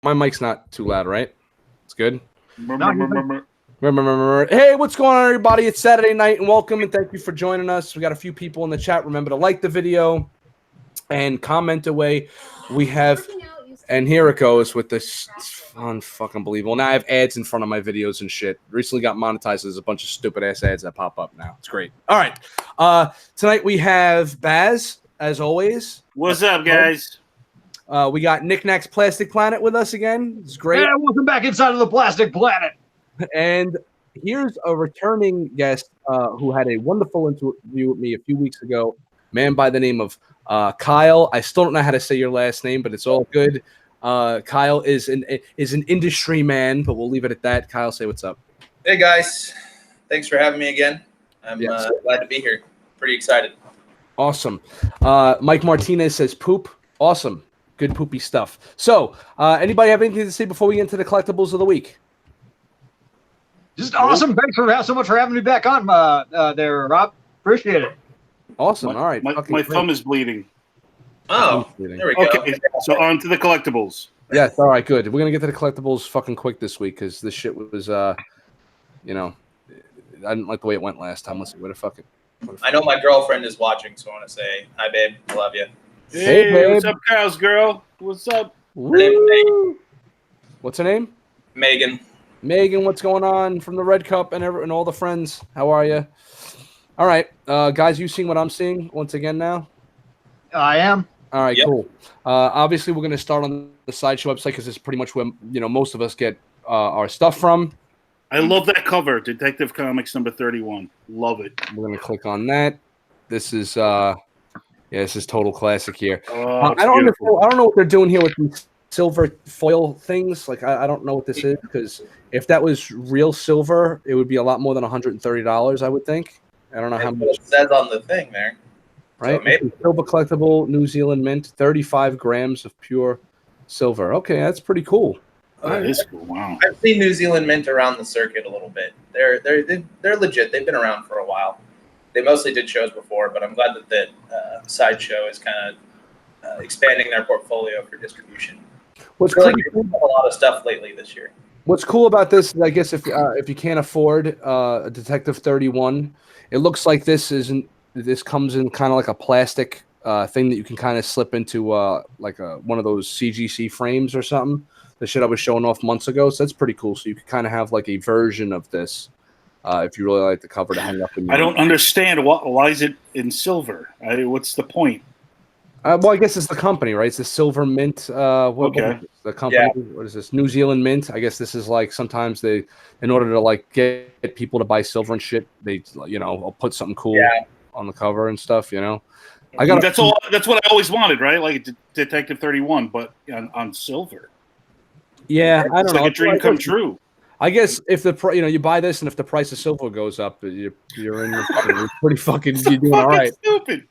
My mic's not too loud, right? It's good. No, Hey, what's going on, everybody? It's Saturday night, and welcome, and thank you for joining us. We got a few people in the chat. Remember to like the video and comment away. We have, and here it goes with this fucking believable. Now I have ads in front of my videos and shit. Recently got monetized. There's a bunch of stupid ass ads that pop up now. It's great. All right. Tonight we have Baz, as always. What's up, guys? We got Knickknack's Plastic Planet with us again. It's great. Yeah, welcome back inside of the Plastic Planet. And here's a returning guest who had a wonderful interview with me a few weeks ago. Man by the name of Kyle. I still don't know how to say your last name, but it's all good. Kyle is an industry man, but we'll leave it at that. Kyle, say what's up. Hey guys, thanks for having me again. I'm glad to be here. Pretty excited. Awesome. Mike Martinez says poop. Awesome. Good poopy stuff. So, anybody have anything to say before we get into the collectibles of the week? Just awesome. Thanks for so much for having me back on there, Rob. Appreciate it. Awesome. All right. My thumb is bleeding. Oh, there we go. Okay, so on to the collectibles. Yes. All right. Good. We're gonna get to the collectibles fucking quick this week because this shit was, I didn't like the way it went last time. Let's see. What the fuck? I know my girlfriend is watching, so I want to say hi, babe. Love you. Hey, babe. What's up, Kyle's girl? What's up? Her name's Megan. What's her name? Megan. Megan, what's going on from the Red Cup and all the friends? How are you? All right, guys, you seeing what I'm seeing once again now? I am. All right, Yep. cool. Obviously, we're going to start on the Sideshow website because it's pretty much where most of us get our stuff from. I love that cover, Detective Comics number 31. Love it. We're going to click on that. This is this is total classic here. Oh, I don't know what they're doing here with these silver foil things. Like I don't know what this is because if that was real silver, it would be a lot more than $130. I would think. I don't know how much it says on the thing there. right? So maybe. Silver collectible, New Zealand mint, 35 grams of pure silver. Okay, that's pretty cool. That is cool. Wow. I've seen New Zealand mint around the circuit a little bit. They're legit. They've been around for a while. They mostly did shows before, but I'm glad that Sideshow is kind of expanding their portfolio for distribution. What's I feel like cool, they've done a lot of stuff lately this year. what's cool about this is, I guess, if you can't afford a Detective 31, it looks like this comes in kind of like a plastic thing that you can kind of slip into like one of those CGC frames or something. The shit I was showing off months ago, so that's pretty cool. So you could kind of have like a version of this if you really like the cover to hang up. I don't understand why is it in silver? What's the point? Well, I guess it's the company, right? It's the Silver Mint. Okay. The company. Yeah. What is this? New Zealand Mint. I guess this is like sometimes they, in order to like get people to buy silver and shit, they I'll put something cool on the cover and stuff. That's what I always wanted, right? Like Detective 31, but on silver. Yeah, I It's don't know. like a dream come true. I guess if you buy this and if the price of silver goes up, you're in. You're pretty fucking. You're doing all right. Stupid.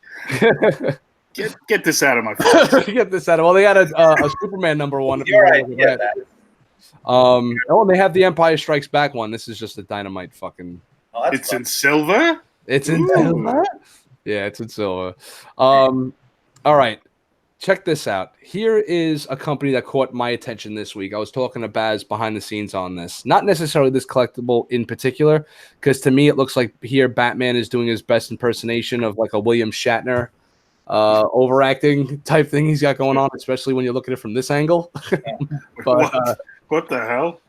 Get this out of my face. Get this out of. Well, they got a Superman number one. If you You're wanna right. look Yeah, at that. And they have the Empire Strikes Back one. This is just a dynamite fucking. Oh, that's It's fun. in silver? It's in Ooh. silver. Yeah, it's in silver. All right, check this out. Here is a company that caught my attention this week. I was talking to Baz behind the scenes on this. Not necessarily this collectible in particular, because to me it looks like here Batman is doing his best impersonation of like a William Shatner overacting type thing he's got going on, especially when you look at it from this angle. But What the hell?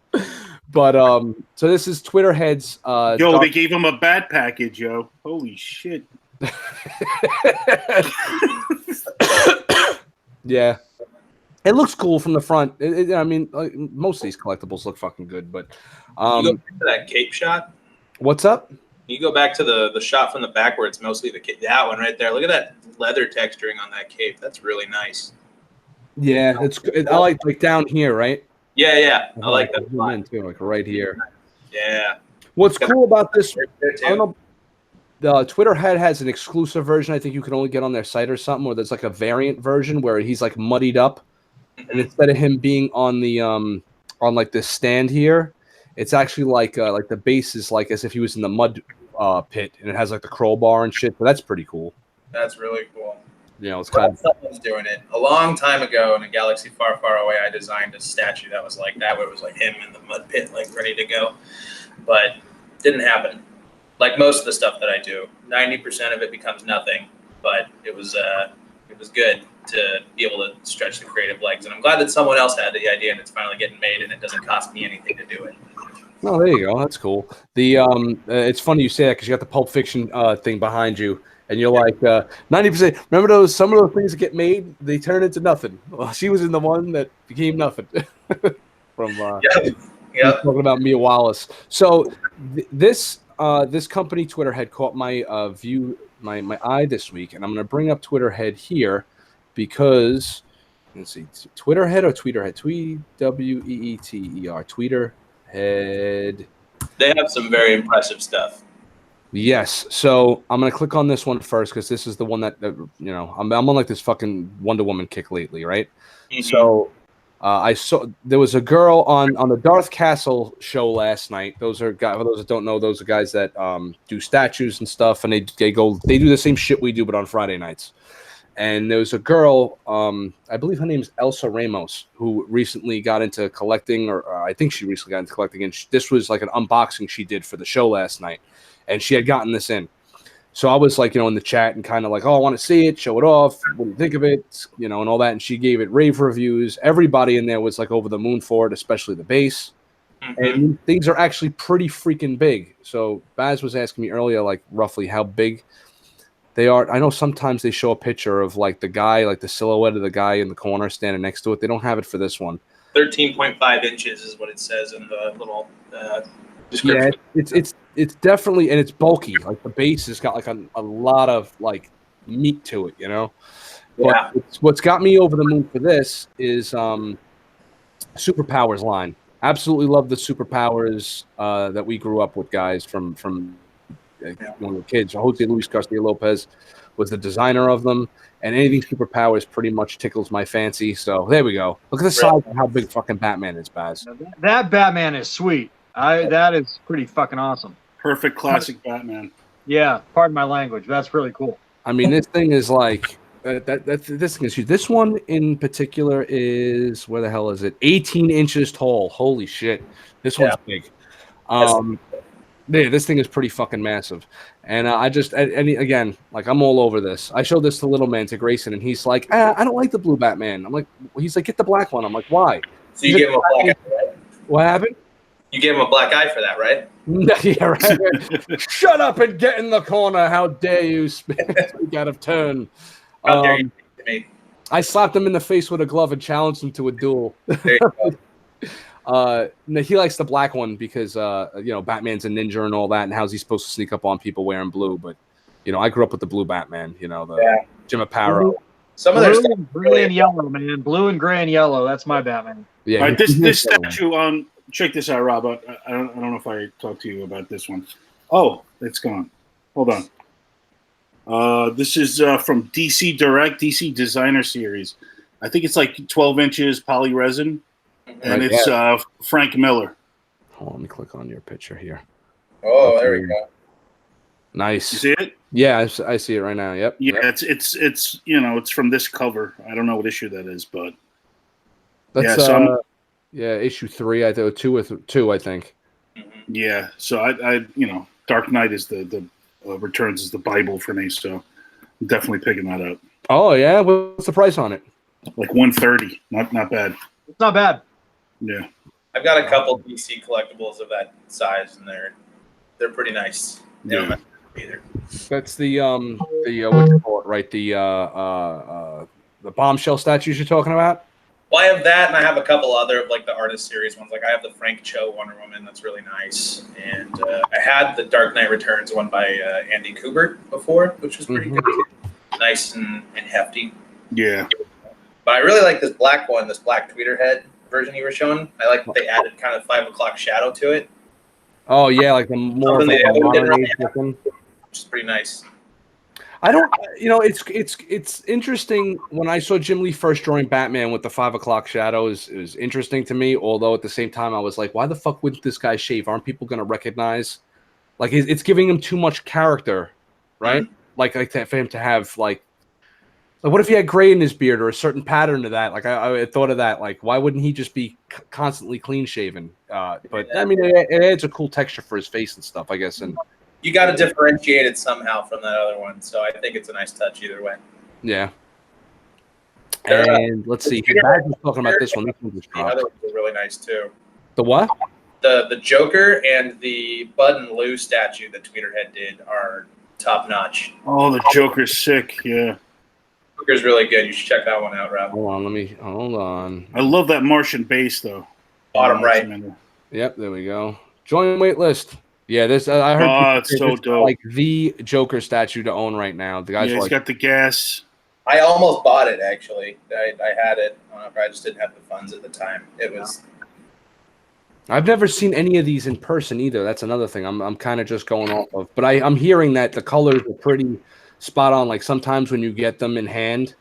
so this is Twitter heads. Yo, they gave him a bat package, yo. Holy shit. Yeah, it looks cool from the front. I mean, most of these collectibles look fucking good, but You go back to that cape shot. what's up? You go back to the shot from the back where it's mostly the cape. That one right there. Look at that leather texturing on that cape. That's really nice. Yeah, I like down here, right? Yeah. I like that. Zoom in too, like right here. Yeah. What's cool about this? Right there, too. I don't know. The Twitter head has an exclusive version. I think you can only get on their site or something. Where there's like a variant version where he's like muddied up, and instead of him being on the on like this stand here, it's actually like the base is like as if he was in the mud pit, and it has like the crowbar and shit. But that's pretty cool. That's really cool. it's kind of someone's doing it. A long time ago in a galaxy far, far away, I designed a statue that was like that, where it was like him in the mud pit, like ready to go, but didn't happen. Like most of the stuff that I do, 90% of it becomes nothing. But it was good to be able to stretch the creative legs, and I'm glad that someone else had the idea and it's finally getting made, and it doesn't cost me anything to do it. Oh, there you go. That's cool. The it's funny you say that because you got the Pulp Fiction thing behind you, and you're like 90%. Remember some of those things that get made, they turn into nothing. Well, she was in the one that became nothing. From talking about Mia Wallace. So this company Twitter head caught my my eye this week, and I'm going to bring up Twitter head here because let's see, Twitter head or Tweeter head, Tweeter Twitter head. They have some very impressive stuff. Yes, so I'm gonna click on this one first because this is the one that I'm on like this fucking Wonder Woman kick lately, right? Mm-hmm. So I saw there was a girl on the Darth Castle show last night. Those are guys. For those that don't know, those are guys that do statues and stuff, and they do the same shit we do, but on Friday nights. And there was a girl, I believe her name is Elsa Ramos, who recently got into collecting, or I think she recently got into collecting. And this was like an unboxing she did for the show last night, and she had gotten this in. So I was like, in the chat and kind of like, oh, I want to see it, show it off. What do you think of it? And all that. And she gave it rave reviews. Everybody in there was like over the moon for it, especially the base. Mm-hmm. And things are actually pretty freaking big. So Baz was asking me earlier, like roughly how big they are. I know sometimes they show a picture of like the guy, like the silhouette of the guy in the corner standing next to it. They don't have it for this one. 13.5 inches is what it says in the little description. Yeah, it's definitely, and it's bulky. Like the base has got like a lot of like meat to it, Yeah. But what's got me over the moon for this is Superpowers line. Absolutely love the Superpowers that we grew up with, guys, from when we were kids. Jose Luis Garcia Lopez was the designer of them, and anything Superpowers pretty much tickles my fancy. So there we go. Look at the size of how big fucking Batman is, Baz. That Batman is sweet. That is pretty fucking awesome. Perfect classic Batman. Yeah, pardon my language. That's really cool. I mean, this thing is like this thing is huge. This one in particular is, where the hell is it? 18 inches tall. Holy shit! This one's big. This thing is pretty fucking massive, and again, like I'm all over this. I showed this to little man, to Grayson, and he's like, I don't like the blue Batman. I'm like, he's like, get the black one. I'm like, why? So you gave him a black eye, right? What happened? You gave him a black eye for that, right? Yeah, right. Shut up and get in the corner. How dare you speak out of turn? How dare you speak to me? I slapped him in the face with a glove and challenged him to a duel. There you go. He likes the black one because Batman's a ninja and all that, and how's he supposed to sneak up on people wearing blue? But I grew up with the blue Batman. Jim Aparo. Some of their stuff, gray and yellow, man. Blue and gray and yellow. That's my Batman. Yeah. All right, this statue on. Check this out, Rob. I don't know if I talked to you about this one. Oh, it's gone. Hold on. This is from DC Direct, DC Designer Series. I think it's like 12 inches poly resin, and it's Frank Miller. Hold on, let me click on your picture here. Oh, there we go. Nice. You see it? Yeah, I see it right now. Yep. Yeah, yep. It's from this cover. I don't know what issue that is, but that's issue 3, I think, 2, I think. Yeah, so I Dark Knight is the Returns is the Bible for me, so I'm definitely picking that up. Oh yeah, what's the price on it? Like $130. Not bad. It's not bad. Yeah. I've got a couple DC collectibles of that size, and they're pretty nice. Yeah. Either. That's the what you call it, right? The bombshell statues you're talking about. Well, I have that, and I have a couple other of like the artist series ones. Like I have the Frank Cho Wonder Woman, that's really nice, and I had the Dark Knight Returns one by Andy Kubert before, which was pretty good, nice and hefty. Yeah. But I really like this black one, this black tweeter head version you were showing. I like that they added kind of 5 o'clock shadow to it. Oh yeah, like the more of a modern age looking, which is pretty nice. I don't, it's interesting. When I saw Jim Lee first drawing Batman with the 5 o'clock shadow, is interesting to me. Although at the same time, I was like, why the fuck wouldn't this guy shave? Aren't people going to recognize? Like, it's giving him too much character, right? Mm-hmm. Like for him to have like Like, what if he had gray in his beard or a certain pattern to that? Like, I thought of that. Like, why wouldn't he just be constantly clean shaven? But I mean, it adds a cool texture for his face and stuff, I guess. And you got to differentiate it somehow from that other one. So I think it's a nice touch either way. Yeah. And let's see. Baz was talking about this one. This one just The dropped. other ones are really nice too. The what? The Joker and the Bud and Lou statue that Tweeterhead did are top notch. Oh, the Joker's sick. Yeah. Joker's really good. You should check that one out, Rob. Hold on. I love that Martian base though. Bottom right. Yep, there we go. Join wait list. Yeah, this I heard. Oh, it's so dope. Like the Joker statue to own right now. The guy's he's got the gas. I almost bought it actually. I had it. I just didn't have the funds at the time. It was. I've never seen any of these in person either. That's another thing. I'm kind of just going off of. But I'm hearing that the colors are pretty spot on. Like sometimes when you get them in hand,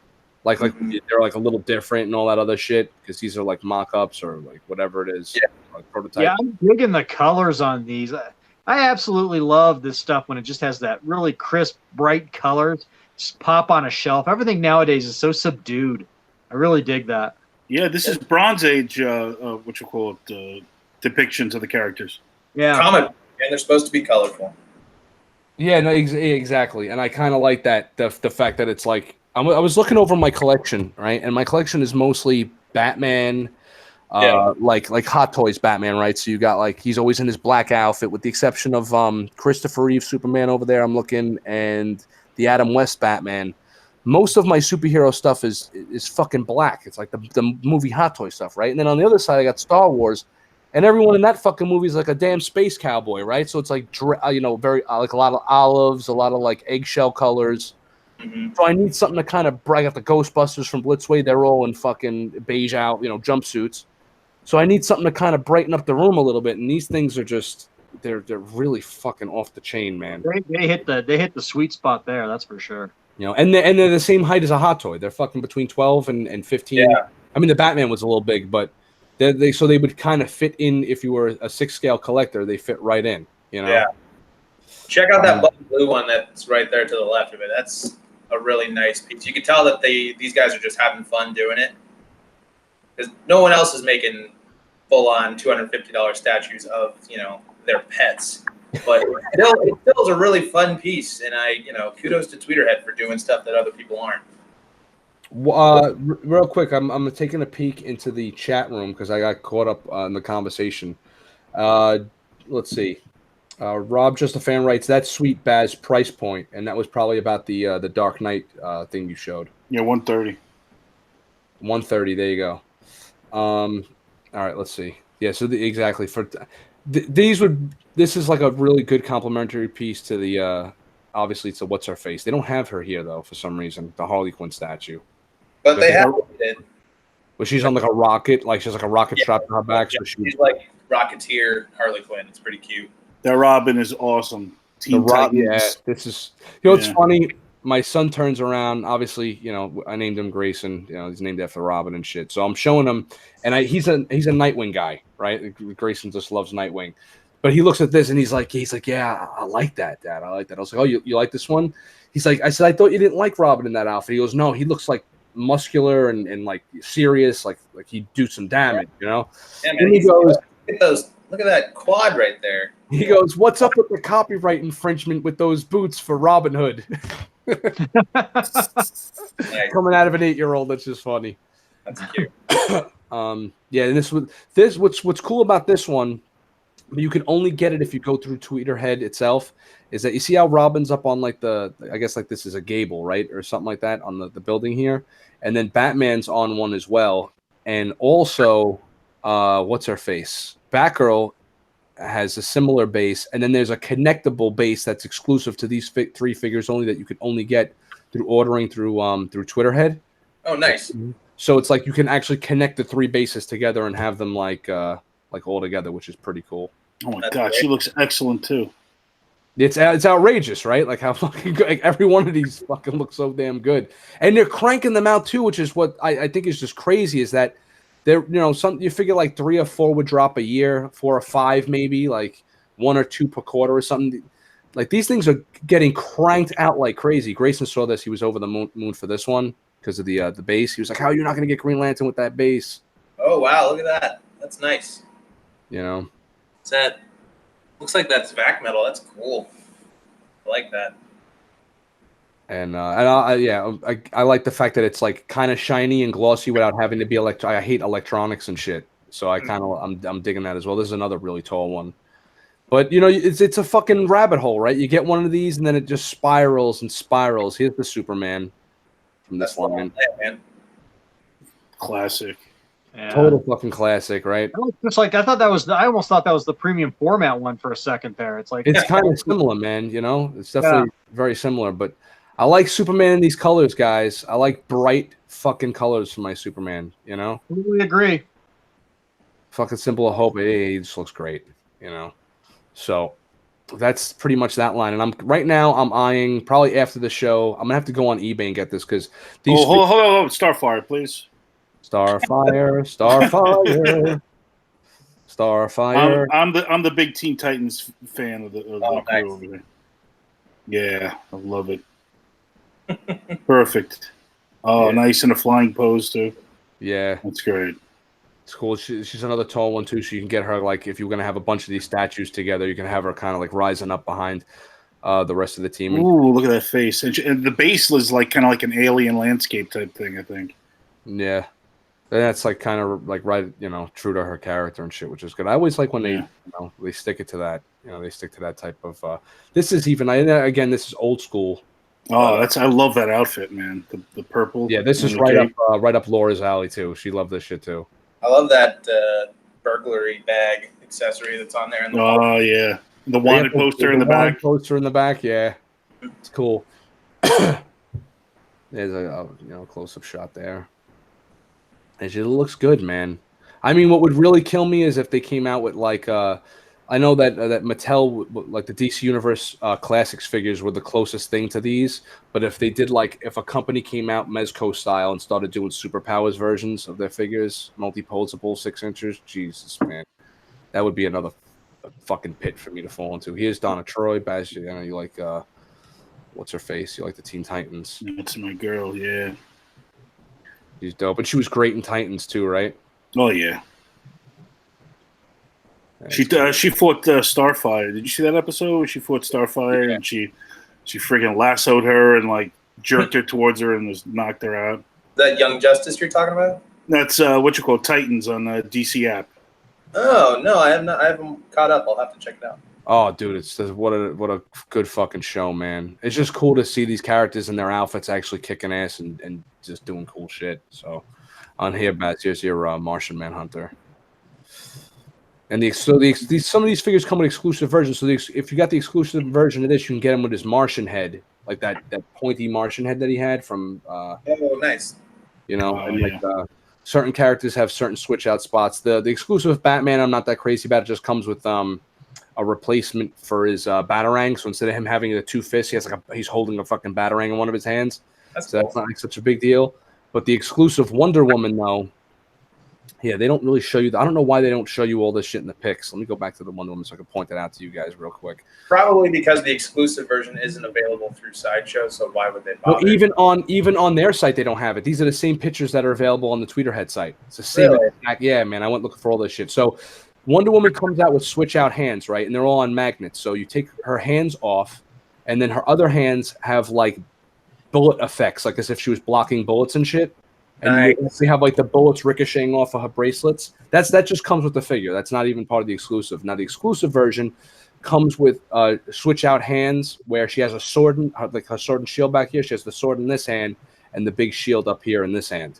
like they're like a little different and all that other shit because these are like mock-ups or like whatever it is. Yeah. Like prototype. Yeah, I'm digging the colors on these. I absolutely love this stuff when it just has that really crisp, bright colors. Just pop on a shelf. Everything nowadays is so subdued. I really dig that. Yeah, this is Bronze Age. What you call it? Depictions of the characters. Yeah, comic, and they're supposed to be colorful. Yeah, no, exactly. And I kind of like that the fact that it's like I was looking over my collection, right? And my collection is mostly Batman. Like Hot Toys Batman, right? So you got like he's always in his black outfit, with the exception of Christopher Reeve Superman over there. I'm looking, and the Adam West Batman. Most of my superhero stuff is fucking black. It's like the movie Hot Toy stuff, right? And then on the other side, I got Star Wars, and everyone in that fucking movie is like a damn space cowboy, right? So it's like very like a lot of olives, a lot of like eggshell colors. Mm-hmm. So I need something to kind of brag up the Ghostbusters from Blitzway. They're all in fucking beige out, jumpsuits. So I need something to kind of brighten up the room a little bit. And these things are just they're really fucking off the chain, man. They hit the sweet spot there. That's for sure. And they're the same height as a Hot Toy. They're fucking between 12 and 15. Yeah. I mean, the Batman was a little big, but they would kind of fit in if you were a 6-scale collector. They fit right in. Yeah. Check out that blue one that's right there to the left of it. That's a really nice piece. You can tell that these guys are just having fun doing it, because no one else is making full-on $250 statues of their pets. But it still is a really fun piece, and kudos to Tweeterhead for doing stuff that other people aren't. Real quick, I'm taking a peek into the chat room because I got caught up in the conversation. Let's see. Rob, just a fan, writes, "That's sweet Baz price point," and that was probably about the Dark Knight thing you showed. Yeah, 130. 130. There you go. All right, let's see. Yeah, so exactly for this is like a really good complimentary piece to the obviously it's a what's her face. They don't have her here though for some reason, the Harley Quinn statue. But they have it. Well, she's on like a rocket, like she's like a rocket strapped to her back. So she's like Rocketeer Harley Quinn. It's pretty cute. That Robin is awesome. Teen Titans. Yeah, this is it's funny. My son turns around. Obviously, I named him Grayson. He's named after Robin and shit. So I'm showing him, and he's a Nightwing guy, right? Grayson just loves Nightwing, but he looks at this and he's like, yeah, I like that, Dad. I like that. I was like, oh, you like this one? He's like, I said, I thought you didn't like Robin in that outfit. He goes, no, he looks like muscular and like serious, like he'd do some damage, Yeah, man, and he goes, look at that quad right there. He goes, what's up with the copyright infringement with those boots for Robin Hood? Coming out of an 8-year-old, that's just funny. That's cute. Yeah, and what's cool about this one, you can only get it if you go through Tweeterhead itself, is that you see how Robin's up on like I guess like this is a gable, right? Or something like that on the building here. And then Batman's on one as well. And also, what's her face? Batgirl has a similar base, and then there's a connectable base that's exclusive to these 3 figures only, that you can only get through ordering through Twitterhead. Oh, nice. So it's like you can actually connect the 3 bases together and have them like all together, which is pretty cool. Oh my God, she looks excellent too. It's outrageous, right? Like how fucking good, like every one of these fucking looks so damn good, and they're cranking them out too, which is what I think is just crazy. Is that they're you figure like 3 or 4 would drop a year, 4 or 5 maybe, like 1 or 2 per quarter or something. Like these things are getting cranked out like crazy. Grayson saw this; he was over the moon for this one. because of the base. He was like, "How are you not going to get Green Lantern with that base?" Oh wow, look at that. That's nice. You know, Is that looks like that's vac metal. That's cool. I like that. and I like the fact that it's like kind of shiny and glossy without having to be I hate electronics and shit, so I'm digging that as well. This is another really tall one. But you know, it's a fucking rabbit hole, right? You get one of these, and then it just spirals and spirals. Here's the Superman from this line, man. Classic. Yeah. total fucking classic, right? Just like I almost thought that was the premium format one for a second there. It's like It's kind of similar, man. You know, it's definitely very similar. But I like Superman in these colors, guys. I like bright fucking colors for my Superman. You know, totally agree. fucking Symbol of Hope. He just looks great. You know. So that's pretty much that line. And I'm eyeing probably after the show. I'm gonna have to go on eBay and get this because these. Oh, hold on, Starfire, please. Starfire. I'm the big Teen Titans fan of the crew nice. over there. Yeah, I love it. Perfect. Oh, nice in a flying pose too. Yeah, That's great. it's cool. She's another tall one too, so you can get her like if you're gonna have a bunch of these statues together, you can have her kind of like rising up behind the rest of the team. Ooh, look at that face! And the base is like kind of like an alien landscape type thing, I think. Yeah, and that's like kind of like right, you know, true to her character and shit, which is good. I always like when they stick it to that. You know, they stick to that type of. This is even again. This is old school. Oh, I love that outfit, man. The purple. Yeah, this is right up Laura's alley too. She loved this shit too. I love that burglary bag accessory that's on there. Oh yeah, the wanted poster in the back. Poster in the back, yeah, it's cool. There's a close up shot there. And it looks good, man. I mean, what would really kill me is if they came out with like I know that Mattel, like the DC Universe Classics figures were the closest thing to these, but if they did if a company came out Mezco style and started doing superpowers versions of their figures, multi-posable 6 inches, Jesus, man, that would be another fucking pit for me to fall into. Here's Donna Troy, Baz, you know, you like what's her face? You like the Teen Titans? That's my girl, yeah. She's dope, and she was great in Titans too, right? Oh yeah. She fought Starfire. Did you see that episode where she fought Starfire and she friggin' lassoed her and like jerked her towards her and just knocked her out? That Young Justice you're talking about? That's what you call Titans on the DC app. Oh no, I haven't caught up. I'll have to check it out. Oh, dude, what a good fucking show, man. It's just cool to see these characters in their outfits actually kicking ass and just doing cool shit. So on here, Bats, here's your Martian Manhunter. And some of these figures come with exclusive versions. So if you got the exclusive version of this, you can get him with his Martian head, like that pointy Martian head that he had from. Oh, nice. You know, certain characters have certain switch out spots. The exclusive Batman, I'm not that crazy about. It just comes with a replacement for his batarang. So instead of him having the 2 fists, he's holding a fucking batarang in one of his hands. That's not like such a big deal. But the exclusive Wonder Woman, though. Yeah, they don't really show you. I don't know why they don't show you all this shit in the pics. Let me go back to the Wonder Woman so I can point that out to you guys real quick. Probably because the exclusive version isn't available through Sideshow, so why would they bother? Well, even on their site, they don't have it. These are the same pictures that are available on the Tweeterhead site. It's the same. Really? Yeah, man. I went looking for all this shit. So Wonder Woman comes out with switch out hands, right? And they're all on magnets. So you take her hands off, and then her other hands have like bullet effects, like as if she was blocking bullets and shit. And you have like the bullets ricocheting off of her bracelets. That just comes with the figure. That's not even part of the exclusive. Now the exclusive version comes with switch out hands where she has a sword, like her sword and shield back here. She has the sword in this hand and the big shield up here in this hand.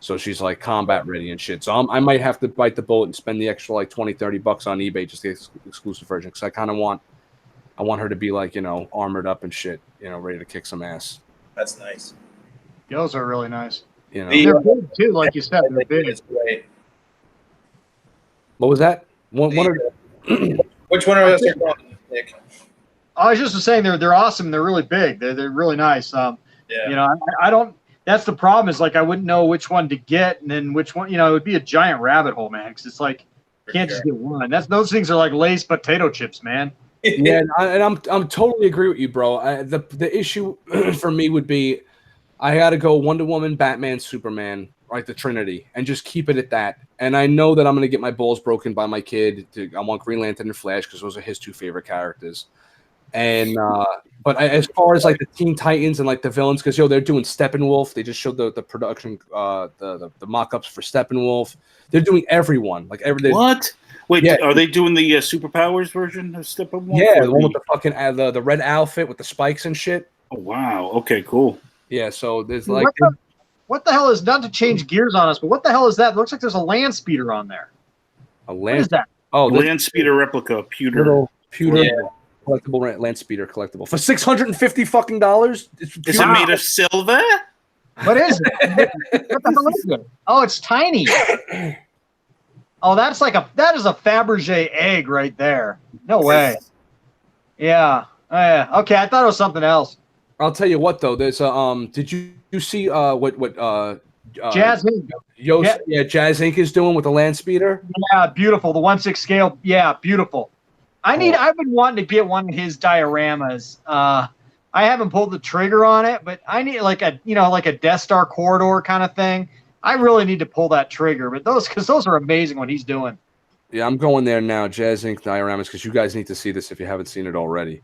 So she's like combat ready and shit. So I might have to bite the bullet and spend the extra like $20-$30 on eBay just to get the exclusive version because I want her to be like, you know, armored up and shit, you know, ready to kick some ass. That's nice. Those are really nice. You know, they're big too, like you said. They're big. What was that? Which one are those? Nick? I was just saying they're awesome. They're really big. They're really nice. You know, I don't. That's the problem. Is like I wouldn't know which one to get, and then which one. You know, it would be a giant rabbit hole, man. Because it's like you can't just get one. Those things are like Lay's potato chips, man. Yeah, and I'm totally agree with you, bro. The issue for me would be I got to go Wonder Woman, Batman, Superman, right? The Trinity, and just keep it at that. And I know that I'm going to get my balls broken by my kid. I want Green Lantern and Flash because those are his two favorite characters. And but as far as like the Teen Titans and like the villains, because they're doing Steppenwolf. They just showed the production, the mock-ups for Steppenwolf. They're doing everyone like every. What? Wait, Yeah. Are they doing the superpowers version of Steppenwolf? Yeah, the one with the fucking the red outfit with the spikes and shit. Oh wow. Okay, cool. Yeah, so there's like what the hell is, not to change gears on us, but what the hell is that? It looks like there's a land speeder on there. a What is land. that? Oh, Land speeder replica, pewter. little pewter Yeah. collectible land speeder collectible for $650 fucking dollars. Is it made of silver? What is it? What the hell is it? Oh, it's tiny. Oh, that is a Fabergé egg right there. No way. Yeah. Oh, yeah. Okay, I thought it was something else. I'll tell you what though. There's a Did you see what Jazz Inc. Jazz Inc. is doing with the land speeder? Yeah, beautiful. The 1/6 scale. Yeah, beautiful. I've been wanting to get one of his dioramas. I haven't pulled the trigger on it, but I need like a Death Star corridor kind of thing. I really need to pull that trigger, but those are amazing what he's doing. Yeah, I'm going there now. Jazz Inc. dioramas, because you guys need to see this if you haven't seen it already.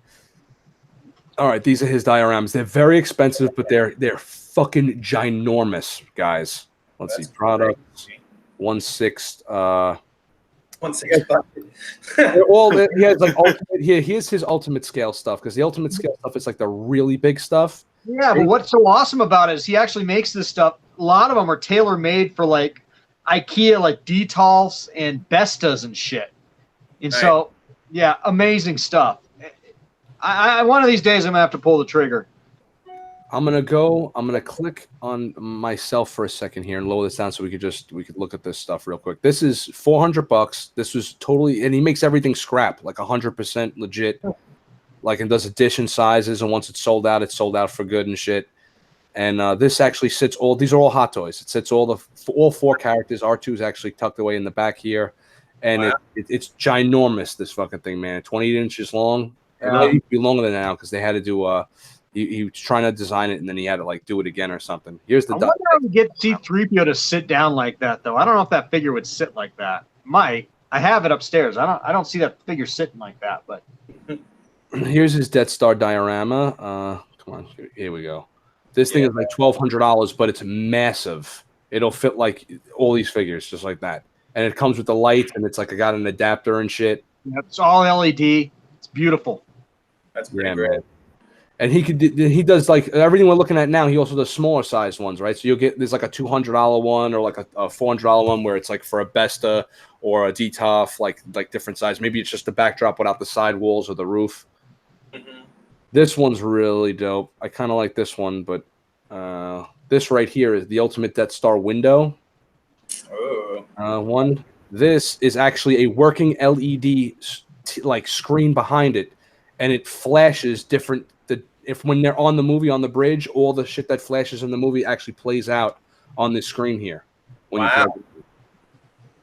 All right, these are his dioramas. They're very expensive, but they're fucking ginormous, guys. Let's see, products 1/6. 1/6. He has like ultimate. Here's his ultimate scale stuff, because the ultimate scale stuff is like the really big stuff. Yeah, but what's so awesome about it is he actually makes this stuff. A lot of them are tailor made for like IKEA, like Detolfs and Bestas and shit. And so, yeah, amazing stuff. I one of these days I'm gonna have to pull the trigger. I'm gonna click on myself for a second here and lower this down so we could look at this stuff real quick. This is $400. This was totally, and he makes everything scrap, like 100% legit. Like, and does edition sizes, and once it's sold out for good and shit. And this actually sits these are all hot toys. It sits all four characters. R2 is actually tucked away in the back here, and wow. It's ginormous. This fucking thing, man. 28 inches long. It might be longer than that now because they had to do he was trying to design it and then he had to like do it again or something. Here's the. I wonder how we get C-3PO to sit down like that though. I don't know if that figure would sit like that. Might. I have it upstairs. I don't see that figure sitting like that. But here's his Death Star diorama. Come on, here we go. This thing is like $1,200, but it's massive. It'll fit like all these figures just like that, and it comes with the lights and it's like I got an adapter and shit. Yeah, it's all LED. It's beautiful. That's pretty great. Man. And he does like everything we're looking at now. He also does smaller size ones, right? So there's like a $200 one or like a $400 one where it's like for a Besta or a Detolf, like different size. Maybe it's just the backdrop without the side walls or the roof. Mm-hmm. This one's really dope. I kind of like this one, but this right here is the Ultimate Death Star window. Oh. This is actually a working LED like screen behind it. And it flashes different. If when they're on the movie on the bridge, all the shit that flashes in the movie actually plays out on this screen here. Wow.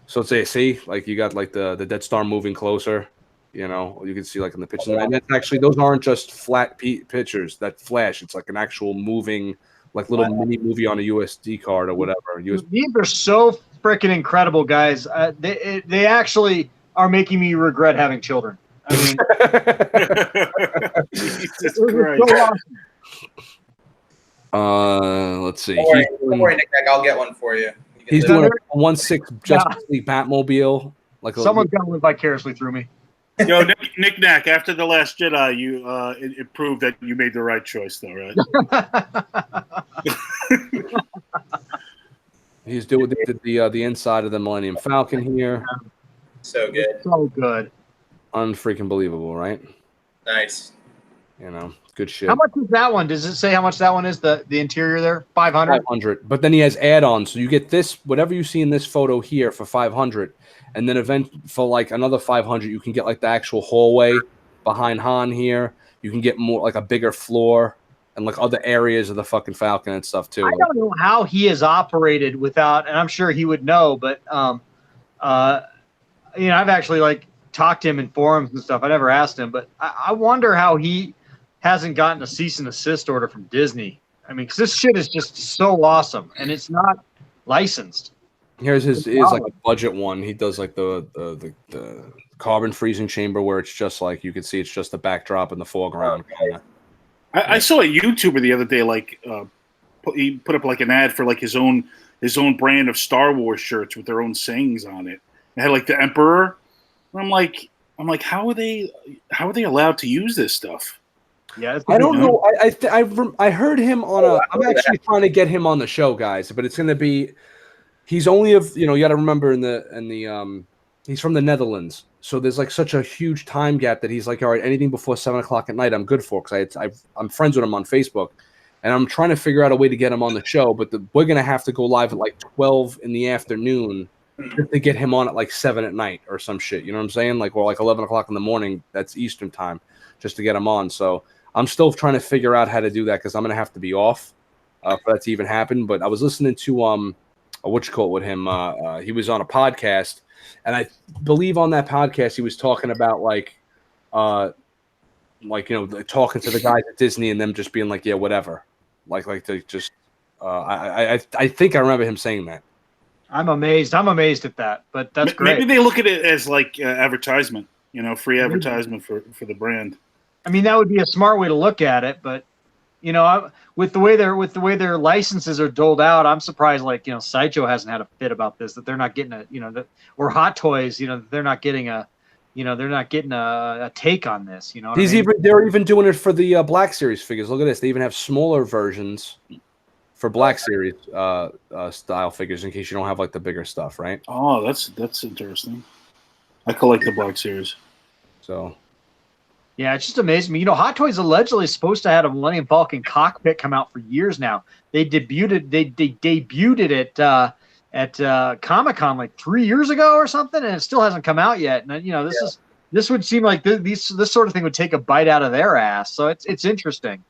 So see, like you got like the Death Star moving closer. You know, you can see like in the picture. And that's actually, those aren't just flat pictures that flash. It's like an actual moving, like little mini movie on a USD card or whatever. These are so freaking incredible, guys. They actually are making me regret having children. I mean, Jesus Christ. Let's see. Don't worry, Nick. I'll get one for you. He's doing a 1/6 Justice League Batmobile. Like someone's gonna live vicariously through me. Yo, Nick Nack. After The Last Jedi, it proved that you made the right choice, though, right? He's doing the inside of the Millennium Falcon here. So good. So good. Unfreaking believable, right? Nice. You know, good shit. How much is that one? Does it say how much that one is? The interior there, 500. 500. But then he has add-ons, so you get this, whatever you see in this photo here, for 500, and then for like another 500, you can get like the actual hallway behind Han here. You can get more like a bigger floor and like other areas of the fucking Falcon and stuff too. I don't know how he has operated without, and I'm sure he would know, but I've actually like talked to him in forums and stuff. I never asked him, but I wonder how he hasn't gotten a cease and desist order from Disney. I mean, because this shit is just so awesome, and it's not licensed. Here's his is like a budget one. He does like the carbon freezing chamber where it's just like you can see it's just the backdrop in the foreground. I saw a YouTuber the other day he put up like an ad for like his own brand of Star Wars shirts with their own sayings on it. It had like the Emperor. And I'm like, how are they allowed to use this stuff? Yeah, I don't know. I heard him on a. I'm actually trying to get him on the show, guys, but it's going to be. He's only you got to remember he's from the Netherlands, so there's like such a huge time gap that he's like, all right, anything before 7:00 at night, I'm good for, because I'm friends with him on Facebook, and I'm trying to figure out a way to get him on the show, but we're gonna have to go live at like 12 in the afternoon just to get him on at like 7 at night or some shit. You know what I'm saying? Like, or like 11 o'clock in the morning. That's Eastern time, just to get him on. So I'm still trying to figure out how to do that because I'm gonna have to be off for that to even happen. But I was listening to what you call it with him. He was on a podcast, and I believe on that podcast he was talking about like talking to the guys at Disney and them just being like, yeah, whatever, like to just. I think I remember him saying that. I'm amazed at that, but that's great. Maybe they look at it as like advertisement, free advertisement for the brand. I mean, that would be a smart way to look at it, but with the way their licenses are doled out, I'm surprised. Like Sideshow hasn't had a fit about this, that they're not getting or Hot Toys, they're not getting a take on this. They're even doing it for the Black Series figures. Look at this. They even have smaller versions for Black Series style figures in case you don't have like the bigger stuff, right? Oh, that's interesting. I collect the Black Series. So. Yeah, it's just amazing me. Hot Toys allegedly is supposed to have a Millennium Falcon cockpit come out for years now. They debuted it at Comic-Con like 3 years ago or something, and it still hasn't come out yet. And this would seem like this sort of thing would take a bite out of their ass. So it's interesting.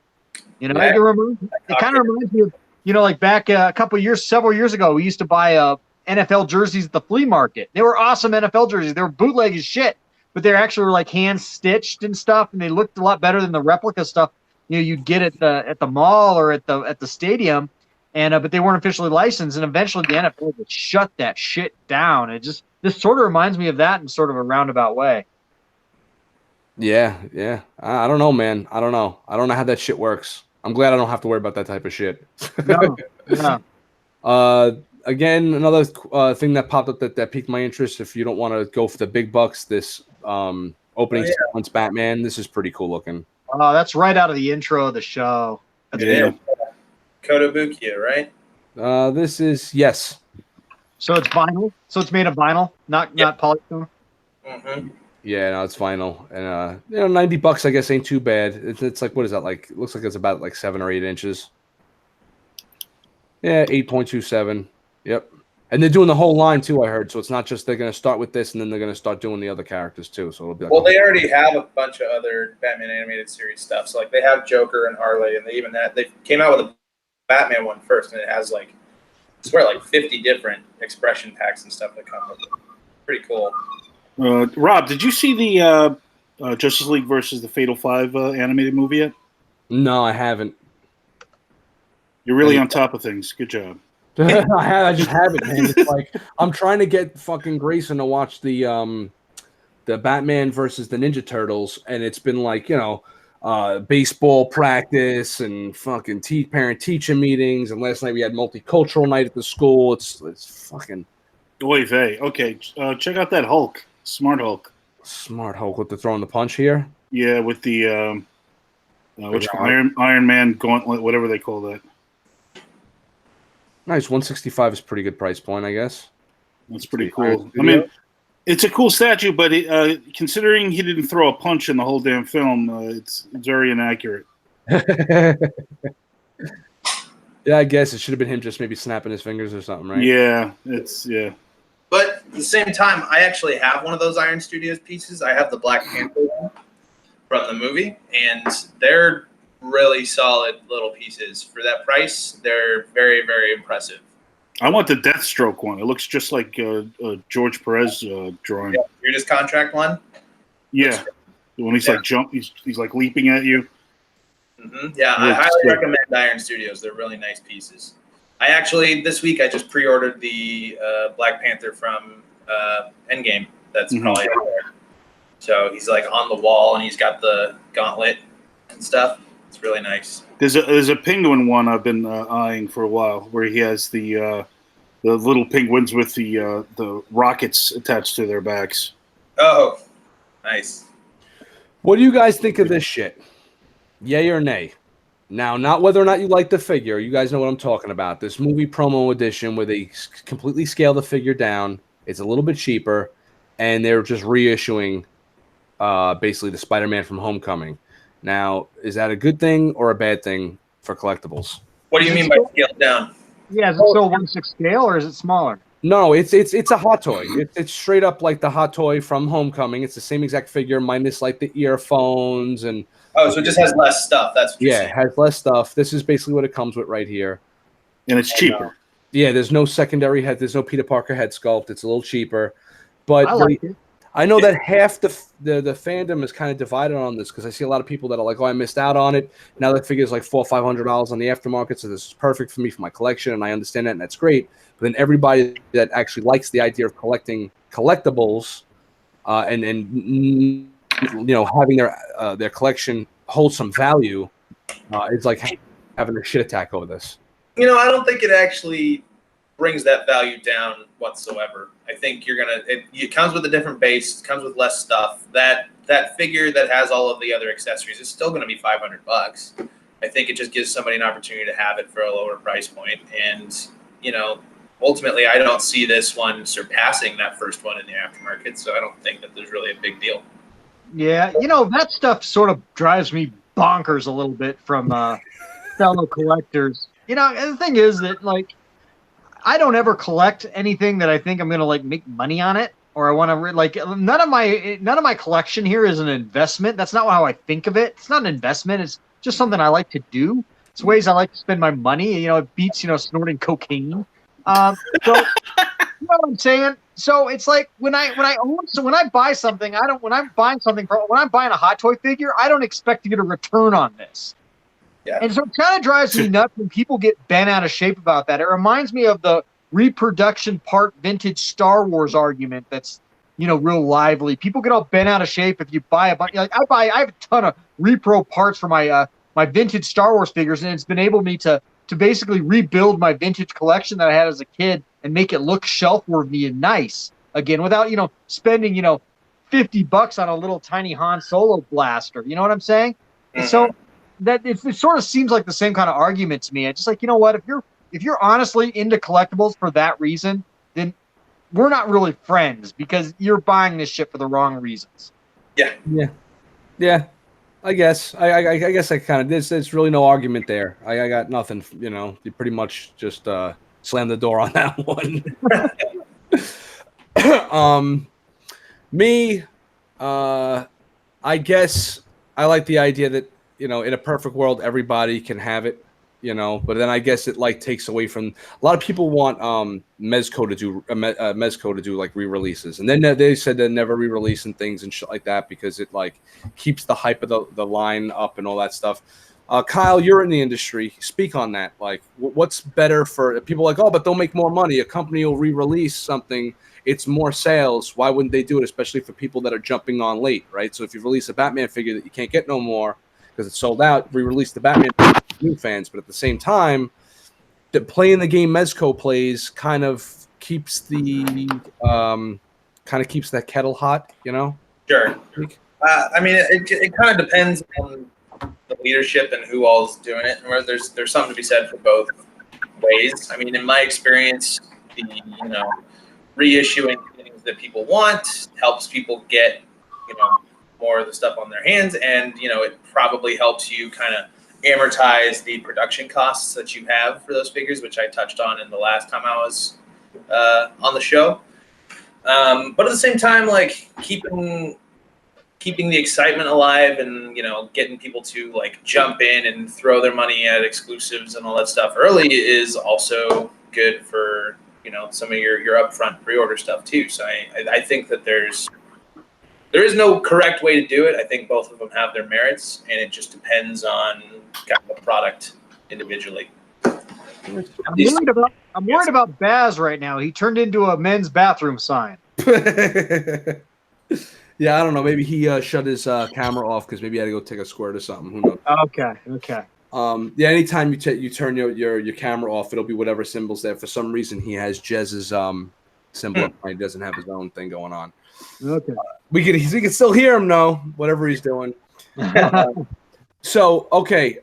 It kind of reminds me of like back several years ago, we used to buy NFL jerseys at the flea market. They were awesome NFL jerseys. They were bootleg as shit. But they actually were like hand stitched and stuff, and they looked a lot better than the replica stuff you'd get at the mall or at the stadium, and but they weren't officially licensed. And eventually, the NFL would shut that shit down. This sort of reminds me of that in sort of a roundabout way. Yeah. I don't know, man. I don't know how that shit works. I'm glad I don't have to worry about that type of shit. No. Yeah. Again, another thing that popped up that piqued my interest. If you don't want to go for the big bucks, this opening sequence Batman, this is pretty cool looking. Oh, that's right out of the intro of the show. Yeah. Kotobukiya, right? This is yes. So it's vinyl. So it's made of vinyl, not polychrome. Mm-hmm. Yeah, no, it's vinyl, and $90 I guess ain't too bad. It's like, what is that like? It looks like it's about like 7 or 8 inches. Yeah, 8.27. Yep. And they're doing the whole line too, I heard. So it's not just they're going to start with this and then they're going to start doing the other characters too. So it'll be like they already have a bunch of other Batman animated series stuff. So like they have Joker and Harley, and they came out with a Batman one first, and it has like I swear like 50 different expression packs and stuff that come with it. Pretty cool. Rob, did you see the Justice League versus the Fatal Five animated movie yet? No, I haven't. You're really on top of things. Good job. I just haven't, man. It's like I'm trying to get fucking Grayson to watch the Batman versus the Ninja Turtles, and it's been like baseball practice and fucking parent-teacher meetings, and last night we had multicultural night at the school. It's fucking oy vey. Okay, check out that Hulk, Smart Hulk with the throwing the punch here. Yeah, with the Iron Man gauntlet, whatever they call that. Nice, 165 is a pretty good price point, I guess. That's pretty cool. I mean, it's a cool statue, but considering he didn't throw a punch in the whole damn film, it's very inaccurate. Yeah, I guess it should have been him just maybe snapping his fingers or something, right? Yeah, But at the same time, I actually have one of those Iron Studios pieces. I have the Black Panther one from the movie, and they're really solid little pieces. For that price, they're very, very impressive. I want the Deathstroke one. It looks just like George Perez drawing. Yeah, Judas Contract one? Yeah. When he's like he's like leaping at you. Mm-hmm. Yeah, I highly recommend Iron Studios. They're really nice pieces. I actually this week I just pre-ordered the Black Panther from Endgame. That's probably out there. So he's like on the wall and he's got the gauntlet and stuff. It's really nice. There's a penguin one I've been eyeing for a while, where he has the little penguins with the rockets attached to their backs. Oh, nice. What do you guys think of this shit? Yay or nay? Now, not whether or not you like the figure. You guys know what I'm talking about. This movie promo edition where they completely scale the figure down. It's a little bit cheaper, and they're just reissuing basically the Spider-Man from Homecoming. Now, is that a good thing or a bad thing for collectibles? What do you mean by scaled down? Yeah, is it still 1/6 scale or is it smaller? No, it's a hot toy. It's straight up like the hot toy from Homecoming. It's the same exact figure minus like the earphones and. Oh, so it just has less stuff. That's what you're saying. It has less stuff. This is basically what it comes with right here. And it's cheaper. Yeah, there's no secondary head. There's no Peter Parker head sculpt. It's a little cheaper. But I like it. I know that half the fandom is kind of divided on this because I see a lot of people that are like, oh, I missed out on it. Now that figure's like $400 or $500 on the aftermarket, so this is perfect for me for my collection, and I understand that, and that's great. But then everybody that actually likes the idea of collecting collectibles and having their collection hold some value, it's like having a shit attack over this. I don't think it actually brings that value down whatsoever. I think it comes with a different base, it comes with less stuff. That figure that has all of the other accessories is still going to be $500. I think it just gives somebody an opportunity to have it for a lower price point. And, ultimately, I don't see this one surpassing that first one in the aftermarket, so I don't think that there's really a big deal. Yeah, that stuff sort of drives me bonkers a little bit from fellow collectors. And the thing is that, like, I don't ever collect anything that I think I'm going to, like, make money on it, or I want to, none of my collection here is an investment. That's not how I think of it. It's not an investment. It's just something I like to do. It's ways I like to spend my money. It beats, snorting cocaine. So, you know what I'm saying? So it's like when I buy something, when I'm buying a hot toy figure, I don't expect to get a return on this. Yeah. And so it kind of drives me nuts when people get bent out of shape about that. It reminds me of the reproduction part vintage Star Wars argument that's, real lively. People get all bent out of shape if you buy a bunch. Like I have a ton of repro parts for my my vintage Star Wars figures, and it's enabled me to basically rebuild my vintage collection that I had as a kid and make it look shelf-worthy and nice again without, spending, $50 on a little tiny Han Solo blaster. You know what I'm saying? And so that it sort of seems like the same kind of argument to me. It's just like, what, if you're honestly into collectibles for that reason, then we're not really friends because you're buying this shit for the wrong reasons. Yeah. I guess I guess I kind of there's really no argument there. I got nothing. You pretty much just slam the door on that one. Me, I guess I like the idea that in a perfect world everybody can have it. But then I guess it takes away from a lot of people want Mezco to do like re-releases, and then they said they're never re-releasing things and shit like that because it keeps the hype of the line up and all that stuff. Kyle, you're in the industry. Speak on that. What's better for people? But they'll make more money. A company will re-release something. It's more sales. Why wouldn't they do it? Especially for people that are jumping on late, right? So if you release a Batman figure that you can't get no more because it's sold out, re-release the Batman for new fans. But at the same time, playing the game Mezco plays kind of keeps that kettle hot, Sure. It kind of depends on the leadership and who all's doing it, and where there's something to be said for both ways. In my experience, the reissuing things that people want helps people get more of the stuff on their hands, and it probably helps you kind of amortize the production costs that you have for those figures, which I touched on in the last time I was on the show. But at the same time, keeping the excitement alive and getting people to jump in and throw their money at exclusives and all that stuff early is also good for some of your upfront pre-order stuff too. So I think that there is no correct way to do it. I think both of them have their merits, and it just depends on kind of the product individually. I'm worried about Baz right now. He turned into a men's bathroom sign. Yeah, I don't know. Maybe he shut his camera off because maybe he had to go take a squirt or something. Who knows? Okay. Yeah. Anytime you turn your camera off, it'll be whatever symbol's there. For some reason, he has Jez's symbol up. He doesn't have his own thing going on. Okay. We can still hear him though, whatever he's doing. So okay,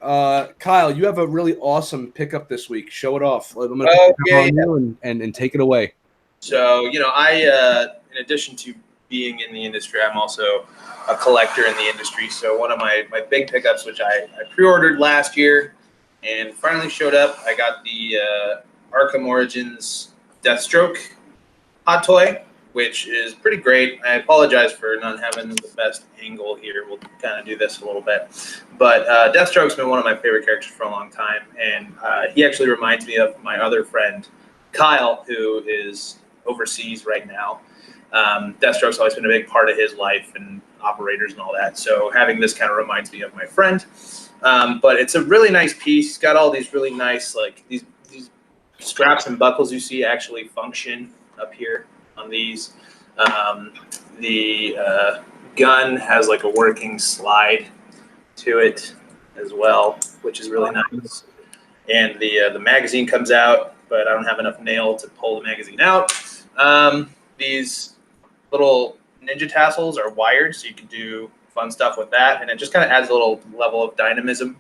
Kyle, you have a really awesome pickup this week. Show it off. I'm gonna put the camera on you and take it away. So I in addition to being in the industry, I'm also a collector in the industry. So one of my big pickups, which I pre-ordered last year and finally showed up, I got the Arkham Origins Deathstroke hot toy, which is pretty great. I apologize for not having the best angle here. We'll kind of do this a little bit. But Deathstroke's been one of my favorite characters for a long time, and he actually reminds me of my other friend, Kyle, who is overseas right now. Deathstroke's always been a big part of his life and operators and all that. So having this kind of reminds me of my friend. But it's a really nice piece. It's got all these really nice, like these straps and buckles you see actually function up here on these. The gun has like a working slide to it as well, which is really nice. And the magazine comes out, but I don't have enough nail to pull the magazine out. These little ninja tassels are wired, so you can do fun stuff with that, and it just kind of adds a little level of dynamism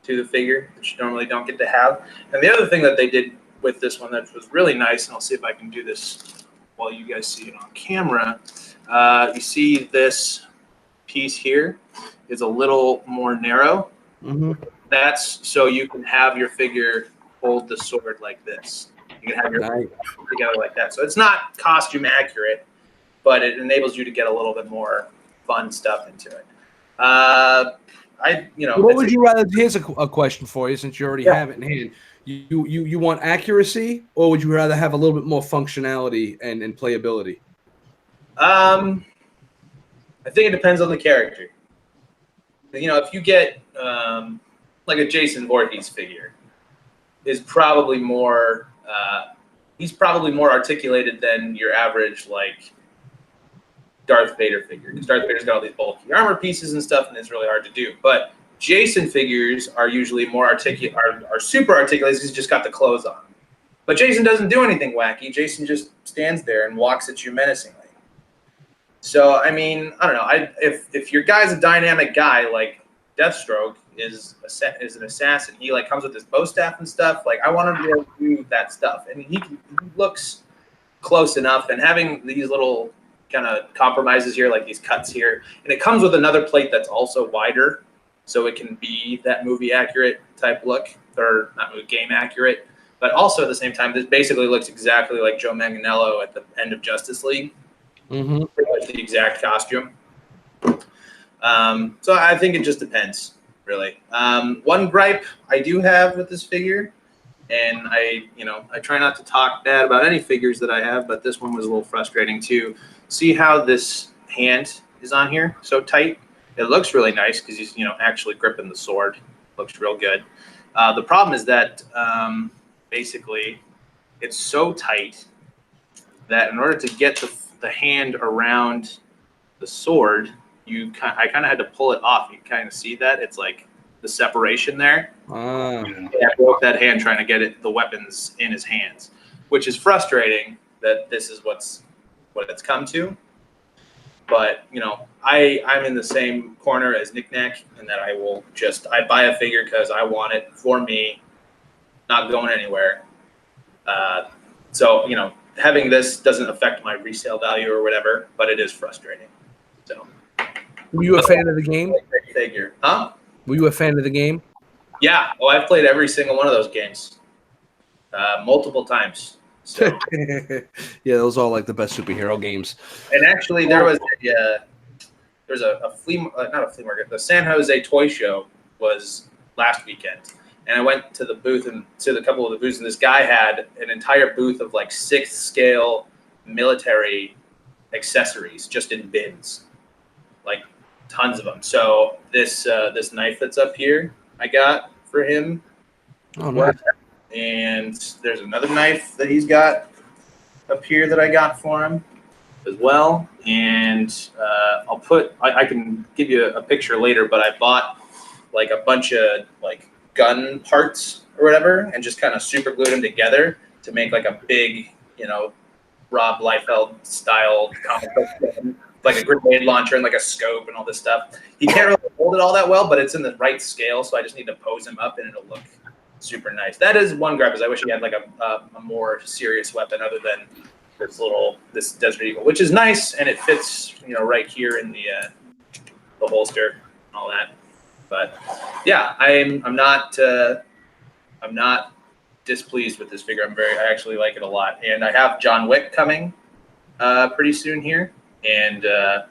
to the figure, which you normally don't get to have. And the other thing that they did with this one that was really nice, and I'll see if I can do this while you guys see it on camera. You see this piece here is a little more narrow. Mm-hmm. That's so you can have your figure hold the sword like this. You can have your figure together like that. So it's not costume accurate, but it enables you to get a little bit more fun stuff into it. What would you rather? Here's a question for you, since you already have it in hand. You want accuracy, or would you rather have a little bit more functionality and playability? I think it depends on the character. If you get like a Jason Voorhees figure, is probably more. He's probably more articulated than your average like Darth Vader figure, because Darth Vader's got all these bulky armor pieces and stuff, and it's really hard to do. But Jason figures are usually more articulate, are super articulated because he's just got the clothes on. But Jason doesn't do anything wacky. Jason just stands there and walks at you menacingly. So I mean, I don't know. If your guy's a dynamic guy like Deathstroke is an assassin, he like comes with his bow staff and stuff. Like I want him to be able to do that stuff, and he looks close enough. And having these little kind of compromises here, like these cuts here, and it comes with another plate that's also wider, so it can be that movie accurate type look, or not movie game accurate, but also at the same time, this basically looks exactly like Joe Manganiello at the end of Justice League. Mm-hmm. Pretty much the exact costume. So I think it just depends, really. One gripe I do have with this figure, and I try not to talk bad about any figures that I have, but this one was a little frustrating too. See how this hand is on here so tight? It looks really nice because he's actually gripping the sword. Looks real good. The problem is that basically it's so tight that in order to get the hand around the sword, I kind of had to pull it off. You kind of see that? It's like the separation there. I broke that hand trying to get the weapons in his hands, which is frustrating that this is what it's come to. But I'm in the same corner as Nick Nack, in that I buy a figure because I want it for me, not going anywhere. So having this doesn't affect my resale value or whatever, but it is frustrating. So, were you a fan of the game? Figure, huh? Were you a fan of the game? Yeah. Oh, I've played every single one of those games, multiple times. So. Yeah, those are like the best superhero games. And actually, there was a flea, not a flea market. The San Jose Toy Show was last weekend, and I went to the booth and to a couple of the booths, and this guy had an entire booth of like 6th scale military accessories just in bins, like tons of them. So this knife that's up here, I got for him. Oh, nice. And there's another knife that he's got up here that I got for him as well. And I can give you a picture later, but I bought like a bunch of like gun parts or whatever and just kind of super glued them together to make like a big, Rob Liefeld style comic book gun, like a grenade launcher and like a scope and all this stuff. He can't really hold it all that well, but it's in the right scale, so I just need to pose him up and it'll look super nice. That is one gripe, is I wish he had like a more serious weapon other than this Desert Eagle, which is nice and it fits, right here in the holster and all that. But yeah, I'm not displeased with this figure. I actually like it a lot. And I have John Wick coming pretty soon here. And I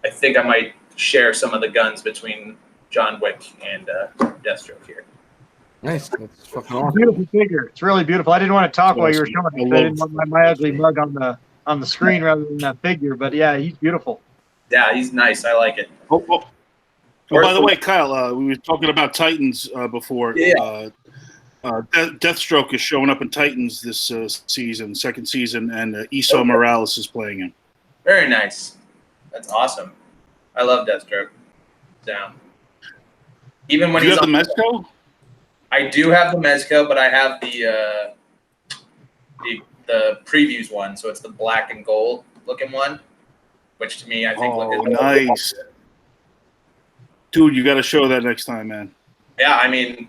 think I might share some of the guns between John Wick and Deathstroke here. Nice. That's fucking awesome. Beautiful figure. It's really beautiful. I didn't want to talk while you were showing it. I didn't want my ugly mug on the screen rather than that figure. But yeah, he's beautiful. Yeah, he's nice. I like it. Oh, by the way, Kyle, we were talking about Titans before. Yeah. Deathstroke is showing up in Titans this second season, and Esau Morales is playing him. Very nice. That's awesome. I love Deathstroke. Down. Even when Do you he's have the Mezco? I do have the Mezco, but I have the previews one, so it's the black and gold looking one, which to me I think looks nice. Dude, you got to show that next time, man. Yeah, I mean,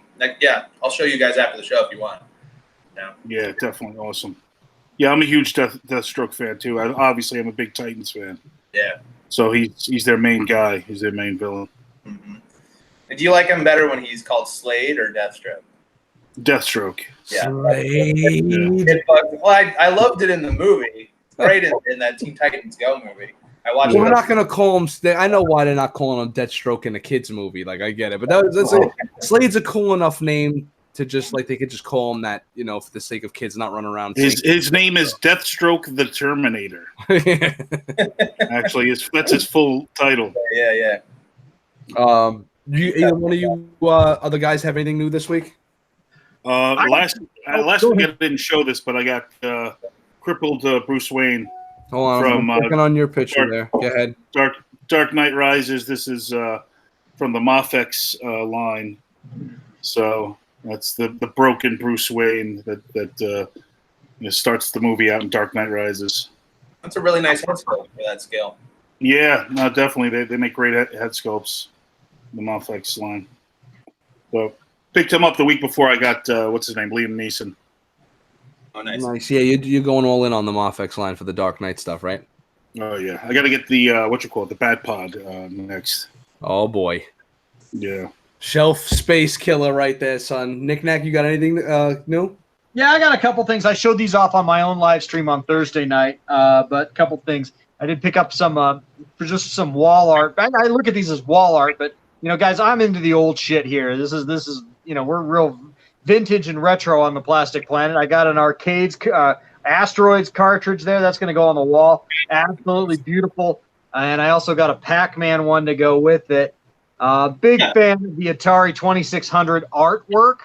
I'll show you guys after the show if you want. Yeah, definitely awesome. Yeah, I'm a huge Deathstroke fan too. Obviously, I'm a big Titans fan. Yeah. So he's their main guy. He's their main villain. Mm-hmm. Do you like him better when he's called Slade or Deathstroke? Deathstroke. Yeah. Slade. Well, I loved it in the movie. Great in that Teen Titans Go movie. I watched. Well, we're not gonna call him. I know why they're not calling him Deathstroke in a kids movie. Like I get it, but Slade's a cool enough name to just like they could just call him that, for the sake of kids not running around. His name is Deathstroke the Terminator. Actually, that's his full title. Yeah. Either one of you other guys have anything new this week? Last week I didn't show this, but I got crippled Bruce Wayne. Hold on, I'm working on your picture there. Go ahead. Dark Knight Rises. This is from the Mafex line. So that's the broken Bruce Wayne that starts the movie out in Dark Knight Rises. That's a really nice head sculpt for that scale. Yeah, no, definitely. They make great head sculpts, the Mafex line. So picked him up the week before I got, what's his name, Liam Neeson. Oh, nice. Nice. Yeah, you're going all in on the Mafex line for the Dark Knight stuff, right? Oh, yeah. I got to get the, the Bat Pod next. Oh, boy. Yeah. Shelf space killer right there, son. Knick-knack, you got anything new? Yeah, I got a couple things. I showed these off on my own live stream on Thursday night, but a couple things. I did pick up some just some wall art. I look at these as wall art, but, guys, I'm into the old shit here. This is we're real vintage and retro on the Plastic Planet. I got an Arcades Asteroids cartridge there. That's going to go on the wall. Absolutely beautiful. And I also got a Pac-Man one to go with it. Big fan of the Atari 2600 artwork.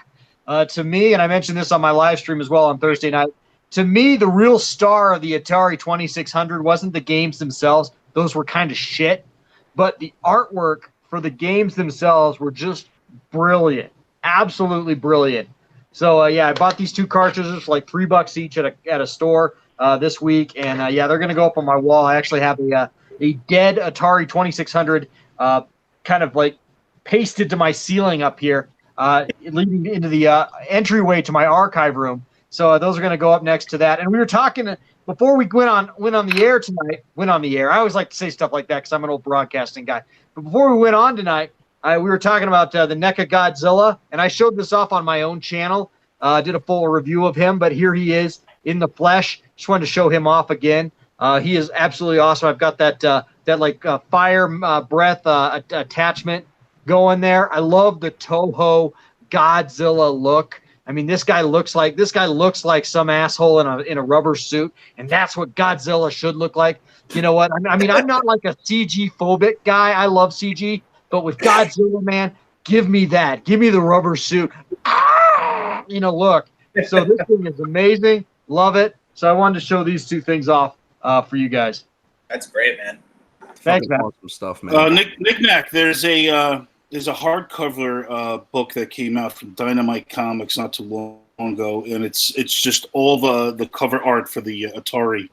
To me, and I mentioned this on my live stream as well on Thursday night, to me, the real star of the Atari 2600 wasn't the games themselves. Those were kind of shit. But the artwork for the games themselves were just brilliant. Absolutely brilliant. So, I bought these two cartridges for like $3 each at a store this week. And, they're going to go up on my wall. I actually have a dead Atari 2600 kind of like pasted to my ceiling up here, leading into the entryway to my archive room. So those are going to go up next to that. And we were talking before we went on the air tonight. Went on the air. I always like to say stuff like that because I'm an old broadcasting guy. But before we went on tonight, we were talking about the NECA Godzilla, and I showed this off on my own channel. Did a full review of him, but here he is in the flesh. Just wanted to show him off again. He is absolutely awesome. I've got that fire breath attachment going there. I love the Toho Godzilla look. I mean, this guy looks like some asshole in a rubber suit, and that's what Godzilla should look like. You know what? I mean, I'm not like a CG phobic guy. I love CG, but with Godzilla, man, give me that. Give me the rubber suit. Ah! look. So this thing is amazing. Love it. So I wanted to show these two things off for you guys. That's great, man. Thanks, man. Awesome stuff, man. Nick, there's a hardcover book that came out from Dynamite Comics not too long ago, and it's just all the cover art for the Atari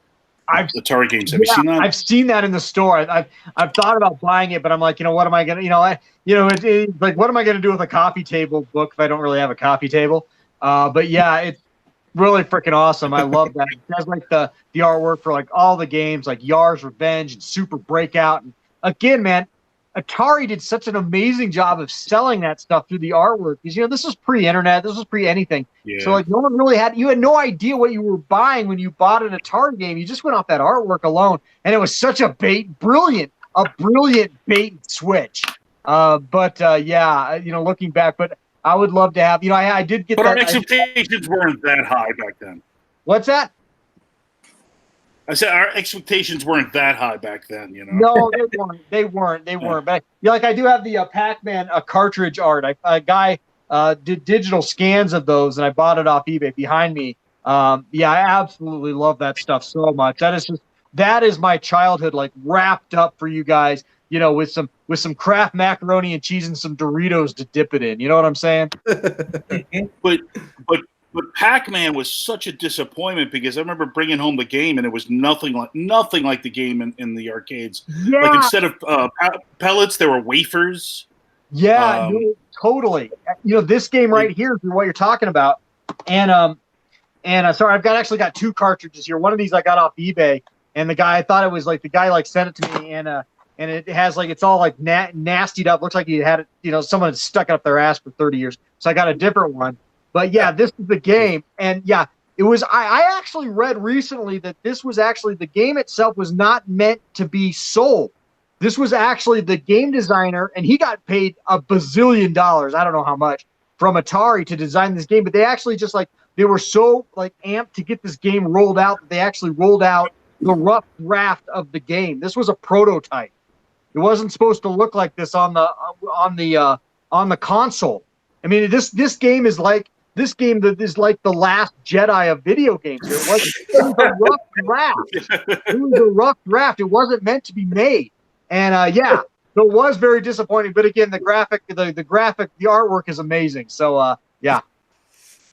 games. Have you seen that? I've seen that in the store. I've thought about buying it, but I'm like, what am I gonna, it's like, what am I gonna do with a coffee table book if I don't really have a coffee table? But yeah, it's really freaking awesome. I love that. It has like the artwork for like all the games, like Yar's Revenge and Super Breakout. And again, man, Atari did such an amazing job of selling that stuff through the artwork because this was pre-internet, this was pre-anything. Yeah. So like no one really you had no idea what you were buying when you bought an Atari game. You just went off that artwork alone, and it was such a brilliant bait and switch. Looking back, but I would love to have. I did get. But our expectations weren't that high back then. What's that? I said our expectations weren't that high back then, No, they weren't. But I do have the Pac-Man cartridge art. A guy did digital scans of those, and I bought it off eBay behind me. I absolutely love that stuff so much. That is my childhood, like wrapped up for you guys. With some Kraft macaroni and cheese and some Doritos to dip it in. You know what I'm saying? But Pac-Man was such a disappointment because I remember bringing home the game and it was nothing like the game in the arcades. Yeah. Like instead of pellets, there were wafers. Yeah, totally. This game right here is what you're talking about. And sorry, I've actually got two cartridges here. One of these I got off eBay, and the guy sent it to me, and it has it's all like nastied up. Looks like he had it. Someone had stuck it up their ass for 30 years. So I got a different one. But yeah, this is the game, and yeah, it was. I actually read recently that this was actually the game itself was not meant to be sold. This was actually the game designer, and he got paid $1 bazillion. I don't know how much from Atari to design this game, but they actually just they were so amped to get this game rolled out that they actually rolled out the rough draft of the game. This was a prototype. It wasn't supposed to look like this on the console. I mean, this game is like. This game that is like the last Jedi of video games. It was a rough draft. It was a rough draft. It wasn't meant to be made. And so it was very disappointing. But again, the artwork is amazing. So yeah.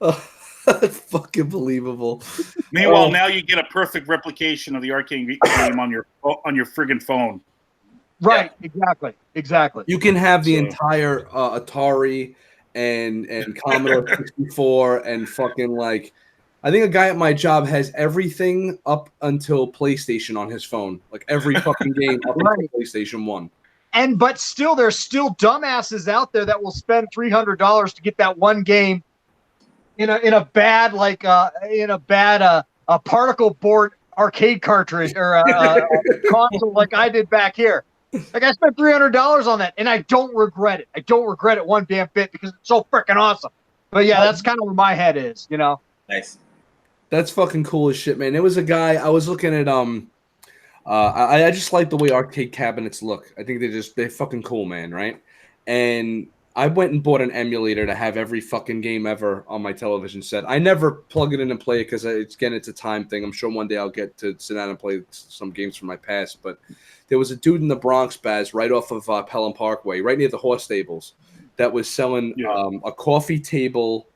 That's fucking believable. Meanwhile, now you get a perfect replication of the arcade game on your friggin' phone. Right. Yeah. Exactly. You can have the entire Atari and Commodore 64 and fucking I think a guy at my job has everything up until PlayStation on his phone. Like every fucking game up until PlayStation 1. But still, there's still dumbasses out there that will spend $300 to get that one game in a bad particle board arcade cartridge or a console like I did back here. I spent $300 on that, and I don't regret it. I don't regret it one damn bit because it's so freaking awesome. But yeah, that's kind of where my head is, Nice. That's fucking cool as shit, man. It was a guy I was looking at. I just like the way arcade cabinets look. I think they're fucking cool, man. Right? And I went and bought an emulator to have every fucking game ever on my television set. I never plug it in and play it because it's a time thing. I'm sure one day I'll get to sit down and play some games from my past. But there was a dude in the Bronx, Baz, right off of Pelham Parkway, right near the horse stables, that was selling a coffee table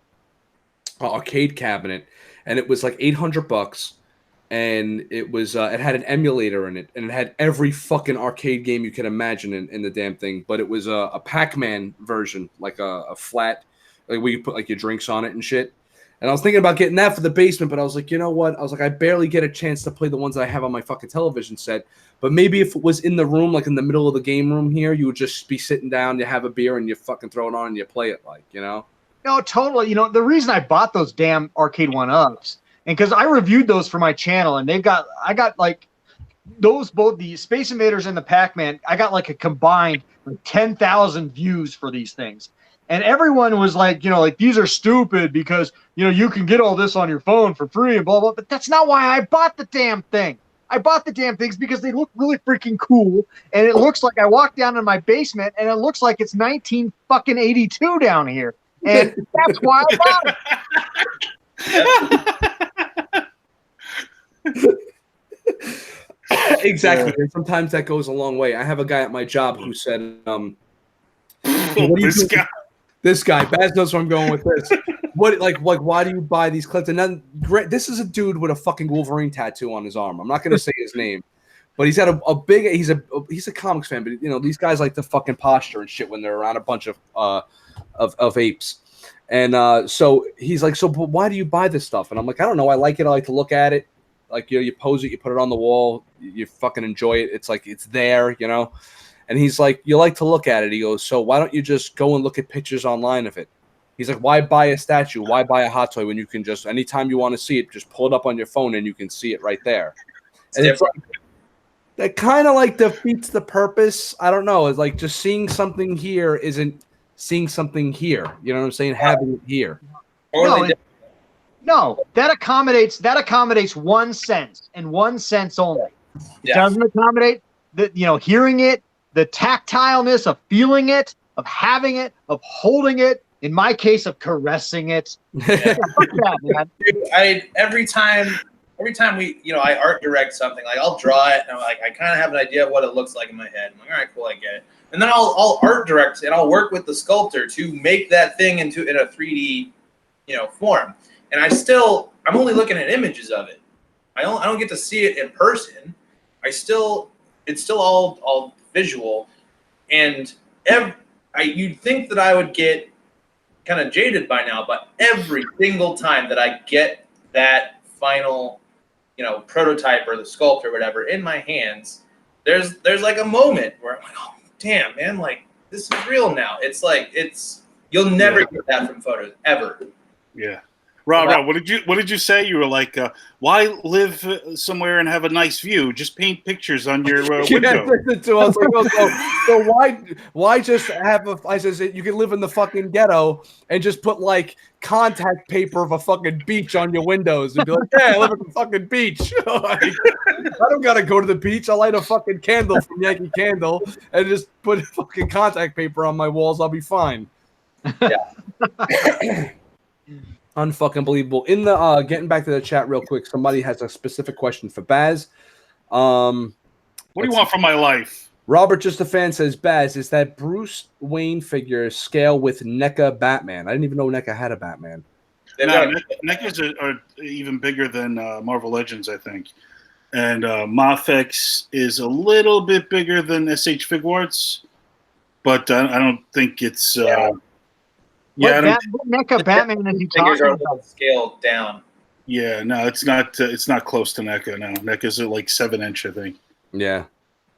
arcade cabinet, and it was like $800. And it was it had an emulator in it, and it had every fucking arcade game you could imagine in the damn thing. But it was a Pac-Man version, like a flat, like where you put your drinks on it and shit. And I was thinking about getting that for the basement, but I was like, you know what? I was like, I barely get a chance to play the ones that I have on my fucking television set. But maybe if it was in the room, like in the middle of the game room here, you would just be sitting down, you have a beer, and you fucking throw it on and you play it, No, totally. The reason I bought those damn arcade 1-ups, and because I reviewed those for my channel, and I got those, both the Space Invaders and the Pac-Man, I got a combined 10,000 views for these things. And everyone was these are stupid because, you can get all this on your phone for free and blah, blah. But that's not why I bought the damn thing. I bought the damn things because they look really freaking cool. And it looks like I walked down in my basement and it looks like it's 1982 down here. And that's why I bought it. Exactly. And sometimes that goes a long way. I have a guy at my job who said, what do you This do? guy. This guy, Baz knows where I'm going with this. What, like, why do you buy these clips? And then this is a dude with a fucking Wolverine tattoo on his arm. I'm not going to say his name, but he's got a big. He's a comics fan, but you know these guys like to fucking posture and shit when they're around a bunch of apes. And so he's like, so but why do you buy this stuff? And I'm like, I don't know. I like it. I like to look at it. Like you pose it, you put it on the wall, you fucking enjoy it. It's like it's there, you know. And he's like, you like to look at it. He goes, so why don't you just go and look at pictures online of it? He's like, why buy a statue? Why buy a hot toy when you can just, anytime you want to see it, just pull it up on your phone and you can see it right there. And it's like, that kind of like defeats the purpose. I don't know. It's like just seeing something here isn't seeing something here. You know what I'm saying? Having it here. No, that accommodates one sense and one sense only. It doesn't accommodate the hearing it, the tactileness of feeling it, of having it, of holding it. In my case, of caressing it. Yeah. Man. Dude, every time we, I art direct something, like I'll draw it and I'm like, I kind of have an idea of what it looks like in my head. I'm like, all right, cool, I get it. And then I'll art direct and I'll work with the sculptor to make that thing in a 3D, form. And I'm only looking at images of it. I don't get to see it in person. It's still all visual. And you'd think that I would get kind of jaded by now, but every single time that I get that final, prototype or the sculpt or whatever in my hands, there's like a moment where I'm like, oh damn, man, like this is real now. It's like you'll never get that from photos ever. Yeah. Rob, what did you say? You were like, why live somewhere and have a nice view? Just paint pictures on your window. So I was like, so why just have I says you can live in the fucking ghetto and just put like contact paper of a fucking beach on your windows and be like, yeah, I live at the fucking beach. Like, I don't gotta go to the beach. I light a fucking candle from Yankee Candle and just put fucking contact paper on my walls. I'll be fine. Yeah. Unfucking believable. In the getting back to the chat real quick, somebody has a specific question for Baz. What do you want from my life? Robert Just a Fan says, Baz, is that Bruce Wayne figure scale with NECA Batman? I didn't even know NECA had a Batman. No, NECA's are even bigger than Marvel Legends, I think. And Mafex is a little bit bigger than SH Figuarts, but I don't think it's... NECA Batman is you talking about? Scaled down. Yeah, no, it's not. It's not close to NECA. No, NECA's at like 7-inch, I think. Yeah,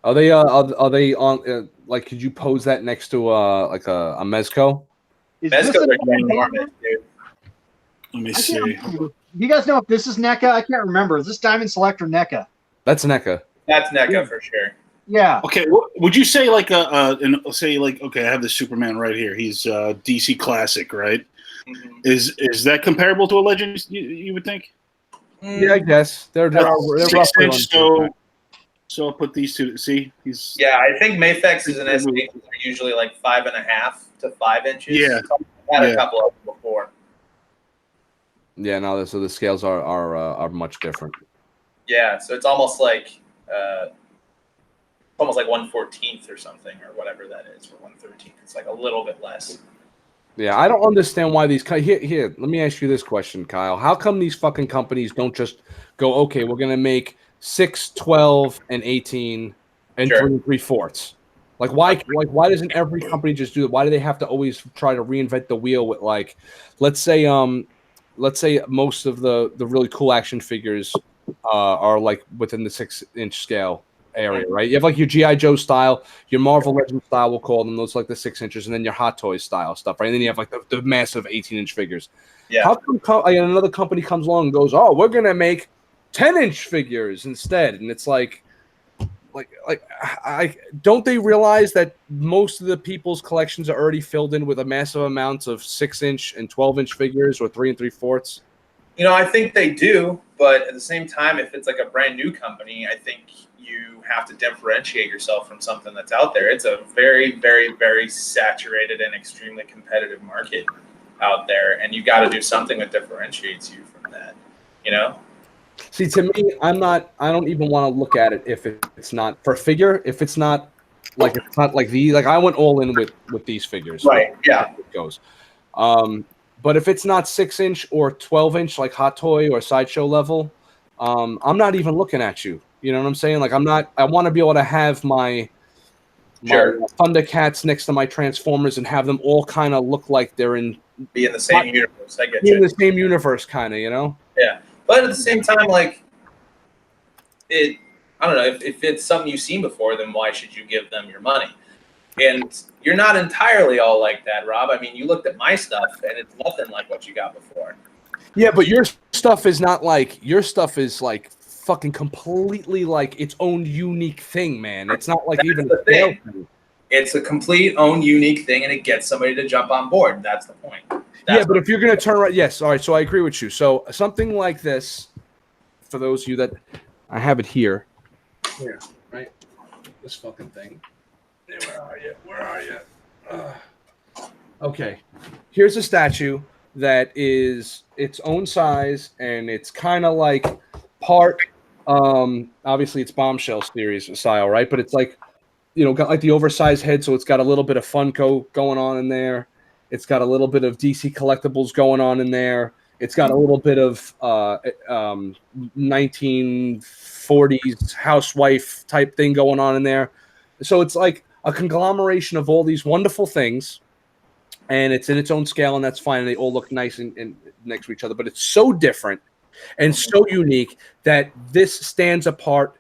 are they on? Like, could you pose that next to like a Mezco? Mezco's are enormous, dude. Let me see. Do you guys know if this is NECA? I can't remember. Is this Diamond Select or NECA? That's NECA. That's NECA for sure. Yeah. Okay. Would you say like okay, I have this Superman right here. He's DC Classic, right? Mm-hmm. Is that comparable to a Legend? You would think? Yeah, I guess they're roughly on. So I'll put these two. See, he's. Yeah, I think Mafex and SH are usually like 5.5 to 5 inches. Yeah. I've had a couple of them before. Yeah, no. So the scales are much different. Yeah, so it's almost like 1/14 or something, or whatever that is, or 1/13. It's like a little bit less. Yeah, I don't understand why these. Here, let me ask you this question, Kyle. How come these fucking companies don't just go, okay, we're gonna make 6, 12, and 18, and 3 3/4? Like, why doesn't every company just do it? Why do they have to always try to reinvent the wheel with, like, let's say most of the really cool action figures are like within the 6-inch scale area, right? You have like your G.I. Joe style, your Marvel Legends style, we'll call them, those like the 6 inches, and then your Hot Toys style stuff, right? And then you have like the massive 18-inch figures. Yeah. How come another company comes along and goes, oh, we're gonna make 10-inch figures instead? And it's like I don't they realize that most of the people's collections are already filled in with a massive amounts of 6-inch and 12-inch figures or 3 3/4? I think they do, but at the same time, if it's like a brand new company, I think you have to differentiate yourself from something that's out there. It's a very, very, very saturated and extremely competitive market. out there, and you got to do something that differentiates you from that. You know. See, to me, I don't even want to look at it if it's not for figure. If it's not like I went all in with these figures. Right. Yeah. It goes. But if it's not 6-inch or 12-inch like Hot Toy or Sideshow level, I'm not even looking at you. You know what I'm saying? Like I'm not. I want to be able to have my Sure. Thundercats next to my Transformers and have them all kind of look like they're be in the same universe. I get in you. the same universe, kind of. You know? Yeah, but at the same time, like it. I don't know if it's something you've seen before, then why should you give them your money? And you're not entirely all like that, Rob. I mean, you looked at my stuff, and it's nothing like what you got before. Yeah, but your stuff is not like your stuff is like fucking completely like its own unique thing, man. It's not like That's even the a sale thing. It's a complete own unique thing, and it gets somebody to jump on board. That's the point. Yeah, but if you're going to turn right, yes, all right. So I agree with you. So something like this, for those of you that I have it here, right? This fucking thing. Where are you? Where are you? Okay, here's a statue that is its own size, and it's kind of like part. Obviously, it's Bombshell series style, right? But it's like, got like the oversized head, so it's got a little bit of Funko going on in there. It's got a little bit of DC Collectibles going on in there. It's got a little bit of 1940s housewife type thing going on in there. So it's like a conglomeration of all these wonderful things, and it's in its own scale, and that's fine. And they all look nice and next to each other, but it's so different and so unique that this stands apart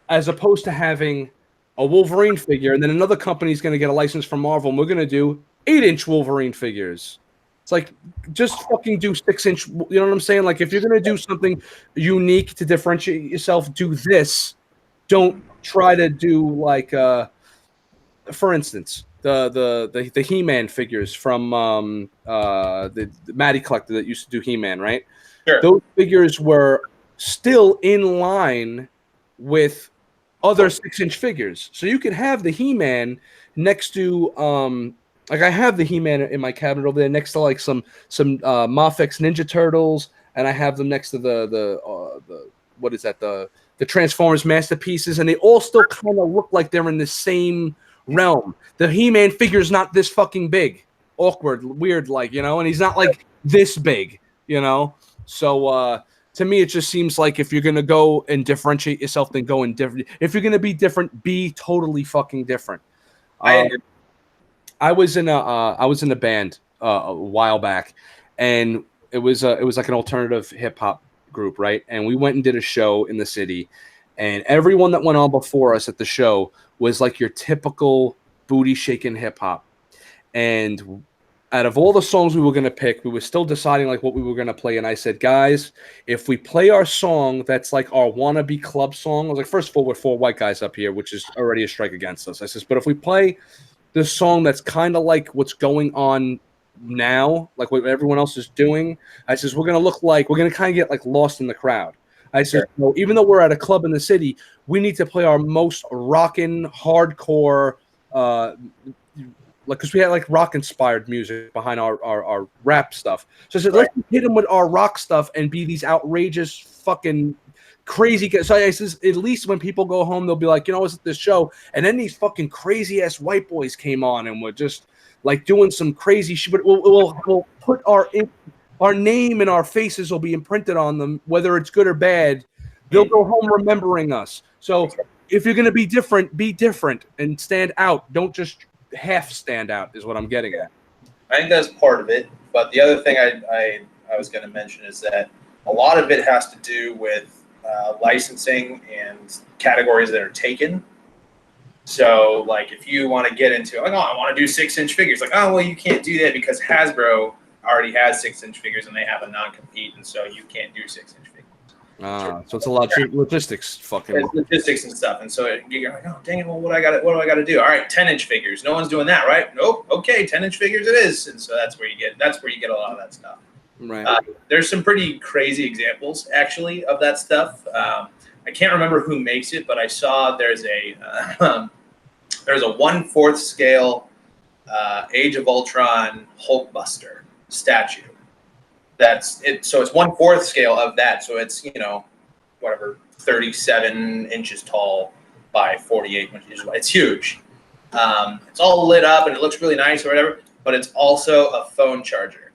as opposed to having a Wolverine figure, and then another company is going to get a license from Marvel, and we're going to do 8-inch Wolverine figures. It's like, just fucking do 6-inch. You know what I'm saying? Like, if you're going to do something unique to differentiate yourself, do this. Don't try to do like, for instance, the He-Man figures from the Matty Collector that used to do He-Man, right? Sure. Those figures were still in line with other 6-inch figures. So you could have the He-Man next to like I have the He-Man in my cabinet over there next to like some Mafex Ninja Turtles, and I have them next to the what is that, the Transformers Masterpieces, and they all still kind of look like they're in the same realm. The He-Man figure's not this fucking big. Awkward, weird, like, and he's not like this big, So to me, it just seems like if you're gonna go and differentiate yourself, then go in different. If you're gonna be different, be totally fucking different. I was in a band a while back, and it was like an alternative hip hop group, right? And we went and did a show in the city, and everyone that went on before us at the show was like your typical booty shaking hip hop, and out of all the songs we were going to pick, we were still deciding like what we were going to play. And I said, guys, if we play our song that's like our wannabe club song, I was like, first of all, we're 4 white guys up here, which is already a strike against us. I says, but if we play this song that's kind of like what's going on now, like what everyone else is doing, I says, we're going to kind of get like lost in the crowd. I said, well, even though we're at a club in the city, we need to play our most rockin', hardcore, because we had like rock inspired music behind our rap stuff. So I said, let's hit them with our rock stuff and be these outrageous fucking crazy. So I says, at least when people go home, they'll be like, it's at this show. And then these fucking crazy ass white boys came on and were just like doing some crazy shit. But we'll put our name and our faces will be imprinted on them, whether it's good or bad. They'll go home remembering us. So if you're going to be different and stand out. Don't just half stand out is what I'm getting at. I think that's part of it. But the other thing I was going to mention is that a lot of it has to do with licensing and categories that are taken. So, like, if you want to get into, like, I want to do 6-inch figures, like, well, you can't do that because Hasbro already has 6-inch figures and they have a non-compete, and so you can't do 6-inch figures. So it's a lot of logistics, It's logistics and stuff, and so you're like, oh, dang it, well, what do I got to do? All right, 10-inch figures. No one's doing that, right? Nope. Okay, 10-inch figures it is, and so that's where you get a lot of that stuff. Right. There's some pretty crazy examples actually of that stuff. I can't remember who makes it, but I saw there's a 1/4 scale Age of Ultron Hulkbuster statue. That's it. So it's 1/4 scale of that. So it's, whatever, 37 inches tall by 48 inches wide. It's huge. It's all lit up and it looks really nice or whatever, but it's also a phone charger.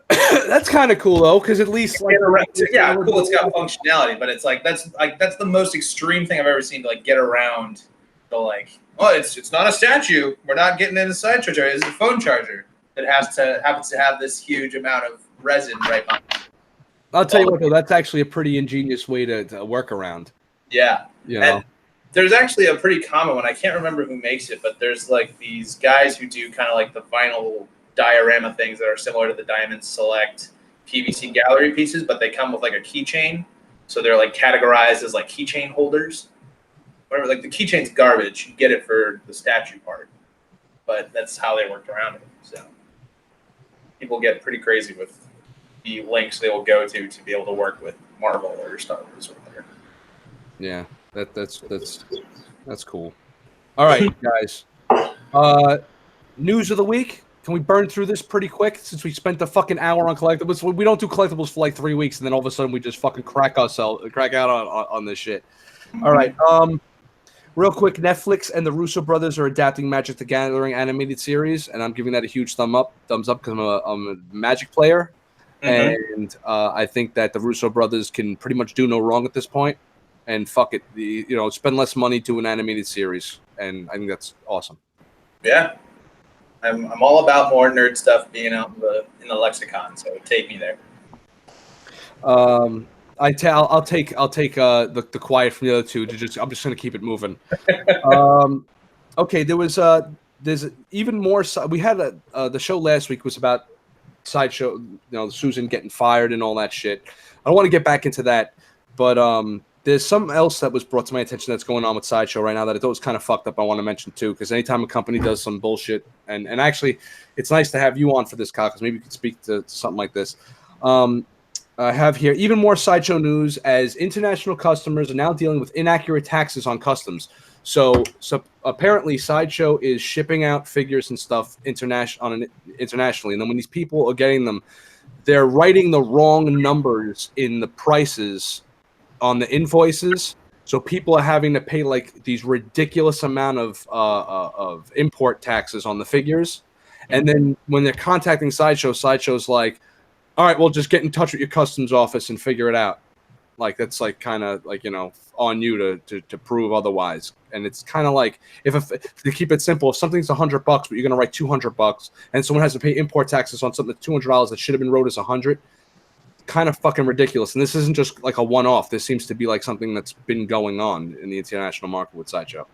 That's kind of cool though, because at least cool. It's got functionality, but it's that's the most extreme thing I've ever seen to get around the it's not a statue. We're not getting in a Sideshow charger. It's a phone charger that happens to have this huge amount of resin right behind it. I'll tell you what though, that's actually a pretty ingenious way to work around. Yeah. And there's actually a pretty common one. I can't remember who makes it, but there's these guys who do kind of the vinyl diorama things that are similar to the Diamond Select PVC gallery pieces, but they come with a keychain. So they're categorized as keychain holders. Whatever, the keychain's garbage. You get it for the statue part. But that's how they worked around it. So people get pretty crazy with the links they will go to be able to work with Marvel or Star Wars or whatever. Yeah, that's cool. All right, guys. News of the week. Can we burn through this pretty quick since we spent a fucking hour on collectibles? We don't do collectibles for 3 weeks, and then all of a sudden we just fucking crack out on this shit. All right. Real quick, Netflix and the Russo brothers are adapting Magic the Gathering animated series, and I'm giving that a huge thumbs up because I'm a Magic player, and I think that the Russo brothers can pretty much do no wrong at this point. And fuck it, spend less money to an animated series, and I think that's awesome. Yeah. I'm all about more nerd stuff being out in the lexicon, so take me there. I'll take the quiet from the other two. I'm just gonna keep it moving. Okay, there's even more. We had the show last week was about Sideshow, Susan getting fired and all that shit. I don't want to get back into that, but there's something else that was brought to my attention that's going on with Sideshow right now that I thought was kind of fucked up. I want to mention too, because anytime a company does some bullshit, and actually, it's nice to have you on for this, Kyle, because maybe you could speak to something like this. I have here even more Sideshow news as international customers are now dealing with inaccurate taxes on customs. So apparently, Sideshow is shipping out figures and stuff internationally, and then when these people are getting them, they're writing the wrong numbers in the prices on the invoices, so people are having to pay these ridiculous amount of import taxes on the figures, and then when they're contacting Sideshow's like, all right, well, just get in touch with your customs office and figure it out. That's kind of on you to prove otherwise. And it's kind of if to keep it simple, if something's $100 but you're gonna write $200 and someone has to pay import taxes on something that's $200 that should have been wrote as $100. Kind of fucking ridiculous, and this isn't just a one-off. This seems to be something that's been going on in the international market with Sideshow.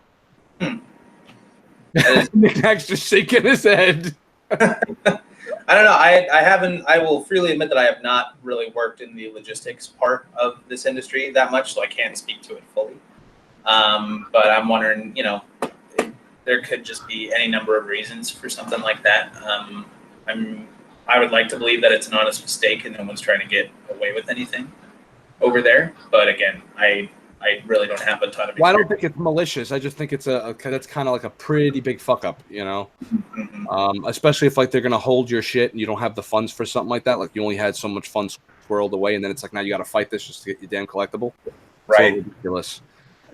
Nick Nack's just shaking his head. I don't know. I haven't. I will freely admit that I have not really worked in the logistics part of this industry that much, so I can't speak to it fully. But I'm wondering, there could just be any number of reasons for something like that. I would like to believe that it's an honest mistake and no one's trying to get away with anything over there. But again, I really don't have a ton of experience. Well, I don't think it's malicious. I just think it's that's kind of a pretty big fuck up, especially if they're going to hold your shit and you don't have the funds for something like that. You only had so much funds swirled away, and then it's now you got to fight this just to get your damn collectible. Right. So ridiculous.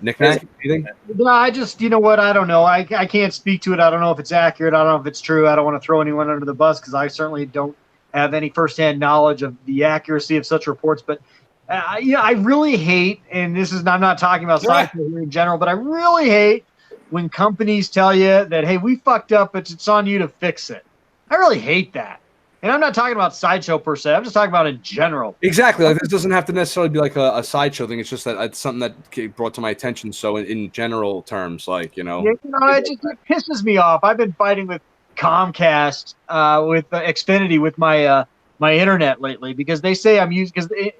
Nick, anything? No, I just, I don't know. I can't speak to it. I don't know if it's accurate. I don't know if it's true. I don't want to throw anyone under the bus because I certainly don't have any firsthand knowledge of the accuracy of such reports. But, I really hate, and I'm not talking about Sideshow here in general, but I really hate when companies tell you that, hey, we fucked up, but it's on you to fix it. I really hate that. And I'm not talking about Sideshow per se. I'm just talking about in general. Exactly. This doesn't have to necessarily be a Sideshow thing. It's just that it's something that brought to my attention. So in general terms, it pisses me off. I've been fighting with Comcast, with Xfinity, with my internet lately because they say I'm using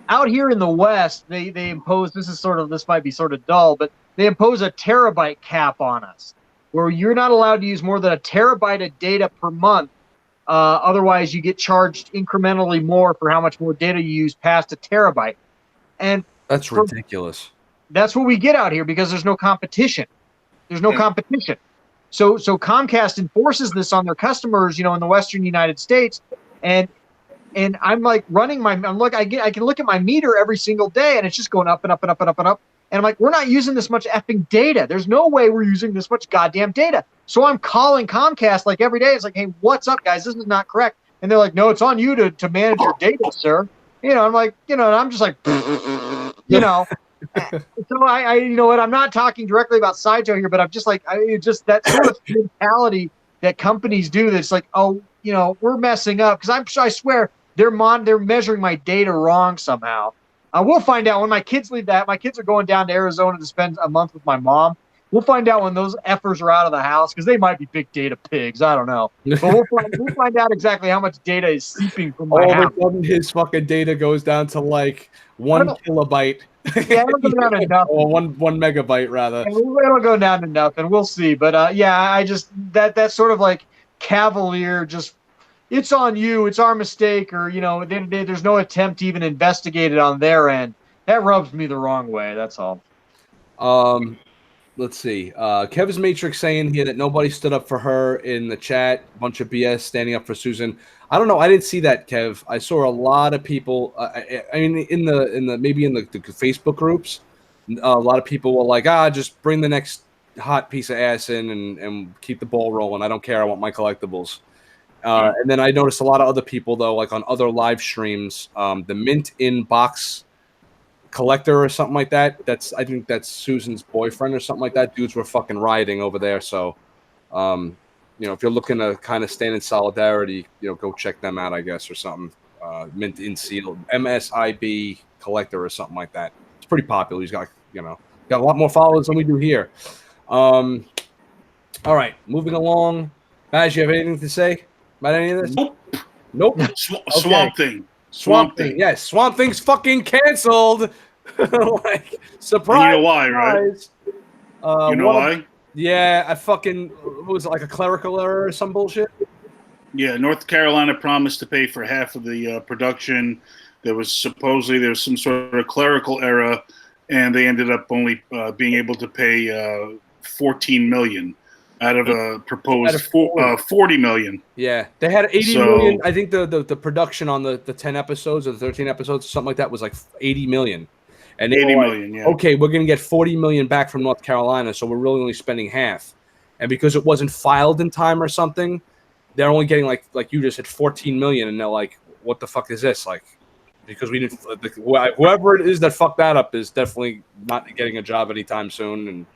out here in the West they impose this might be sort of dull, but they impose a terabyte cap on us where you're not allowed to use more than a terabyte of data per month. Otherwise, you get charged incrementally more for how much more data you use past a terabyte. And that's ridiculous. That's what we get out here because there's no competition. There's no competition. So Comcast enforces this on their customers, in the Western United States, and I'm like I can look at my meter every single day, and it's just going up and up and up and up and up. And I'm like, we're not using this much effing data. There's no way we're using this much goddamn data. So I'm calling Comcast like every day. It's like, hey, what's up, guys? This is not correct. And they're like, no, it's on you to manage your data, sir. I'm like, and I'm just like, So I you know what? I'm not talking directly about Sideshow here, but I'm just like, just that sort of mentality that companies do. That's like, oh, we're messing up because I swear they're measuring my data wrong somehow. We'll find out when my kids leave that. My kids are going down to Arizona to spend a month with my mom. We'll find out when those effers are out of the house because they might be big data pigs. I don't know. But we'll find out exactly how much data is seeping from my house. All of a sudden, his fucking data goes down to like 1 kilobyte. Yeah, it'll go down to nothing. Or one megabyte, rather. Yeah, it'll go down to nothing. We'll see. But I just that sort of like cavalier, just it's on you, it's our mistake, or at the end of the day, there's no attempt to even investigate it on their end. That rubs me the wrong way. That's all. Let's see. Kev's Matrix saying here that nobody stood up for her in the chat. Bunch of BS standing up for Susan. I don't know. I didn't see that, Kev. I saw a lot of people. I mean, in the maybe in the Facebook groups, a lot of people were like, just bring the next hot piece of ass in and keep the ball rolling. I don't care. I want my collectibles. And then I noticed a lot of other people, though, like on other live streams, the Mint in Box Collector or something like that. I think that's Susan's boyfriend or something like that. Dudes were fucking rioting over there. So, if you're looking to kind of stand in solidarity, go check them out, I guess, or something. Mint in Seal, MSIB Collector or something like that. It's pretty popular. He's got, got a lot more followers than we do here. All right, moving along. Baz, you have anything to say about any of this? Nope. Swamp Thing. Yes, Swamp Thing's fucking canceled. Like, surprise. And you know why, right? You know why? Yeah, I fucking, what was it, like a clerical error or some bullshit? Yeah, North Carolina promised to pay for half of the production. There was some sort of clerical error, and they ended up only being able to pay $14 million out of a proposed $40 million. Yeah, they had $80 million. I think the production on the 10 episodes or the 13 episodes or something like that was like $80 million. And they $80 were million, like, yeah. Okay, we're going to get $40 million back from North Carolina, so we're really only spending half. And because it wasn't filed in time or something, they're only getting like you just said $14 million, and they're like, what the fuck is this? Like, because we didn't, whoever it is that fucked that up is definitely not getting a job anytime soon.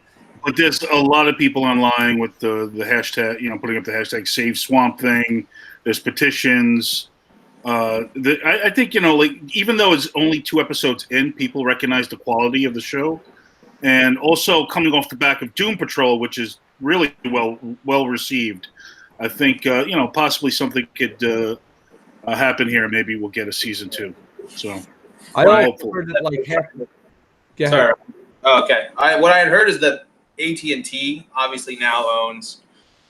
But there's a lot of people online with the hashtag, putting up the hashtag Save Swamp Thing. There's petitions. I think, even though it's only 2 episodes in, people recognize the quality of the show. And also coming off the back of Doom Patrol, which is really well received. I think, possibly something could happen here. Maybe we'll get a season 2. So I heard that like half. Sorry. Oh, okay. What I had heard is that AT&T obviously now owns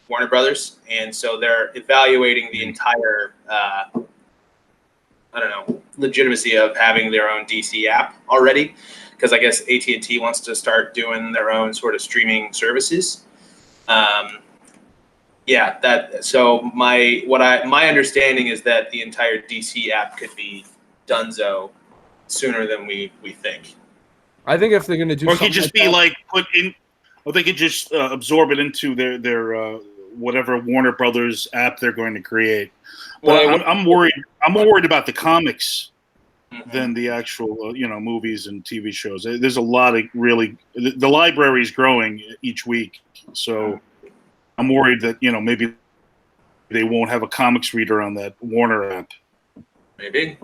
Warner Brothers, and so they're evaluating the entire legitimacy of having their own DC app already, because I guess AT&T wants to start doing their own sort of streaming services. So my understanding is that the entire DC app could be donezo sooner than we think. I think if they're going to do, or it could just be like put in, or they could just absorb it into their whatever Warner Brothers app they're going to create. But I'm worried. I'm more worried about the comics than the actual movies and TV shows. There's a lot of the library is growing each week, so I'm worried that maybe they won't have a comics reader on that Warner app. Maybe.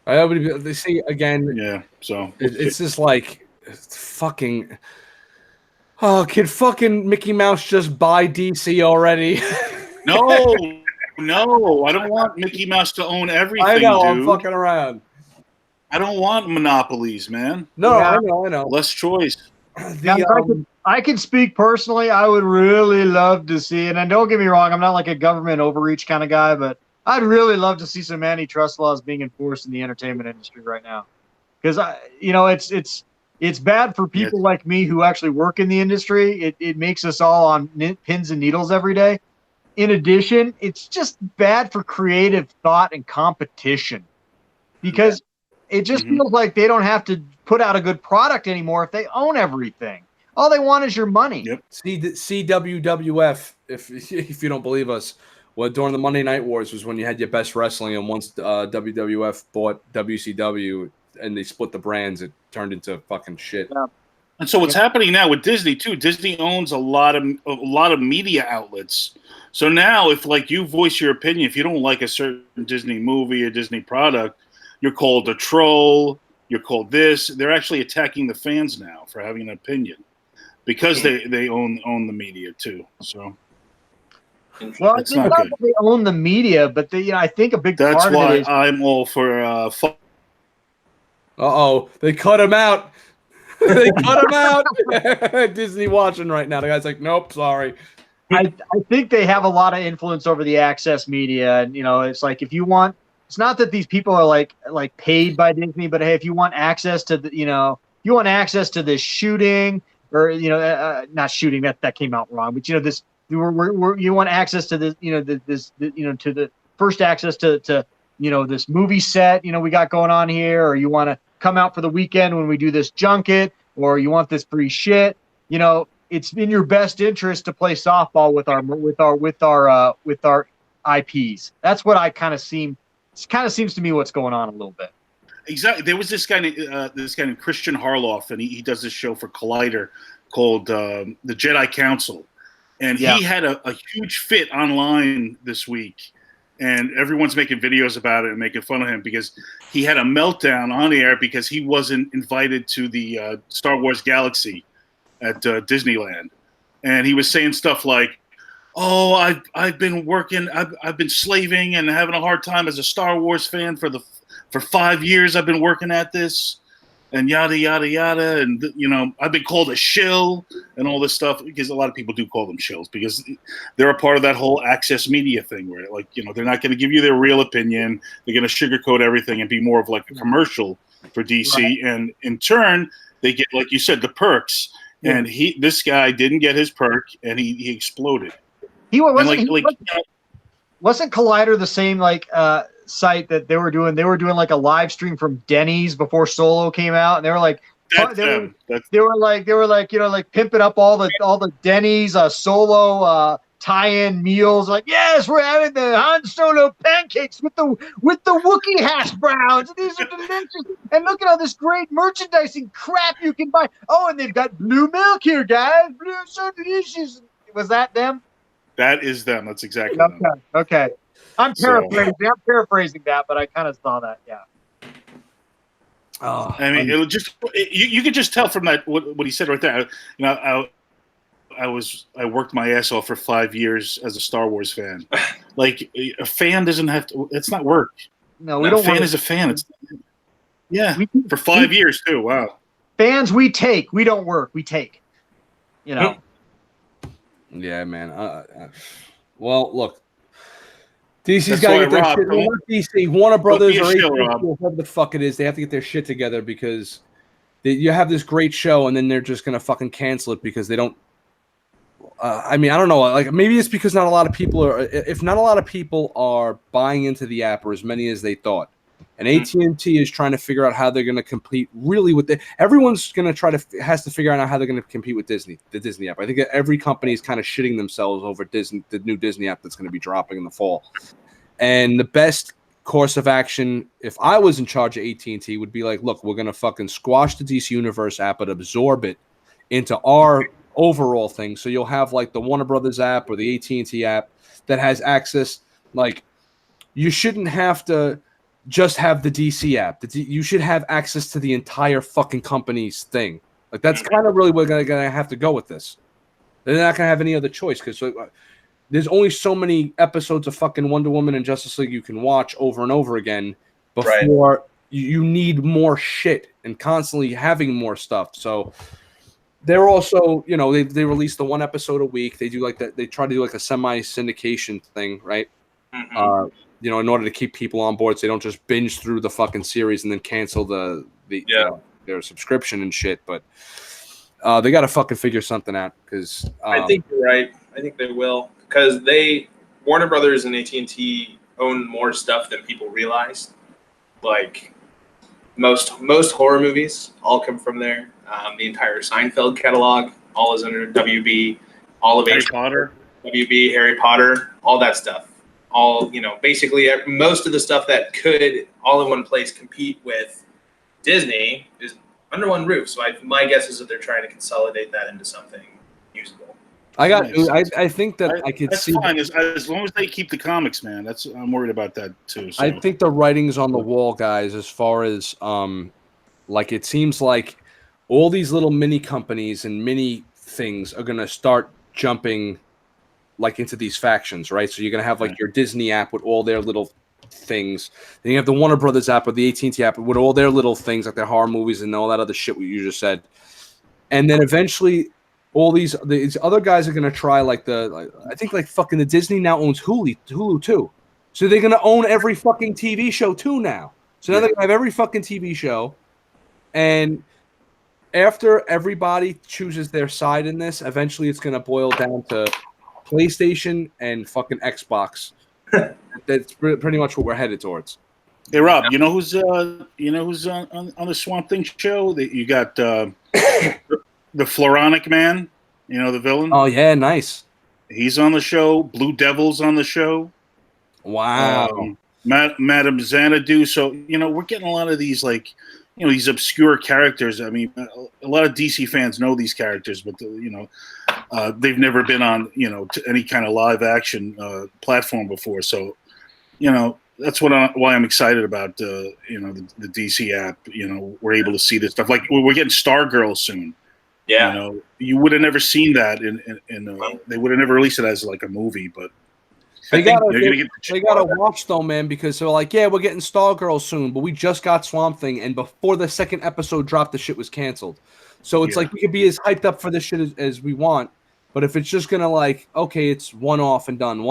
They see again. Yeah, so it's just like fucking. Oh, can fucking Mickey Mouse just buy DC already? No, I don't want Mickey Mouse to own everything. I know, dude. I'm fucking around. I don't want monopolies, man. No, Yeah. I know. Less choice. I can speak personally. I would really love to see, and don't get me wrong, I'm not like a government overreach kind of guy, but I'd really love to see some antitrust laws being enforced in the entertainment industry right now, because It's bad for people like me who actually work in the industry. It makes us all on pins and needles every day. In addition, it's just bad for creative thought and competition because it just feels like they don't have to put out a good product anymore if they own everything. All they want is your money. Yep. CWWF, if you don't believe us, well, during the Monday Night Wars was when you had your best wrestling, and once WWF bought WCW and they split the brands, it turned into fucking shit. Yeah. And so what's happening now with Disney too? Disney owns a lot of media outlets. So now, if like you voice your opinion, if you don't like a certain Disney movie or Disney product, you're called a troll. You're called this. They're actually attacking the fans now for having an opinion because they own the media too. So. Well, it's not that they own the media, but I think a big part of it is. That's why I'm all for. They cut him out. They cut him out. Disney watching right now. The guy's like, nope, sorry. I think they have a lot of influence over the access media, and it's like if you want, it's not that these people are like paid by Disney, but hey, if you want access to you want access to this shooting or not shooting that came out wrong, but this. You want access to this, to the first access to this movie set, we got going on here, or you want to come out for the weekend when we do this junket, or you want this free shit. It's in your best interest to play softball with our IPs. That's what it kind of seems to me what's going on a little bit. Exactly. There was this guy named Christian Harloff, and he does this show for Collider called the Jedi Council. And he had a huge fit online this week, and everyone's making videos about it and making fun of him because he had a meltdown on air because he wasn't invited to the Star Wars Galaxy at Disneyland. And he was saying stuff like, oh, I've been working, I've been slaving and having a hard time as a Star Wars fan for 5 years. I've been working at this. And yada, yada, yada. And, I've been called a shill and all this stuff because a lot of people do call them shills because they're a part of that whole access media thing where, they're not going to give you their real opinion. They're going to sugarcoat everything and be more of like a commercial for DC. Right. And in turn, they get, like you said, the perks. Yeah. And this guy didn't get his perk and he exploded. Wasn't Collider the same, site that they were doing like a live stream from Denny's before Solo came out, and they were like pimping up all the Denny's Solo tie-in meals, like, yes, we're having the Han Solo pancakes with the Wookiee hash browns, and these are delicious, and look at all this great merchandising crap you can buy. Oh, and they've got blue milk here, guys. Blue, so delicious. Was that them? That is them. That's exactly them. Okay. I'm paraphrasing that, but I kind of saw that. Yeah. I mean, you could just tell from that what he said right there. I worked my ass off for 5 years as a Star Wars fan. Like a fan doesn't have to. It's not work. No, we don't. A fan is a fan. For 5 years too. Wow. Fans, we take. We don't work. We take. Yeah, man. Well, look. DC's got to get their shit. Not DC, Warner Brothers or whatever the fuck it is, they have to get their shit together because you have this great show and then they're just gonna fucking cancel it because they don't. I don't know. Like maybe it's because not a lot of people are. If not a lot of people are buying into the app or as many as they thought, and AT&T is trying to figure out how they're going to compete really with everyone's going to has to figure out how they're going to compete with the Disney app. I think that every company is kind of shitting themselves over the new Disney app that's going to be dropping in the fall. And the best course of action, if I was in charge of AT&T, would be like, look, we're going to fucking squash the DC Universe app and absorb it into our overall thing. So you'll have like the Warner Brothers app or the AT&T app that has access. Like you shouldn't have to just have the DC app. You should have access to the entire fucking company's thing. Like that's kind of really what we're gonna have to go with this. They're not gonna have any other choice because there's only so many episodes of fucking Wonder Woman and Justice League you can watch over and over again before you need more shit and constantly having more stuff. So they're also, they release the one episode a week. They do like that. They try to do like a semi-syndication thing, right? Mm-hmm. In order to keep people on board so they don't just binge through the fucking series and then cancel the their subscription and shit. But they got to fucking figure something out because I think you're right. I think they will because Warner Brothers and AT&T own more stuff than people realize. Like most horror movies all come from there. The entire Seinfeld catalog all is under WB. All of Harry Potter, WB, Harry Potter, all that stuff. All basically most of the stuff that could all in one place compete with Disney is under one roof. So my guess is that they're trying to consolidate that into something usable. I think that I could that's see. Fine as long as they keep the comics, man. I'm worried about that too. So. I think the writing's on the wall, guys. As far as like it seems like all these little mini companies and mini things are gonna start jumping like into these factions, right? So you're gonna have like your Disney app with all their little things. Then you have the Warner Brothers app or the AT&T app with all their little things like their horror movies and all that other shit you just said. And then eventually all these other guys are gonna try I think like fucking the Disney now owns Hulu too. So they're gonna own every fucking TV show too now. So now they're gonna have every fucking TV show. And after everybody chooses their side in this, eventually it's gonna boil down to PlayStation and fucking Xbox. That's pretty much what we're headed towards. Hey Rob, you know who's on the Swamp Thing show? That you got the Floronic Man, the villain. Oh yeah, nice. He's on the show. Blue Devil's on the show. Wow. Madame Xanadu. So we're getting a lot of these these obscure characters. I mean, a lot of DC fans know these characters, but they've never been on to any kind of live action platform before. So that's why I'm excited about the DC app. We're able to see this stuff. Like we're getting Stargirl soon. Yeah. You would have never seen that in they would have never released it as like a movie, but they gotta watch though, man, because they're like, yeah, we're getting Stargirl soon, but we just got Swamp Thing, and before the second episode dropped, the shit was canceled. So it's like we could be as hyped up for this shit as we want, but if it's just gonna okay, it's one off and done,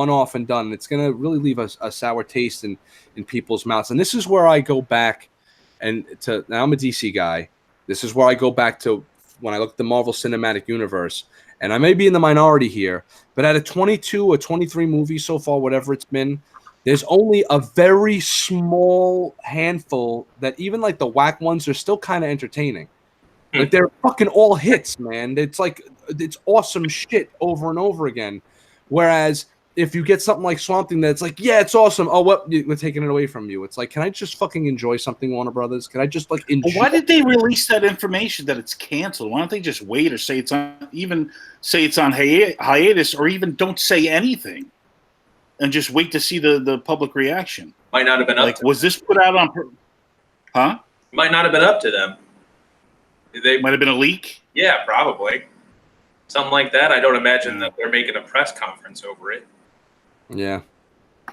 it's gonna really leave a sour taste in people's mouths. And this is where I go back now I'm a DC guy. This is where I go back to when I look at the Marvel Cinematic Universe, and I may be in the minority here, but out of 22 or 23 movies so far, whatever it's been, there's only a very small handful that even like the whack ones are still kind of entertaining. Like they're fucking all hits, man. It's like it's awesome shit over and over again. Whereas if you get something like Swamp Thing that's like, yeah, it's awesome. Oh, what? We're taking it away from you. It's like, can I just fucking enjoy something, Warner Brothers? Can I just enjoy? Why did they release that information that it's canceled? Why don't they just wait or say it's on hiatus, or even don't say anything and just wait to see the public reaction? Might not have been up. Was this put out on? Huh? Might not have been up to them. They might have been a leak. Yeah, probably something like that. I don't imagine that they're making a press conference over it. Yeah,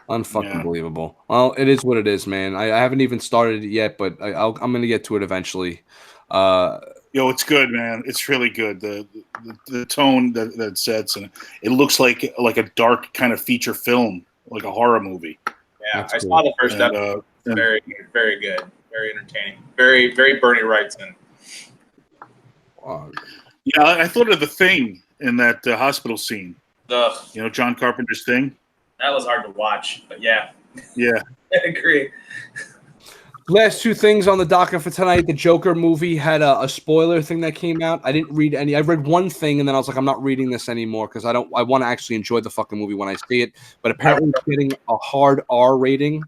unfucking believable. Well, it is what it is, man. I haven't even started it yet, but I'm gonna get to it eventually. It's good, man. It's really good. The tone that sets, and it looks like a dark kind of feature film, like a horror movie. Yeah, I saw the first episode. Very, very good. Very entertaining. Very, very Bernie Wrightson. Yeah, I thought of The Thing in that hospital scene. Ugh. John Carpenter's Thing. That was hard to watch, but yeah. Yeah. I agree. Last two things on the docket for tonight. The Joker movie had a spoiler thing that came out. I didn't read any. I read one thing, and then I was like, I'm not reading this anymore because I want to actually enjoy the fucking movie when I see it. But apparently it's getting a hard R rating.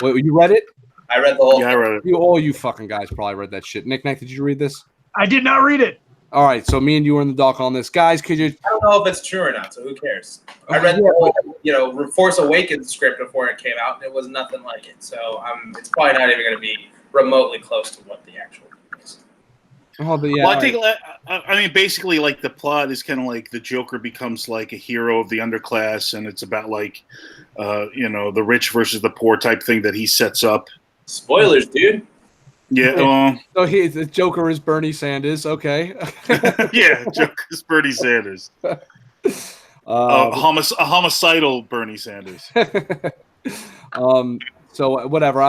Wait, you read it? I read the whole thing. I read it. All you fucking guys probably read that shit. Nick, did you read this? I did not read it. All right, so me and you were in the dark on this. Guys, could you... I don't know if it's true or not, so who cares? I read the whole, Force Awakens script before it came out, and it was nothing like it. So it's probably not even going to be remotely close to what the actual thing is. Oh, but yeah. Well, I think, basically, like, the plot is kind of like the Joker becomes, like, a hero of the underclass, and it's about, like, the rich versus the poor type thing that he sets up. Spoilers, dude. Yeah. So the Joker is Bernie Sanders. Okay. Yeah, Joker is Bernie Sanders. A homicidal Bernie Sanders. So whatever.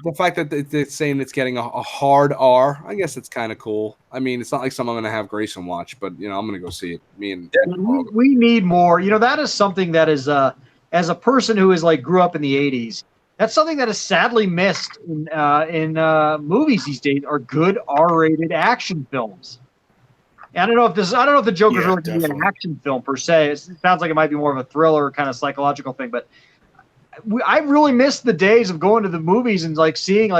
The fact that it's saying it's getting a hard R, I guess it's kind of cool. I mean, it's not like something I'm gonna have Grayson watch, but I'm gonna go see it. Me and we need more. That is something that is as a person who is like grew up in the '80s. That's something that is sadly missed in movies these days. Are good R-rated action films. I don't know if the Joker's really going to be an action film per se. It sounds like it might be more of a thriller kind of psychological thing, but I really miss the days of going to the movies and like seeing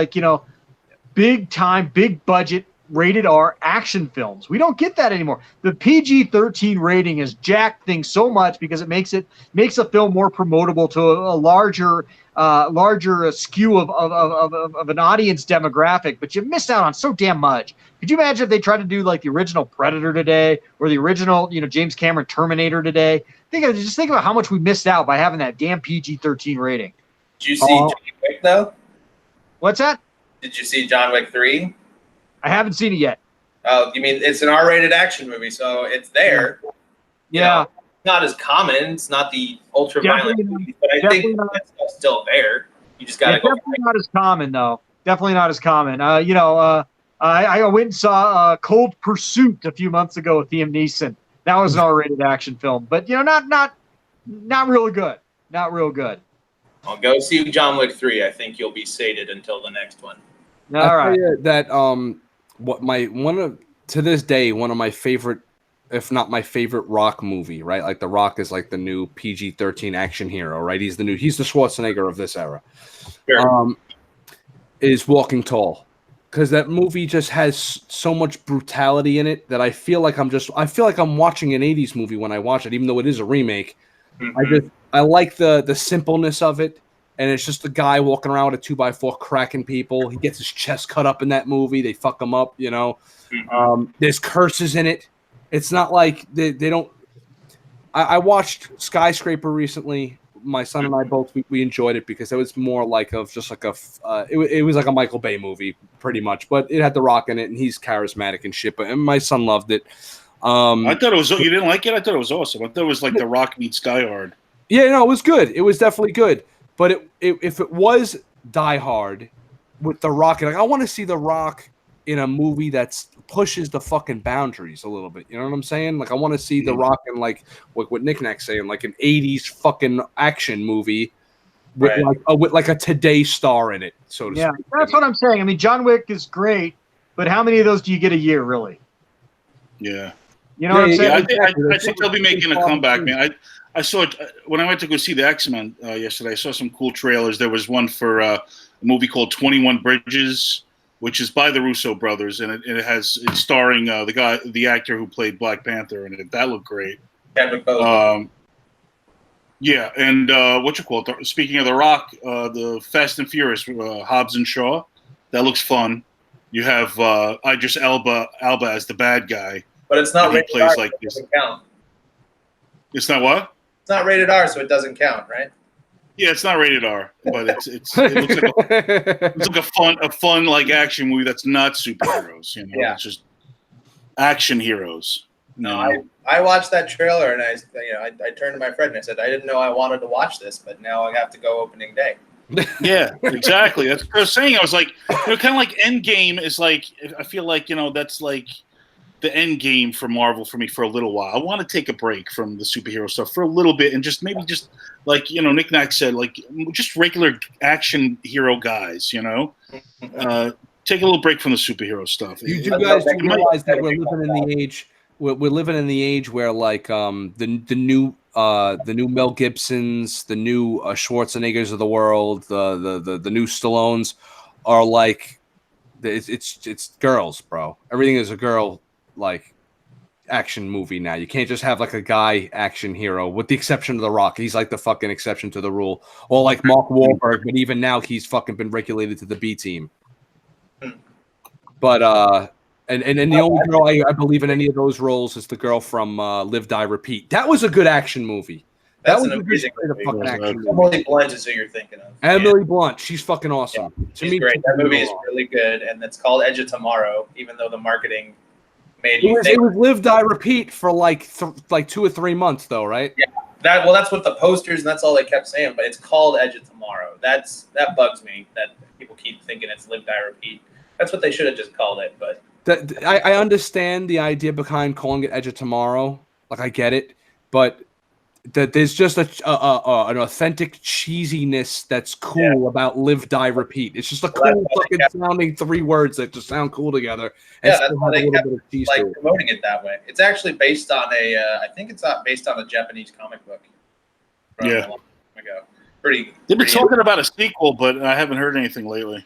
big time, big budget rated R action films. We don't get that anymore. The PG-13 rating has jacked things so much because it makes a film more promotable to a larger skew of an audience demographic, but you miss out on so damn much. Could you imagine if they tried to do like the original Predator today or the original, James Cameron Terminator today? Just think about how much we missed out by having that damn PG-13 rating. Did you see John Wick though? What's that? Did you see John Wick 3? I haven't seen it yet. Oh, you mean it's an R-rated action movie, so it's there. Yeah. It's not as common. It's not the ultra-violent movie, but I think it's still there. You just got to go. Definitely not as common, though. Definitely not as common. I went and saw Cold Pursuit a few months ago with Liam Neeson. That was an R-rated action film, but not real good. Not real good. I'll go see John Wick 3. I think you'll be sated until the next one. All right. That to this day one of my favorite, if not my favorite, Rock movie. Right, like The Rock is like the new PG-13 action hero. Right, he's the Schwarzenegger of this era. Sure. Is Walking Tall. Because that movie just has so much brutality in it that I feel like I'm watching an 80s movie when I watch it, even though it is a remake. Mm-hmm. I like the simpleness of it, and it's just a guy walking around with a 2x4 cracking people. He gets his chest cut up in that movie. They fuck him up, Mm-hmm. There's curses in it. It's not like they don't. I watched Skyscraper recently. My son and I both we enjoyed it because it was more like it was like a Michael Bay movie pretty much, but it had The Rock in it and he's charismatic and shit. And my son loved it. I thought it was. You didn't like it? I thought it was awesome. I thought it was like The Rock meets Die Hard. Yeah, no, it was good. It was definitely good. But if it was Die Hard with The Rock, I want to see The Rock in a movie that's pushes the fucking boundaries a little bit. You know what I'm saying? Like I want to see The Rock in like what Nick Nack's saying, like an 80s fucking action movie with like a Today star in it, so to speak. Yeah, that's what I'm saying. I mean, John Wick is great, but how many of those do you get a year, really? Yeah. You know what I'm saying? I think they'll be making a comeback, man. I saw it when I went to go see the X-Men yesterday. I saw some cool trailers. There was one for a movie called 21 Bridges, which is by the Russo brothers, and it's starring the actor who played Black Panther in it. That looked great. Yeah, and speaking of The Rock, the Fast and Furious, Hobbs and Shaw, that looks fun. You have Idris Elba as the bad guy, but it's not rated plays R, like so it this. doesn't count. It's not what? It's not rated R, so it doesn't count, right? Yeah, it's not rated R, but it looks like a fun like action movie that's not superheroes. Yeah. It's just action heroes. No, I watched that trailer and I turned to my friend and I said I didn't know I wanted to watch this, but now I have to go opening day. Yeah, exactly. That's what I was saying. I was like, kind of like Endgame is like. I feel like that's like the end game for Marvel for me for a little while. I want to take a break from the superhero stuff for a little bit and just like Nick Nack said, like just regular action hero guys. Take a little break from the superhero stuff. You guys realize that we're living in the age. We're living in the age where like the new Mel Gibsons, the new Schwarzeneggers of the world, the new Stallones are like it's girls, bro. Everything is a girl like action movie now. You can't just have like a guy action hero, with the exception of The Rock. He's like the fucking exception to the rule. Or like Mark Wahlberg, but even now he's fucking been regulated to the B team. But and the only girl I believe in any of those roles is the girl from Live, Die, Repeat. That was a good action movie. That's an amazing fucking action movie. Emily Blunt is who you're thinking of. Emily Blunt, she's fucking awesome. Yeah, she's great. That movie is really good, and it's called Edge of Tomorrow, even though the marketing made you think. It was Live, Die, Repeat for like 2 or 3 months, though, right? Yeah, That's what the posters and that's all they kept saying. But it's called Edge of Tomorrow. That bugs me that people keep thinking it's Live Die Repeat. That's what they should have just called it. But I understand the idea behind calling it Edge of Tomorrow. Like I get it, but that there's just an authentic cheesiness that's cool about Live Die Repeat. It's just a cool fucking sounding 3 words that just sound cool together. And that's why they kept promoting it that way. It's actually based on I think it's based on a Japanese comic book from a long time ago. They've been talking about a sequel, but I haven't heard anything lately.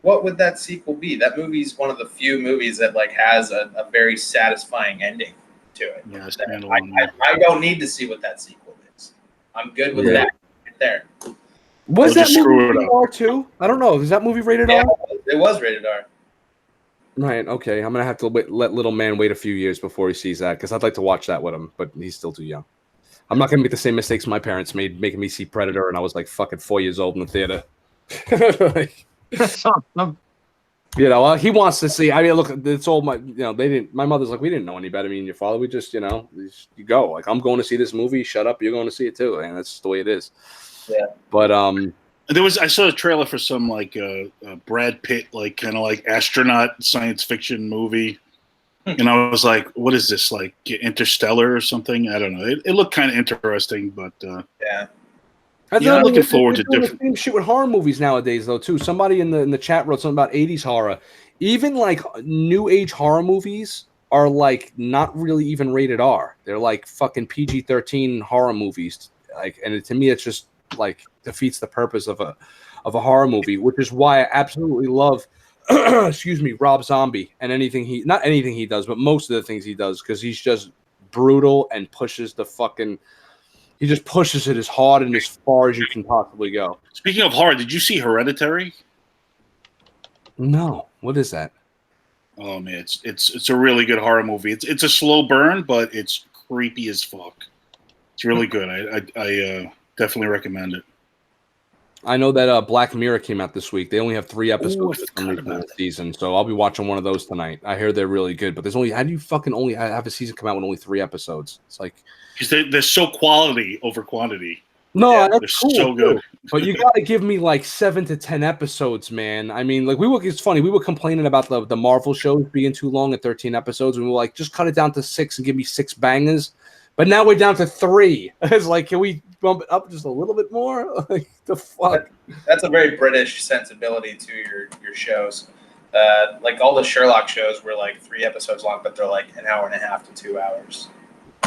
What would that sequel be? That movie's one of the few movies that has a very satisfying ending to it. Yeah, I don't need to see what that sequel is. I'm good with that right there. Was that movie rated R too? I don't know. Is that movie rated R? It was rated R. Right. Okay. I'm gonna have to let little man wait a few years before he sees that because I'd like to watch that with him, but he's still too young. I'm not gonna make the same mistakes my parents made, making me see Predator, and I was like fucking 4 years old in the theater. You know, he wants to see. I mean, look, it's all my. You know, they didn't. My mother's like, we didn't know any better. Me and your father, we just, you go. Like, I'm going to see this movie. Shut up, you're going to see it too, and that's the way it is. Yeah. But I saw a trailer for some Brad Pitt kind of astronaut science fiction movie, and I was like, what is this, like Interstellar or something? I don't know. It looked kind of interesting, but yeah. I'm looking forward to different same shit with horror movies nowadays, though. Too. Somebody in the chat wrote something about 80s horror. Even new age horror movies are not really even rated R. They're like fucking PG-13 horror movies. And to me, it's just defeats the purpose of a horror movie, which is why I absolutely love, Rob Zombie and not anything he does, but most of the things he does, because he's just brutal and pushes the fucking. He just pushes it as hard and as far as you can possibly go. Speaking of horror, did you see Hereditary? No. What is that? Oh man, it's a really good horror movie. It's a slow burn, but it's creepy as fuck. It's really good. I definitely recommend it. I know that Black Mirror came out this week. They only have 3 episodes this season, so I'll be watching one of those tonight. I hear they're really good, but how do you fucking only have a season come out with only 3 episodes? It's like because they're so quality over quantity. No, they're cool, so good. But you gotta give me 7 to 10 episodes, man. I mean, it's funny. We were complaining about the Marvel shows being too long at 13 episodes, and we were like, just cut it down to 6 and give me 6 bangers. But now we're down to 3. It's like, can we bump it up just a little bit more? Like, the fuck? That's a very British sensibility to your shows. All the Sherlock shows were 3 episodes long, but they're an hour and a half to 2 hours.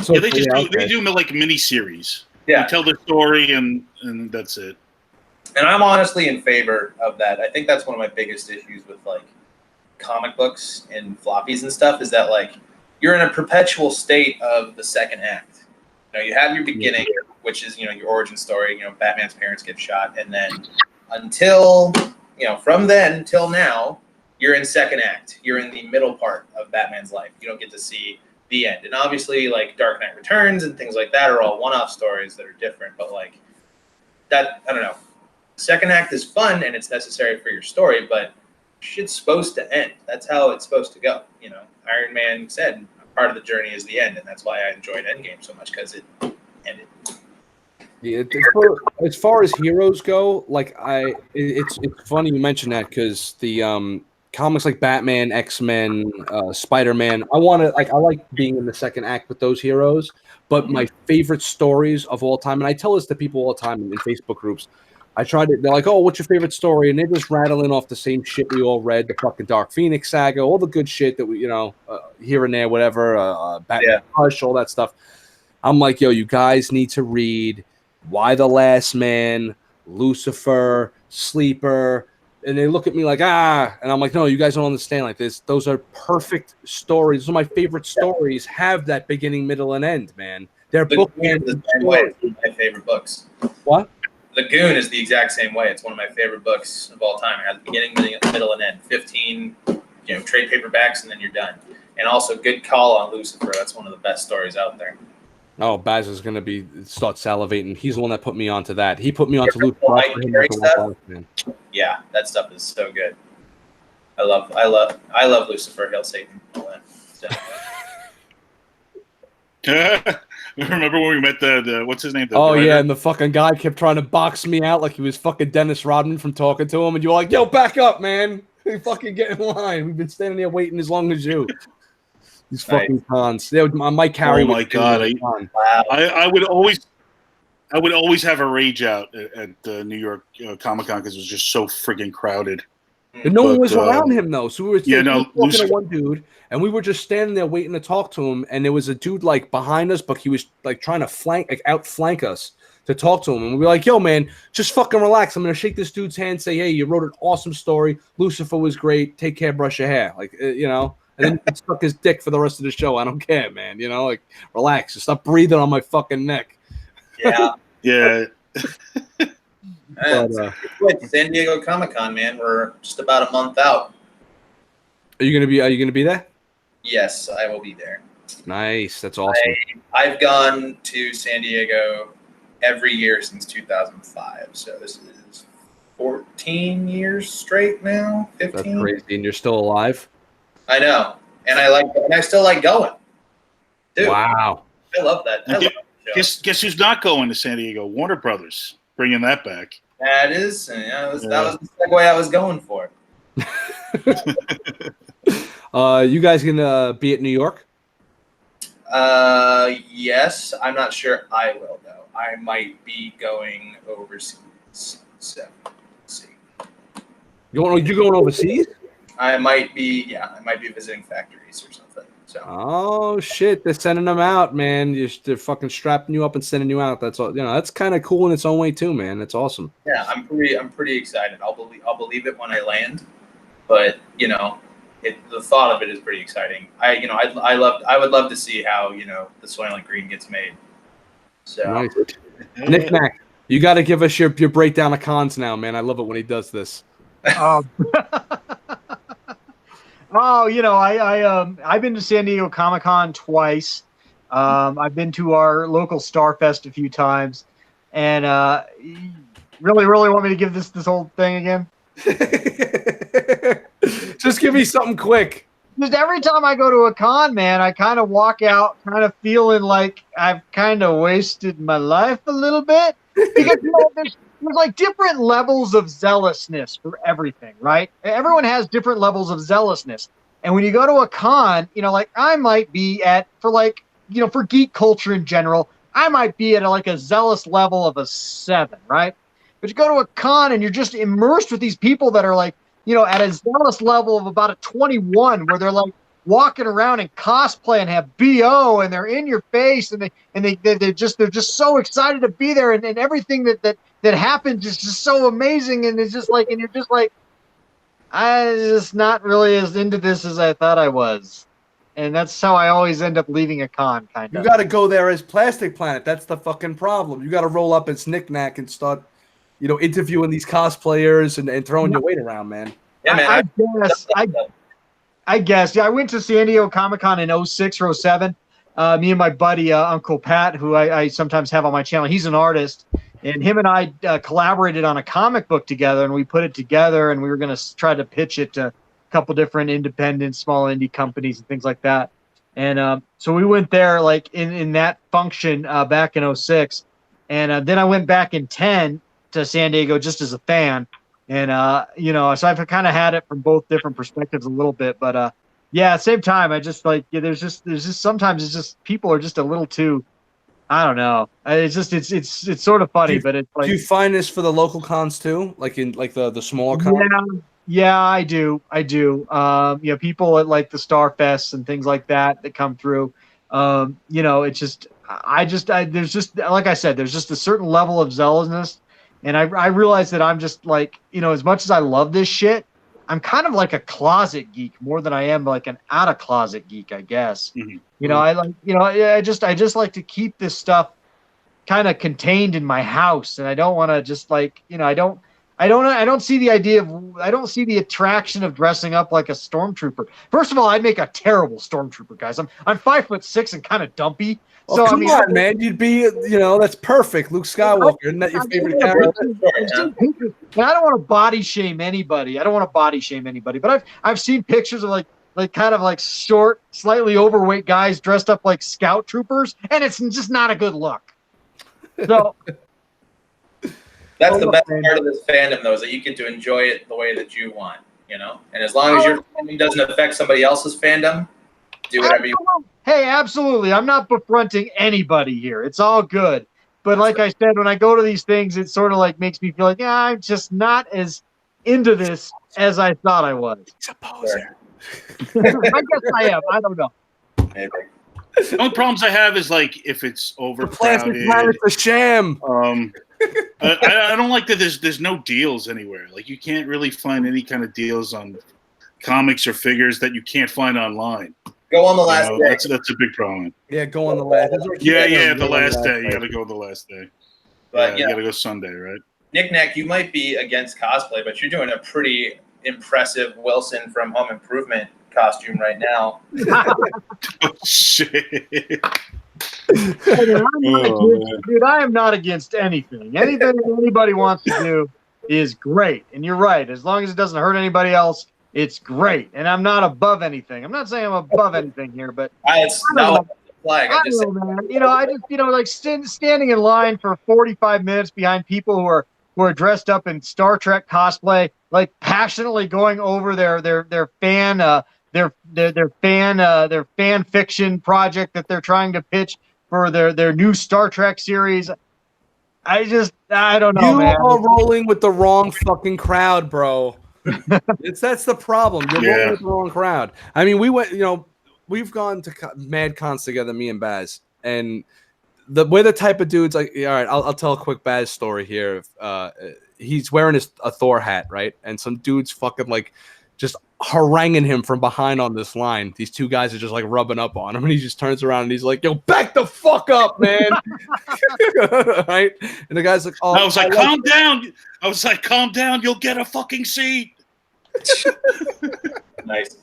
So they do mini series. Yeah, they tell the story and that's it. And I'm honestly in favor of that. I think that's one of my biggest issues with comic books and floppies and stuff is that you're in a perpetual state of the second act. You have your beginning, which is your origin story. Batman's parents get shot, and then from then till now, you're in second act. You're in the middle part of Batman's life. You don't get to see the end. And obviously, Dark Knight Returns and things like that are all one-off stories that are different. But that, I don't know. Second act is fun and it's necessary for your story, but shit's supposed to end. That's how it's supposed to go. Iron Man said part of the journey is the end, and that's why I enjoyed Endgame so much, because it ended. Yeah, as far as heroes go, it's funny you mention that, because the comics like Batman, X-Men, Spider-Man, I like being in the second act with those heroes. But my favorite stories of all time, and I tell this to people all the time in Facebook groups, they're like, oh, what's your favorite story? And they're just rattling off the same shit we all read, the fucking Dark Phoenix saga, all the good shit that we, here and there, whatever, Batman Hush, all that stuff. I'm like, yo, you guys need to read Why the Last Man, Lucifer, Sleeper. And they look at me like, and I'm like, no, you guys don't understand like this. Those are perfect stories. Those are my favorite stories. Have that beginning, middle, and end, man. They're bookends. The same way. It's one of my favorite books. What? The Goon is the exact same way. It's one of my favorite books of all time. It has beginning, middle, and end. 15, trade paperbacks, and then you're done. And also, good call on Lucifer. That's one of the best stories out there. Oh, Baz is going to start salivating. He's the one that put me onto that. He put me onto Lucifer. Yeah, that stuff is so good. I love Lucifer, Hail Satan, all that. Remember when we met the what's his name? The Oh writer? yeah, and the fucking guy kept trying to box me out like he was fucking Dennis Rodman from talking to him, and you were like, "Yo, back up, man! You fucking get in line. We've been standing here waiting as long as you." These fucking cons. They would, Mike Carey. Oh my god! Wow. I would always have a rage out at New York Comic Con because it was just so friggin' crowded. And no one was around him though, so we were talking to one dude, and we were just standing there waiting to talk to him. And there was a dude like behind us, but he was like trying to outflank us to talk to him. And we were like, "Yo, man, just fucking relax. I'm gonna shake this dude's hand, say, hey, you wrote an awesome story. Lucifer was great. Take care, brush your hair, like you know." And then he stuck his dick for the rest of the show. I don't care, man. You know, like relax. Just stop breathing on my fucking neck. Yeah. Yeah. San Diego Comic-Con, man. We're just about a month out. Are you gonna be there? Yes, I will be there. Nice. That's awesome. I've gone to San Diego every year since 2005. So this is 14 years straight now. 15. That's crazy. And you're still alive? I know. And I still like going. Dude. Wow. I love that. Guess who's not going to San Diego? Warner Brothers. Bringing that back. That was the segue I was going for. You guys gonna be at New York? Yes. I'm not sure I will though. I might be going overseas. So let's see. You going overseas? I might be visiting factories or something. So. Oh shit! They're sending them out, man. They're fucking strapping you up and sending you out. That's all. You know, that's kind of cool in its own way too, man. That's awesome. Yeah, I'm pretty excited. I'll believe it when I land, but you know, the thought of it is pretty exciting. I would love to see how the Soylent Green gets made. So, nice. Nick Mac, you got to give us your breakdown of cons now, man. I love it when he does this. Oh, I've been to San Diego Comic-Con twice. I've been to our local Starfest a few times, and really want me to give this whole thing again? Just give me something quick. Just every time I go to a con, man, I kind of walk out kind of feeling like I've kind of wasted my life a little bit, because there's like different levels of zealousness for everything, right? Everyone has different levels of zealousness. And when you go to a con, like I might be for geek culture in general, I might be at a zealous level of a 7, right? But you go to a con and you're just immersed with these people that are at a zealous level of about a 21, where they're like walking around in cosplay and have BO and they're in your face and they're just so excited to be there, and everything that happens is just so amazing, and it's just like, and you're just like, I'm just not really as into this as I thought I was. And that's how I always end up leaving a con, kind of. You got to go there as Plastic Planet. That's the fucking problem. You got to roll up as Nick Nack and start, interviewing these cosplayers and throwing your weight around, man. Yeah, man. I guess. Yeah, I went to San Diego Comic-Con in 06 or 07. Me and my buddy, Uncle Pat, who I sometimes have on my channel, he's an artist. And him and I collaborated on a comic book together, and we put it together, and we were going to try to pitch it to a couple different independent, small indie companies and things like that. And so we went there in that function back in 06. And then I went back in 10 to San Diego just as a fan. And, so I've kind of had it from both different perspectives a little bit. But, yeah, at the same time, I just there's just sometimes it's just people are just a little too, I don't know. It's sort of funny, but it's like. Do you find this for the local cons too? Like in the smaller cons? Yeah, I do. People at the Starfests and things like that come through. It's just, there's just, like I said, there's just a certain level of zealousness. And I realize that I'm just as much as I love this shit, I'm kind of like a closet geek more than I am an out of closet geek, I guess. Mm-hmm. I just like to keep this stuff kind of contained in my house, and I don't want to just I don't see the attraction of dressing up like a stormtrooper. First of all, I'd make a terrible stormtrooper, guys. I'm 5'6" and kind of dumpy. So come on, man, you'd be that's perfect. Luke Skywalker, isn't that your favorite character? And I don't want to body shame anybody. But I've seen pictures of like kind of like short, slightly overweight guys dressed up like scout troopers, and it's just not a good look. So that's the best part of this fandom, though, is that you get to enjoy it the way that you want, you know. And as long as your fandom doesn't affect somebody else's fandom, do whatever you want. Hey, absolutely. I'm not befronting anybody here. It's all good. But like I said, when I go to these things, it sort of like makes me feel like, yeah, I'm just not as into this as I thought I was. I guess I am. I don't know. Maybe. The only problems I have is like if it's overcrowded. It's a sham. I don't like that there's no deals anywhere. Like you can't really find any kind of deals on comics or figures that you can't find online. Go on the last day. That's a big problem. Yeah, go on the last. Yeah, the last day. You got to go the last day. But you got to go Sunday, right? Nick Nack, you might be against cosplay, but you're doing a pretty impressive Wilson from Home Improvement costume right now. Oh, shit. Dude, I am not against anything. Anything anybody wants to do is great. And you're right. As long as it doesn't hurt anybody else, it's great. And I'm not above anything. I'm not saying I'm above anything here, but it's not the flag. I don't know, man. I just, like standing in line for 45 minutes behind people who are dressed up in Star Trek cosplay, like passionately going over their fan fiction project that they're trying to pitch for their new Star Trek series. I don't know, you man. You are rolling with the wrong fucking crowd, bro. That's the problem. You're rolling with the wrong crowd. I mean, we've gone to Mad Cons together, me and Baz, and we're the type of dudes like. All right, I'll tell a quick Baz story here. He's wearing a Thor hat, right? And some dudes fucking like just haranguing him from behind on this line. These two guys are just like rubbing up on him, and he just turns around and he's like, "Yo, back the fuck up, man!" Right? And the guy's like, "Oh," I was like, "Calm down." I was like, "Calm down. You'll get a fucking seat." Nice.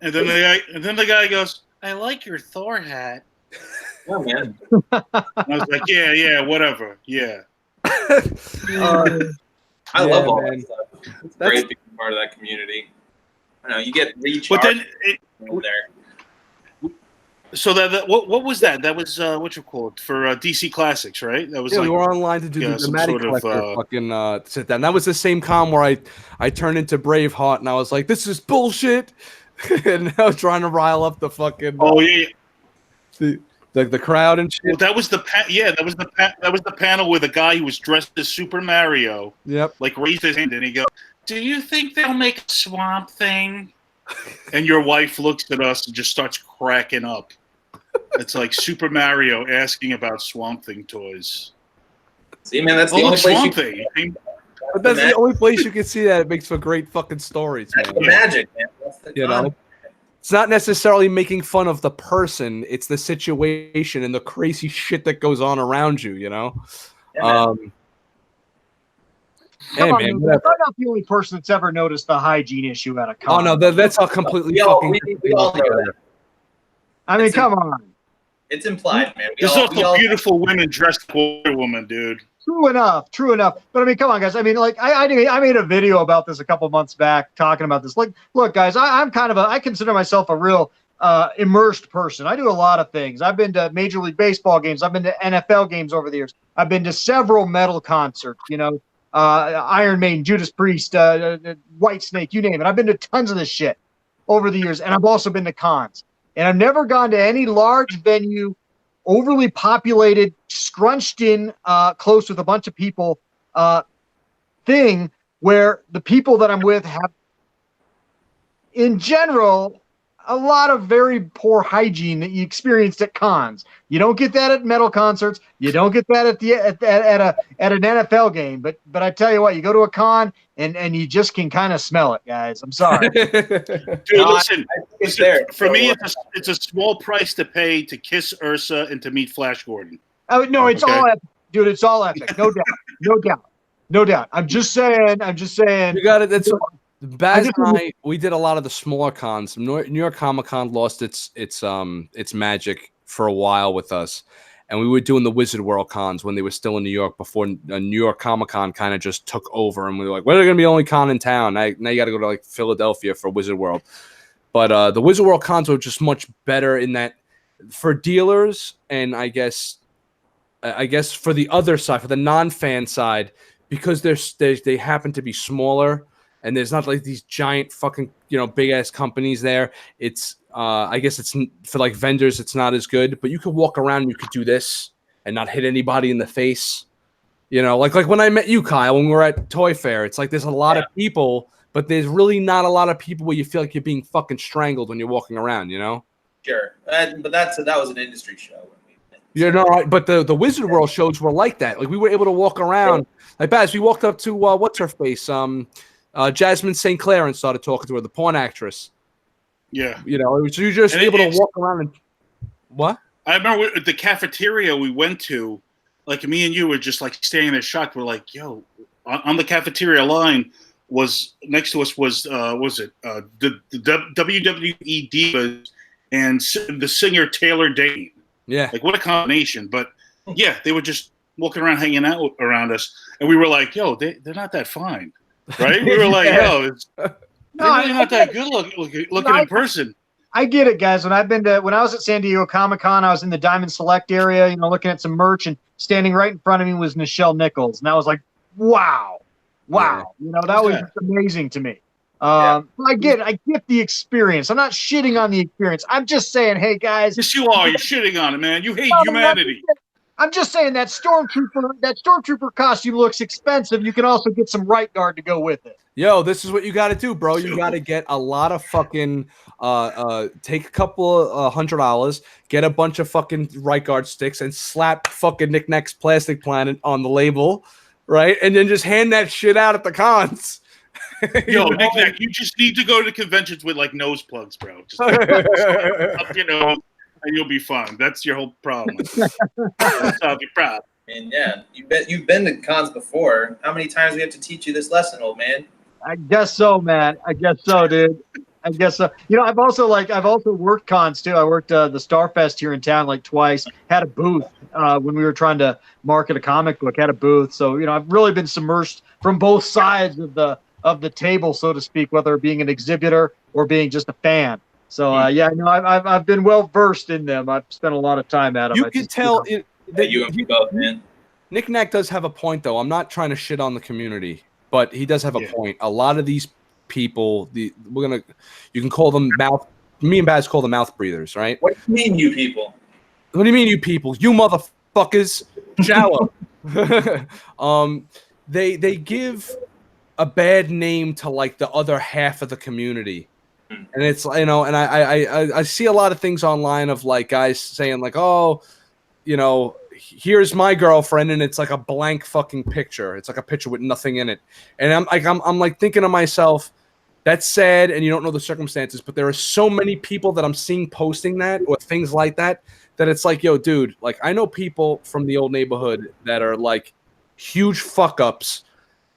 And then the guy goes, "I like your Thor hat." Oh man. I was like, "Yeah, whatever, yeah." I love all man. that stuff. It's great being part of that community. I know you get reach. But then there. So what was that? That was what you call it for DC Classics, right? That was we were online to do the Matty Collector fucking sit down. That was the same con where I turned into Braveheart and I was like, "This is bullshit," and I was trying to rile up the fucking the crowd and shit. Well, that was the panel with a guy who was dressed as Super Mario. Yep. Like raised his hand and he goes, "Do you think they'll make a Swamp Thing?" And your wife looks at us and just starts cracking up. It's like Super Mario asking about Swamp Thing toys. See, man, that's the only place Swamp Thing. But that's the only place you can see that. It makes for great fucking stories, man. That's the magic, man. That's the know? It's not necessarily making fun of the person. It's the situation and the crazy shit that goes on around you, you know? Yeah, Hey, man, I'm not the only person that's ever noticed the hygiene issue at a con. Oh, no, that's all completely fucking... We all know that. I mean, come on. It's implied, man. There's also beautiful women dressed like Wonder Woman, dude. True enough. But I mean, come on, guys. I mean, like, I made a video about this a couple months back talking about this. Like, look, guys, I consider myself a real immersed person. I do a lot of things. I've been to Major League Baseball games. I've been to NFL games over the years. I've been to several metal concerts, Iron Maiden, Judas Priest, White Snake, you name it. I've been to tons of this shit over the years, and I've also been to cons. And I've never gone to any large venue, overly populated, scrunched in, close with a bunch of people thing where the people that I'm with have, in general, a lot of very poor hygiene that you experienced at cons. You don't get that at metal concerts. You don't get that at an NFL game. But I tell you what, you go to a con and you just can kind of smell it, guys. I'm sorry. Dude, listen, for me, it's a small price to pay to kiss Ursa and to meet Flash Gordon. Oh no, it's all epic, dude. It's all epic, no doubt. I'm just saying. You got it. That's. Baz and I, we did a lot of the smaller cons. New York Comic Con lost its magic for a while with us, and we were doing the Wizard World cons when they were still in New York before New York Comic Con kind of just took over, and we were like, "We're going to be the only con in town." Now you got to go to like Philadelphia for Wizard World. But the Wizard World cons are just much better in that for dealers, and I guess for the other side, for the non-fan side, because they happen to be smaller, and there's not like these giant fucking big ass companies there. It's I guess it's for like vendors, it's not as good. But you could walk around, and you could do this and not hit anybody in the face. Like when I met you, Kyle, when we were at Toy Fair, it's like there's a lot of people, but there's really not a lot of people where you feel like you're being fucking strangled when you're walking around. Sure, but that was an industry show. Right. But the Wizard World shows were like that. Like we were able to walk around. Like Baz, we walked up to what's her face, Jasmine St. Clair, and started talking to her, the porn actress. Yeah. You were just able to walk around and what? I remember the cafeteria we went to. Like me and you were just like standing there shocked. We're like, yo, on the cafeteria line was next to us was the WWE Divas and the singer Taylor Dane. Yeah, like what a combination. But yeah, they were just walking around, hanging out around us, and we were like, yo, they're not that fine, right? We were like, yo, they're really not that good looking in person. I get it, guys. When I was at San Diego Comic-Con, I was in the Diamond Select area, looking at some merch, and standing right in front of me was Nichelle Nichols. And I was like, wow. Yeah. That was just amazing to me. I get the experience. I'm not shitting on the experience. I'm just saying, hey, guys. Yes, you are. You're shitting on it, man. You hate humanity. I'm just saying that stormtrooper costume looks expensive. You can also get some right guard to go with it. Yo, this is what you got to do, bro. You got to get a lot of fucking take a couple of $100, get a bunch of fucking right guard sticks, and slap fucking Nick Nack's Plastic Planet on the label, right? And then just hand that shit out at the cons. Yo, Nick Nack, you just need to go to conventions with like nose plugs, bro. Just up your nose, and you'll be fine. That's your whole problem. That's your problem. And yeah, you've been to cons before. How many times do we have to teach you this lesson, old man? I guess so, man. I guess so, dude. I guess so. I've also worked cons too. I worked the Starfest here in town like twice. Had a booth when we were trying to market a comic book. Had a booth, so I've really been submersed from both sides of the table, so to speak, whether being an exhibitor or being just a fan. So I've been well versed in them. I've spent a lot of time at them. You can tell that you and me both, man. Nick Nack does have a point, though. I'm not trying to shit on the community, but he does have a point. A lot of these people, you can call them mouth. Me and Baz call them mouth breathers, right? What do you mean, you people? What do you mean, you people? You motherfuckers, shower. They give a bad name to like the other half of the community, and it's and I see a lot of things online of like guys saying like, oh, here's my girlfriend, and it's like a blank fucking picture. It's like a picture with nothing in it. And I'm like thinking to myself, that's sad, and you don't know the circumstances, but there are so many people that I'm seeing posting that or things like that it's like, yo, dude, like I know people from the old neighborhood that are like huge fuck ups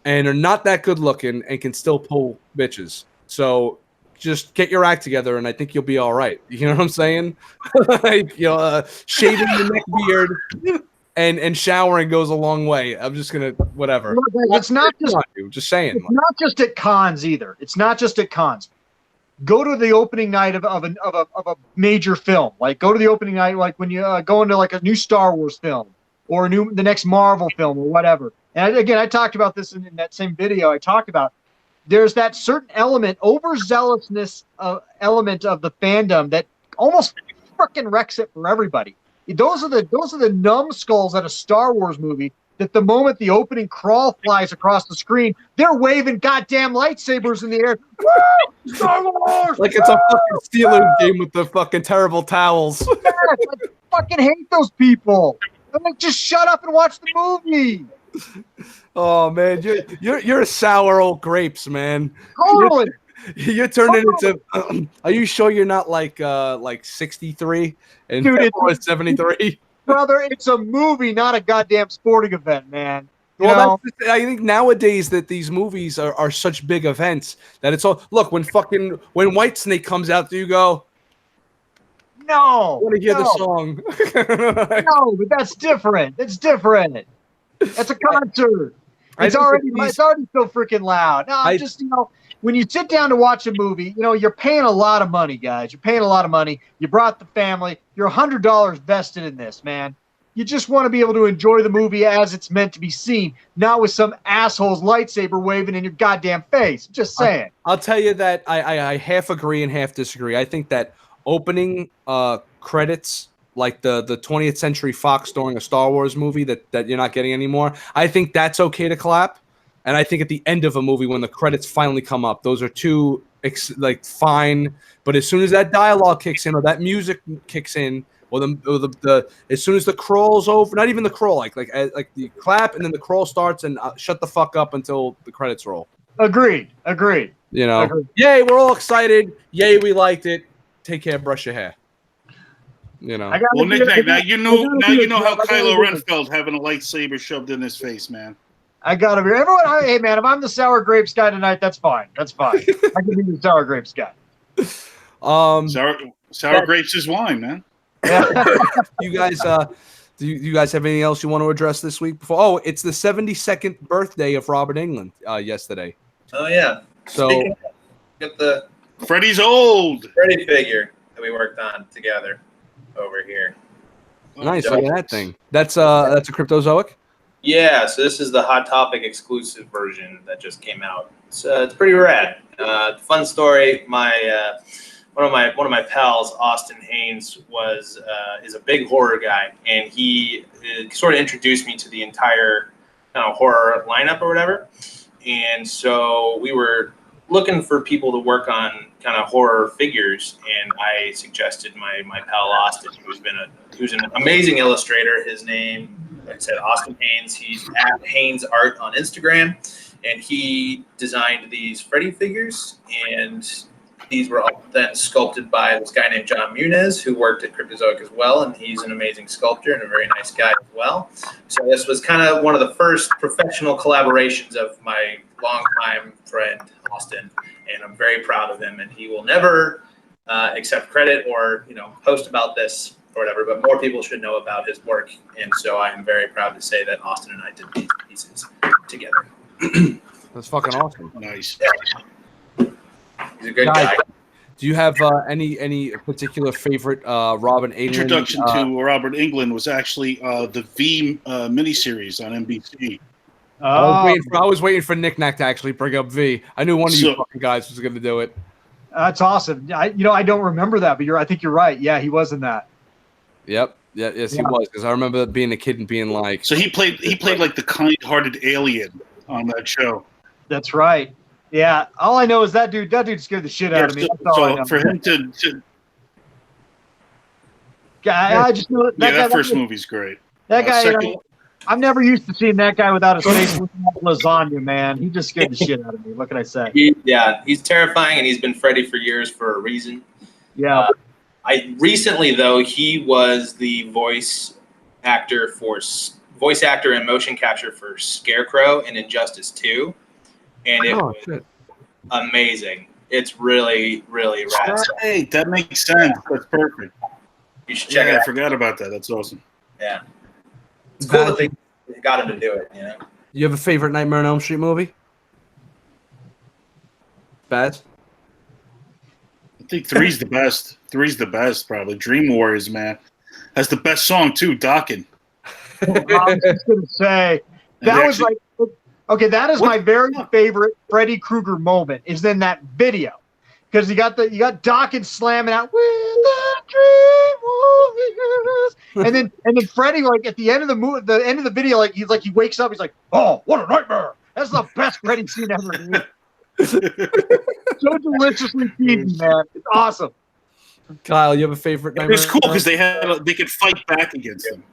and are not that good looking and can still pull bitches. So just get your act together, and I think you'll be all right. You know what I'm saying? Like, shaving the neck beard and showering goes a long way. I'm just gonna whatever. It's not just saying. It's not just at cons either. It's not just at cons. Go to the opening night of a major film. Like go to the opening night, like when you go into like a new Star Wars film or the next Marvel film or whatever. And again, I talked about this in that same video. I talked about. There's that certain element, overzealousness element of the fandom that almost freaking wrecks it for everybody. Those are the numbskulls at a Star Wars movie that the moment the opening crawl flies across the screen, they're waving goddamn lightsabers in the air. Woo! Star Wars! Like it's a fucking Steelers game with the fucking terrible towels. Yeah, I fucking hate those people. I'm like, just shut up and watch the movie. Oh man, you're a sour old grapes, man. Totally. You're turning into. Are you sure you're not like 63 and Dude, 73? Brother, it's a movie, not a goddamn sporting event, man. I think nowadays that these movies are such big events that it's all. Look, when Whitesnake comes out, do you go? No. I want to hear the song. No, but that's different. It's different. That's a concert. It's already so freaking loud. No, when you sit down to watch a movie, you're paying a lot of money, guys. You're paying a lot of money. You brought the family. You're $100 vested in this, man. You just want to be able to enjoy the movie as it's meant to be seen, not with some asshole's lightsaber waving in your goddamn face. Just saying. I'll tell you that I half agree and half disagree. I think that opening credits, like the 20th Century Fox during a Star Wars movie that you're not getting anymore, I think that's okay to clap. And I think at the end of a movie, when the credits finally come up, those are two fine. But as soon as that dialogue kicks in or that music kicks in, or the as soon as the crawl's over, not even the crawl, like the clap and then the crawl starts and shut the fuck up until the credits roll. Agreed. Agreed. Yay, we're all excited. Yay, we liked it. Take care, brush your hair. Well, Nick, now you know how Kylo Ren felt having a lightsaber shoved in his face, man. I gotta be everyone. Hey, man, if I'm the sour grapes guy tonight, that's fine. That's fine. I can be the sour grapes guy. Sour grapes is wine, man. You guys, do you guys have anything else you want to address this week? Before it's the 72nd birthday of Robert Englund yesterday. Oh yeah. So get the Freddy's old Freddy figure that we worked on together over here. Nice, look at that thing. That's a Cryptozoic. Yeah, so this is the Hot Topic exclusive version that just came out. It's pretty rad. Fun story. One of my pals, Austin Haynes, is a big horror guy, and he sort of introduced me to the entire kind of horror lineup or whatever. And so we were looking for people to work on kind of horror figures, and I suggested my pal Austin, who's an amazing illustrator. His name, like I said, Austin Haynes. He's at Haynes Art on Instagram, and he designed these Freddy figures, and these were all then sculpted by this guy named John Muniz, who worked at Cryptozoic as well, and he's an amazing sculptor and a very nice guy as well. So this was kind of one of the first professional collaborations of my longtime friend Austin, and I'm very proud of him. And he will never accept credit or post about this or whatever, but more people should know about his work. And so I am very proud to say that Austin and I did these pieces together. That's fucking awesome. Nice. He's a good guy. Do you have any particular favorite Robert Englund? Introduction to Robert Englund was actually the V miniseries on NBC. I was waiting for Nick Nack to actually bring up V. I knew one of you fucking guys was going to do it. That's awesome. I don't remember that, but I think you're right. Yeah, he was in that. Yep. Yeah. Yes, he was. Because I remember being a kid and being like. So he played like the kind-hearted alien on that show. That's right. Yeah, all I know is that dude scared the shit out of me. That's all I know. For him to I just know that first movie's great. That guy, I'm never used to seeing that guy without his face looking like lasagna, man. He just scared the shit out of me. What can I say? He's terrifying, and he's been Freddy for years for a reason. Yeah. Recently though, he was the voice actor and motion capture for Scarecrow in Injustice 2. And it was amazing. It's really, really rad. Hey, that makes sense. That's perfect. You should check it out. I forgot about that. That's awesome. Yeah. It's cool that they got him to do it, You have a favorite Nightmare on Elm Street movie? Baz? I think 3's the best. 3's the best, probably. Dream Warriors, man. Has the best song, too, Dockin'. I was just going to say, that was like... Okay, that is my very favorite Freddy Krueger moment. Is in that video, because you got Dawkins slamming out with the Dream Warriors, and then Freddy, like at the end of the end of the video, he wakes up, he's like, oh, what a nightmare! That's the best Freddy scene ever. So deliciously cheesy, man. It's awesome. Kyle, you have a favorite Nightmare? It's cool because they could fight back against him.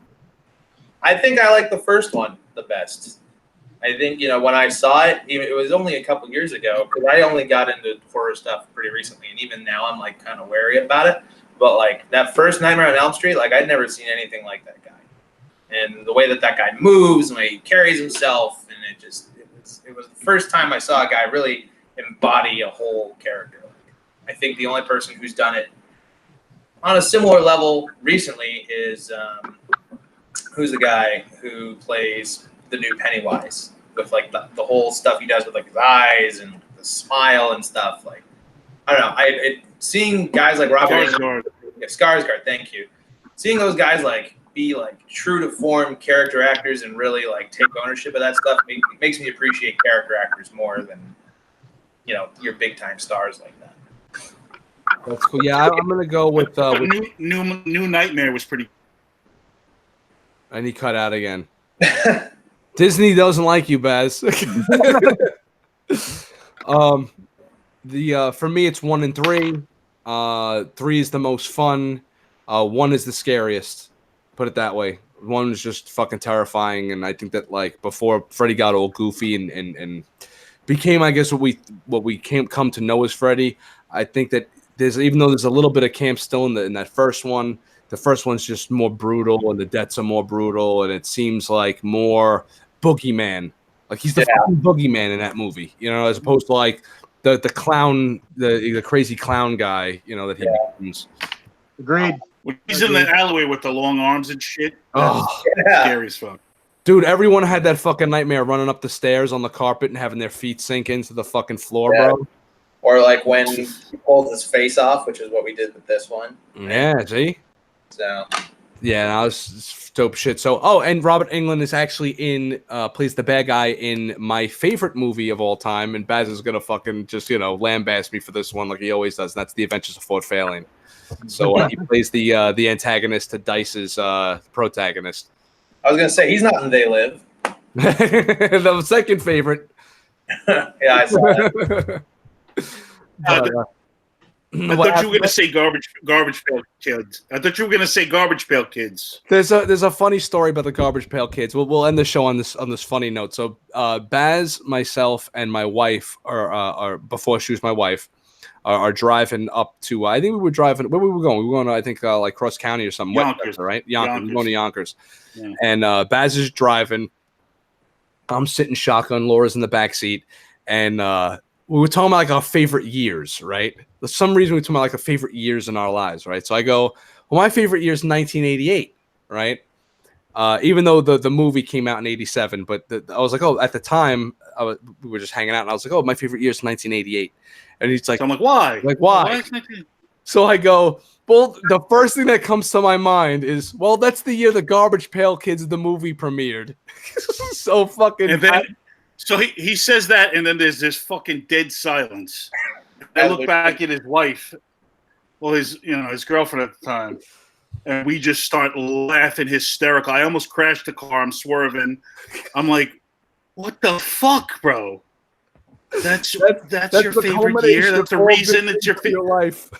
I think I like the first one the best. I think, when I saw it, it was only a couple years ago, because I only got into horror stuff pretty recently, and even now I'm kind of wary about it. But that first Nightmare on Elm Street, I'd never seen anything like that guy, and the way that guy moves, and the way he carries himself, and it was the first time I saw a guy really embody a whole character. I think the only person who's done it on a similar level recently is who's the guy who plays the new Pennywise, with the whole stuff he does with his eyes and the the smile and stuff. Like, I don't know. Seeing guys like Robert Skarsgård, thank you. Seeing those guys like be like true to form character actors and really like take ownership of that stuff makes me appreciate character actors more than your big time stars like that. That's cool. Yeah, I'm gonna go with New Nightmare was pretty. And he cut out again. Disney doesn't like you, Baz. For me, it's 1 and 3. 3 is the most fun. 1 is the scariest. Put it that way. 1 is just fucking terrifying, and I think that like before Freddy got all goofy and became, I guess, what we come to know as Freddy. I think that even though there's a little bit of camp still in that first one. The first one's just more brutal, and the deaths are more brutal, and it seems like more boogeyman. Like he's the fucking boogeyman in that movie, as opposed to like the clown, the crazy clown guy, that he becomes. Agreed. When he's in the alleyway with the long arms and shit. Oh, scary as fuck. Dude, everyone had that fucking nightmare running up the stairs on the carpet and having their feet sink into the fucking floor, bro. Or like when he pulls his face off, which is what we did with this one. Yeah, see? So yeah, that was dope shit. So, and Robert Englund is actually plays the bad guy in my favorite movie of all time, and Baz is gonna fucking just lambast me for this one like he always does. And that's The Adventures of Ford Fairlane. So he plays the antagonist to Dice's protagonist. I was gonna say he's not in They Live. The second favorite. Yeah, I saw that. I thought you were gonna say Garbage Pail Kids. I thought you were gonna say Garbage Pail Kids. There's a funny story about the Garbage Pail Kids. We'll end the show on this funny note. So Baz, myself, and my wife are before she was my wife are driving up to. I think we were driving. Where we were going? We were going to, I think like Cross County or something. Yonkers, right? Yonkers. We're going to Yonkers. Yeah. And Baz is driving. I'm sitting shotgun. Laura's in the back seat, and we were talking about like our favorite years, right? For some reason we were talking about like our favorite years in our lives, right? So I go, well, my favorite year is 1988, right? Even though the movie came out in 87, but I was like, oh, at the time we were just hanging out, and I was like, oh, my favorite year is 1988, and he's like, so I'm like, why? Like why? So I go, well, the first thing that comes to my mind is, well, that's the year the Garbage Pail Kids the movie premiered. So fucking. And then, so he says that, and then there's this fucking dead silence. I look back at his wife, his girlfriend at the time, and we just start laughing hysterical. I almost crashed the car. I'm swerving. I'm like, what the fuck, bro? That's your favorite year. That's the reason it's your favorite life.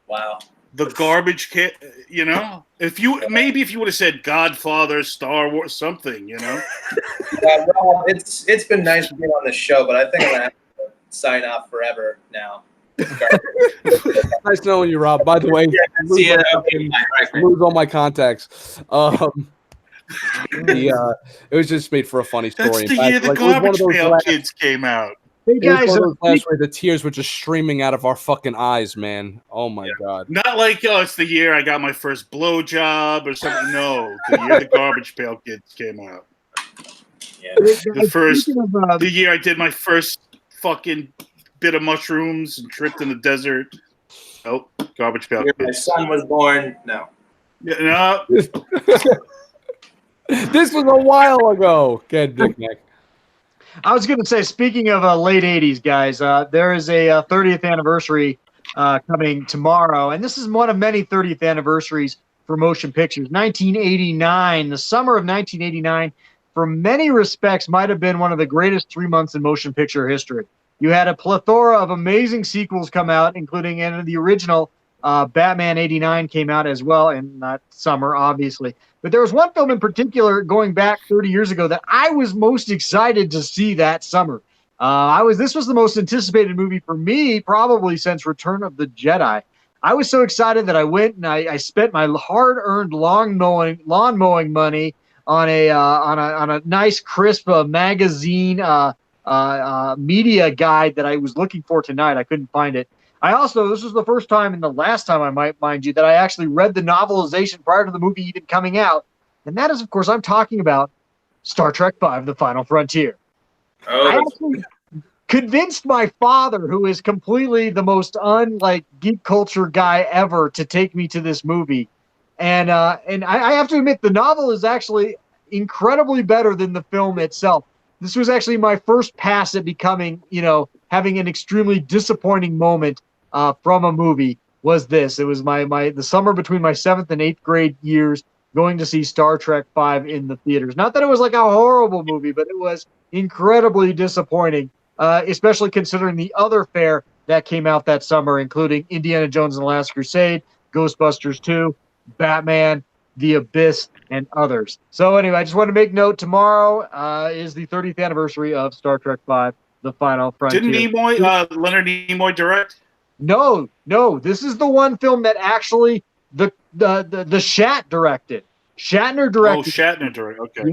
Wow. The Garbage Kid, if you would have said Godfather, Star Wars, something, Yeah, well, it's been nice being on this show, but I think I'm gonna have to sign off forever now. Nice knowing you, Rob. By the way, lose all my contacts. It was just made for a funny story. That's the year the Garbage Pail Kids came out. Hey guys, the tears were just streaming out of our fucking eyes, man. Oh my god! Not like it's the year I got my first blowjob or something. No, the year the Garbage Pail Kids came out. Yeah, the year I did my first fucking bit of mushrooms and tripped in the desert. Oh, Garbage Pail Kids. My son was born. No. Yeah, no. This was a while ago. Good, Big Nick. I was going to say, speaking of late 80s, guys, there is a 30th anniversary coming tomorrow, and this is one of many 30th anniversaries for motion pictures. 1989, the summer of 1989, for many respects, might have been one of the greatest 3 months in motion picture history. You had a plethora of amazing sequels come out, including the original Batman 89 came out as well in that summer, obviously. But there was one film in particular going back 30 years ago that I was most excited to see that summer. This was the most anticipated movie for me probably since Return of the Jedi. I was so excited that I went and I spent my hard-earned lawn mowing money on a nice crisp magazine media guide that I was looking for tonight. I couldn't find it. This was the first time and the last time, I might mind you, that I actually read the novelization prior to the movie even coming out. And that is, of course, I'm talking about Star Trek V, The Final Frontier. Oh, convinced my father, who is completely the most unlike geek culture guy ever, to take me to this movie. And I have to admit, the novel is actually incredibly better than the film itself. This was actually my first pass at becoming, having an extremely disappointing moment from a movie. Was this? It was the summer between my 7th and 8th grade years, going to see Star Trek V in the theaters. Not that it was like a horrible movie, but it was incredibly disappointing, especially considering the other fare that came out that summer, including Indiana Jones and the Last Crusade, Ghostbusters 2, Batman, The Abyss, and others. So anyway, I just want to make note, tomorrow is the 30th anniversary of Star Trek V, The Final Frontier. Didn't Leonard Nimoy direct? No. This is the one film that actually the Shat directed. Shatner directed. Oh, Shatner directed. Okay.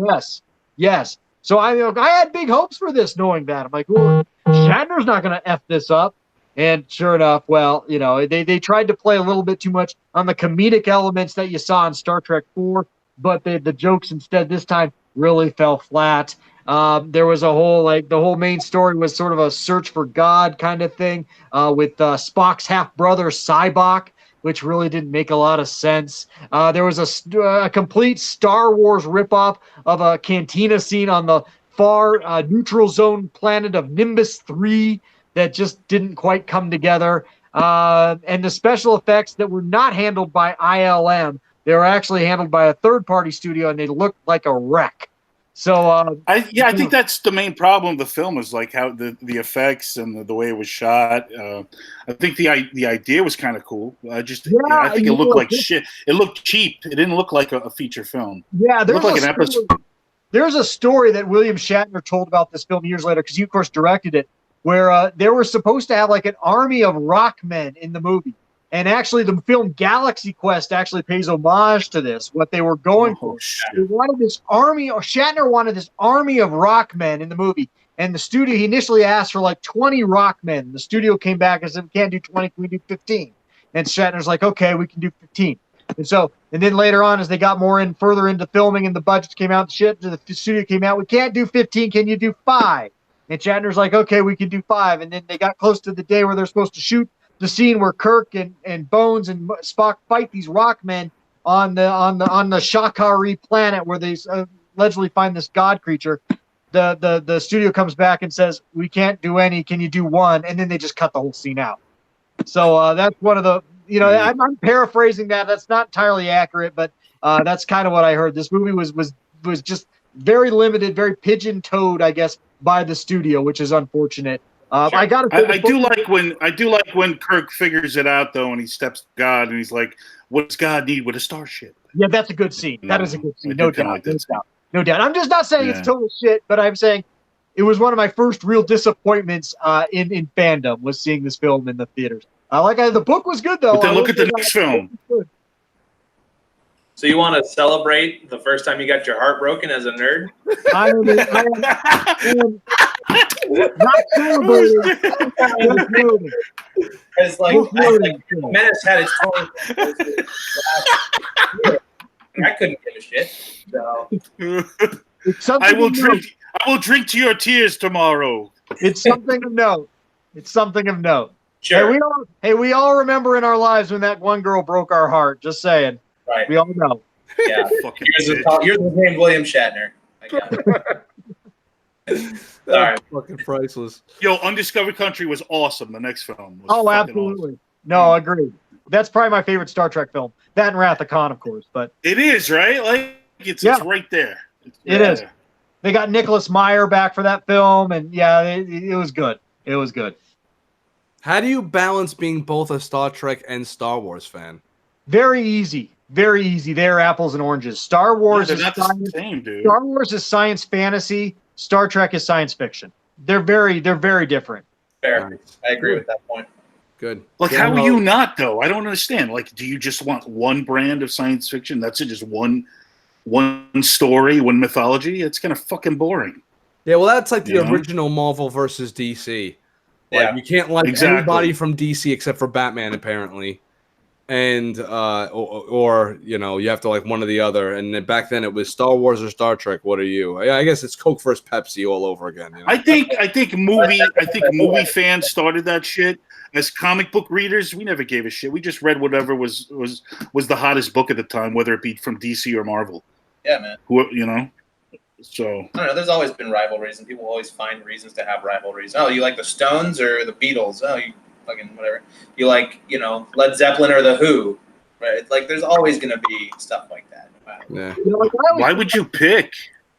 Yes. So I had big hopes for this, knowing that. I'm like, well, Shatner's not going to F this up. And sure enough, well, they tried to play a little bit too much on the comedic elements that you saw in Star Trek 4, but the jokes instead this time really fell flat. There was a whole, the whole main story was sort of a search for God kind of thing, with Spock's half-brother, Sybok, which really didn't make a lot of sense. There was a complete Star Wars ripoff of a cantina scene on the far neutral zone planet of Nimbus 3 that just didn't quite come together. And the special effects that were not handled by ILM, they were actually handled by a third-party studio, and they looked like a wreck. So I think that's the main problem of the film, is like how the effects and the way it was shot. I think the idea was kind of cool. I think it looked like shit. It looked cheap. It didn't look like a feature film. Yeah, there's a story that William Shatner told about this film years later, because he of course directed it, where they were supposed to have like an army of rock men in the movie. And actually, the film Galaxy Quest actually pays homage to this, what they were going for. They wanted this army, or Shatner wanted this army of rock men in the movie. And the studio, he initially asked for like 20 rock men. The studio came back and said, we can't do 20, can we do 15? And Shatner's like, okay, we can do 15. And then later on, as they got further into filming and the budgets came out, the studio came out, we can't do 15, can you do 5? And Shatner's like, okay, we can do 5. And then they got close to the day where they're supposed to shoot the scene where Kirk and Bones and Spock fight these rock men on the Shakari planet where they allegedly find this god creature. The studio comes back and says, we can't do any, can you do 1? And then they just cut the whole scene out. So that's one of the, I'm paraphrasing that. That's not entirely accurate, but that's kind of what I heard. This movie was just very limited, very pigeon-toed, I guess, by the studio, which is unfortunate. Sure. I do like when Kirk figures it out, though, and he steps to God and he's like, what does God need with a starship? Yeah, that's a good scene. That is a good scene. No doubt. I'm just not saying it's total shit, but I'm saying it was one of my first real disappointments in fandom, was seeing this film in the theaters. The book was good, though. But then look at the next film. So you want to celebrate the first time you got your heart broken as a nerd? I am not celebrating. It's like Menace had his own. I couldn't give a shit. So. I will drink to your tears tomorrow. It's something of note. Sure. We all remember in our lives when that one girl broke our heart. Just saying. Right. We all know. Yeah. You're the name William Shatner. I got it. All right. Fucking priceless. Yo, Undiscovered Country was awesome. The next film was absolutely awesome. No, agreed. That's probably my favorite Star Trek film. That and Wrath of Khan, of course. But it is, right? Like it's right there. It is. They got Nicholas Meyer back for that film, and it was good. It was good. How do you balance being both a Star Trek and Star Wars fan? Very easy. Very easy. They're apples and oranges. Star Wars is science. Same, dude. Star Wars is science fantasy. Star Trek is science fiction. They're very different. Fair. Nice. I agree with that point. Good. Like, how are you not, though? I don't understand. Like, do you just want one brand of science fiction? That's it, just one story, one mythology? It's kind of fucking boring. Yeah, well, that's like the original Marvel versus DC. Like, you can't like anybody from DC except for Batman, apparently. and or you know, you have to like one or the other. And then back then it was Star Wars or Star Trek. What are you? I guess it's Coke versus Pepsi all over again. You know? I think movie fans started that shit. As comic book readers, we never gave a shit. We just read whatever was the hottest book at the time, whether it be from DC or Marvel. Yeah, man. You know. So I don't know. There's always been rivalries, and people always find reasons to have rivalries. Oh, you like the Stones or the Beatles? Oh, you fucking whatever. You like, you know, Led Zeppelin or the Who? Right? It's like there's always going to be stuff like that. Yeah. You know, like, why would you pick?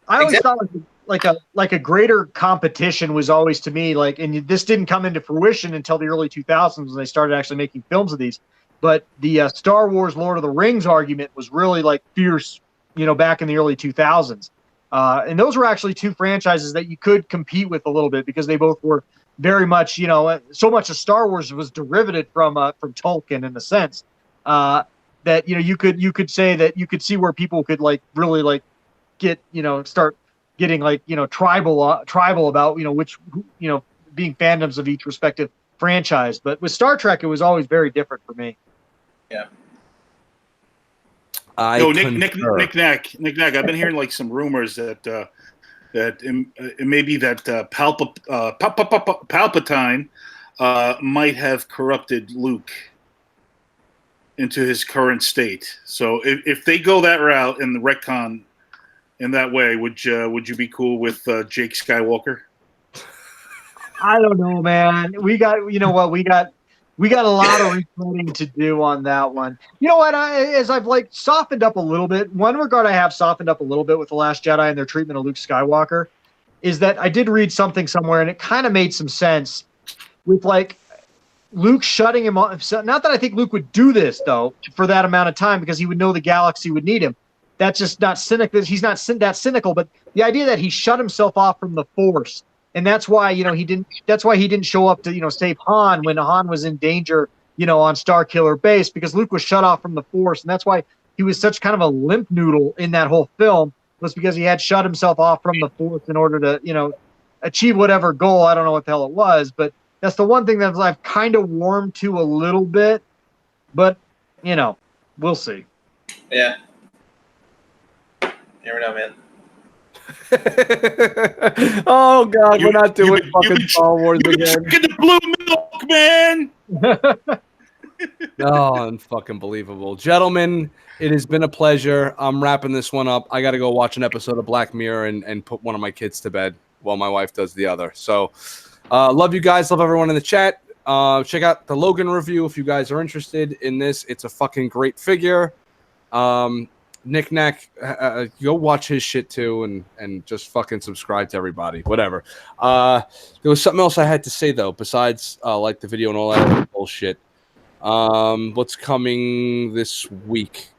I always thought like a greater competition was always to me like, and this didn't come into fruition until the early 2000s when they started actually making films of these. But the Star Wars, Lord of the Rings argument was really like fierce, you know, back in the early 2000s. And those were actually two franchises that you could compete with a little bit because they both were very much, you know, so much of Star Wars was derivative from Tolkien in a sense that, you know, you could say that you could see where people could like really like get, you know, start getting like, you know, tribal about, you know, which, you know, being fandoms of each respective franchise. But with Star Trek, it was always very different for me. Yeah. Nick Nack. I've been hearing like some rumors that it may be that Palpatine might have corrupted Luke into his current state. So if they go that route and the retcon in that way, would you be cool with Jake Skywalker? I don't know, man. We got a lot of recruiting to do on that one. You know what? As I've like softened up a little bit, one regard I have softened up a little bit with The Last Jedi and their treatment of Luke Skywalker is that I did read something somewhere and it kind of made some sense with like Luke shutting him off. Not that I think Luke would do this though for that amount of time because he would know the galaxy would need him. That's just not cynical. He's not that cynical, but the idea that he shut himself off from the Force. And that's why, you know, he didn't show up to, you know, save Han when Han was in danger, you know, on Starkiller Base because Luke was shut off from the Force. And that's why he was such kind of a limp noodle in that whole film was because he had shut himself off from the Force in order to, you know, achieve whatever goal. I don't know what the hell it was, but that's the one thing that I've kind of warmed to a little bit, but, you know, we'll see. Yeah. You never know, man. Oh God, we're not doing fucking Star Wars again. Get the blue milk, man. Oh, unfucking believable, gentlemen. It has been a pleasure. I'm wrapping this one up. I got to go watch an episode of Black Mirror and put one of my kids to bed while my wife does the other. So, love you guys. Love everyone in the chat. Check out the Logan review if you guys are interested in this. It's a fucking great figure. Nick Nack, go watch his shit too, and just fucking subscribe to everybody. Whatever. There was something else I had to say though, besides like the video and all that bullshit. What's coming this week?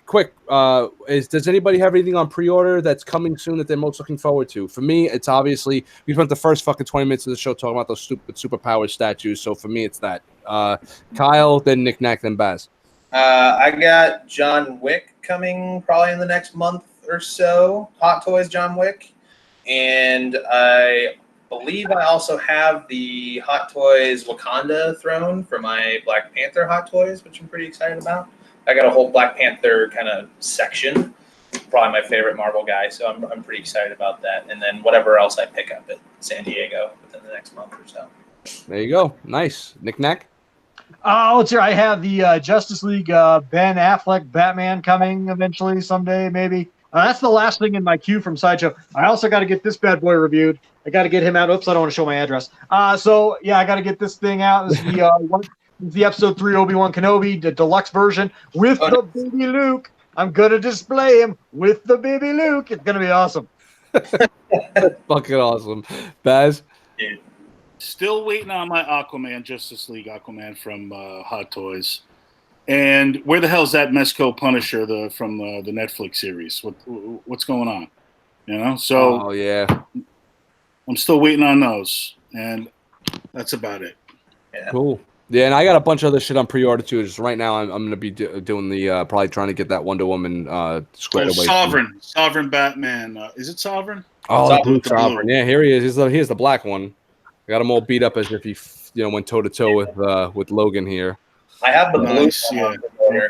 Quick. Does anybody have anything on pre-order that's coming soon that they're most looking forward to? For me, it's obviously we spent the first fucking 20 minutes of the show talking about those stupid superpower statues. So for me, it's that. Kyle, then Nick Nack, then Baz. I got John Wick coming probably in the next month or so. Hot Toys John Wick. And I believe I also have the Hot Toys Wakanda throne for my Black Panther Hot Toys, which I'm pretty excited about. I got a whole Black Panther kind of section. Probably my favorite Marvel guy, so I'm pretty excited about that. And then whatever else I pick up at San Diego within the next month or so. There you go. Nice. Nick Nack? Let's hear. I have the Justice League Ben Affleck Batman coming eventually someday, maybe. That's the last thing in my queue from Sideshow. I also got to get this bad boy reviewed. I got to get him out. Oops, I don't want to show my address. So, yeah, I got to get this thing out. This is the Episode 3 Obi-Wan Kenobi, the deluxe version with the baby Luke. I'm going to display him with the baby Luke. It's going to be awesome. Fucking awesome. Baz? Dude. Still waiting on my Aquaman, Justice League Aquaman from Hot Toys. And where the hell's that Mezco Punisher from the Netflix series? What's going on? You know? So yeah. I'm still waiting on those. And that's about it. Yeah. Cool. Yeah, and I got a bunch of other shit on pre-order too. Just right now, I'm going to be doing the probably trying to get that Wonder Woman squared away. Sovereign Batman. Is it Sovereign? Oh, the blue Sovereign. Yeah, here he is. Here's the black one. I got him all beat up as if he, went toe to toe with Logan here. I have the Nice, blue one. yeah.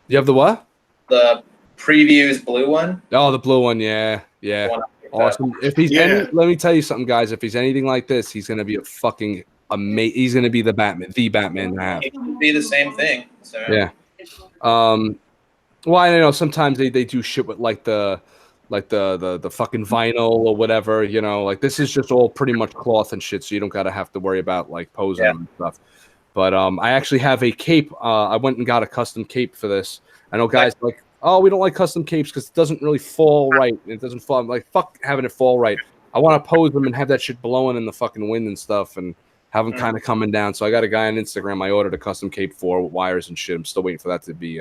You have the what? The previews blue one. Oh, the blue one. Yeah. The one I picked up. Awesome. If he's Yeah. let me tell you something, guys. If he's anything like this, he's gonna be a fucking amazing. He's gonna be the Batman to have. It could be the same thing. So Yeah. Well, I know sometimes they do shit with like the fucking vinyl or whatever, you know. Like this is just all pretty much cloth and shit, so you don't gotta have to worry about like posing and stuff. But I actually have a cape. I went and got a custom cape for this. I know guys like, oh, we don't like custom capes because it doesn't really fall right. It doesn't fall. I'm like, fuck having it fall right. I want to pose them and have that shit blowing in the fucking wind and stuff and have them kind of coming down. So I got a guy on Instagram I ordered a custom cape for with wires and shit. I'm still waiting for that to be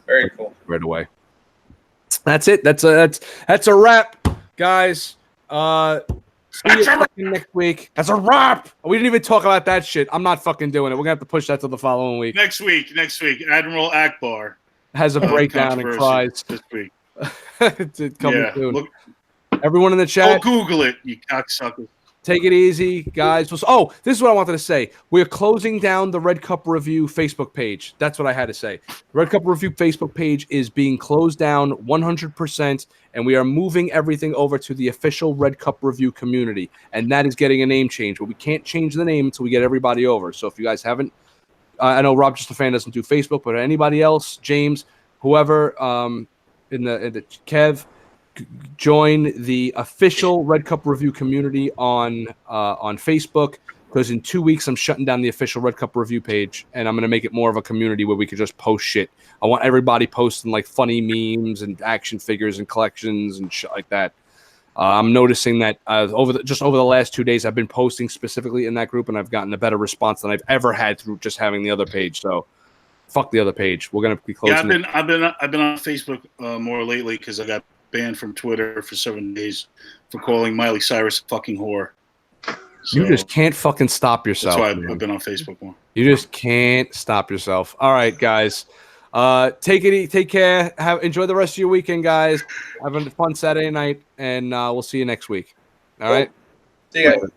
very cool. Right away. That's it. That's a wrap, guys. See you fucking next week. That's a wrap. We didn't even talk about that shit. I'm not fucking doing it. We're gonna have to push that to the following week. Next week, Admiral Akbar has a breakdown and cries. This week. It's coming soon. Everyone in the chat. Google it, you cocksuckers. Take it easy, guys. Oh, this is what I wanted to say. We're closing down the Red Cup Review Facebook page. That's what I had to say. Red Cup Review Facebook page is being closed down 100%, and we are moving everything over to the official Red Cup Review community, and that is getting a name change. But we can't change the name until we get everybody over. So if you guys haven't, I know Rob Just a Fan doesn't do Facebook, but anybody else, James, whoever, in the Kev, join the official Red Cup Review community on Facebook, because in 2 weeks I'm shutting down the official Red Cup Review page, and I'm going to make it more of a community where we can just post shit. I want everybody posting like funny memes and action figures and collections and shit like that. I'm noticing that over the last 2 days I've been posting specifically in that group, and I've gotten a better response than I've ever had through just having the other page. So fuck the other page. We're going to be closing. Yeah, I've been on Facebook more lately because I got banned from Twitter for 7 days for calling Miley Cyrus a fucking whore. So, you just can't fucking stop yourself. That's why I've been on Facebook more. You just can't stop yourself. All right, guys. Take care. Enjoy the rest of your weekend, guys. Have a fun Saturday night, and we'll see you next week. All right. See you guys.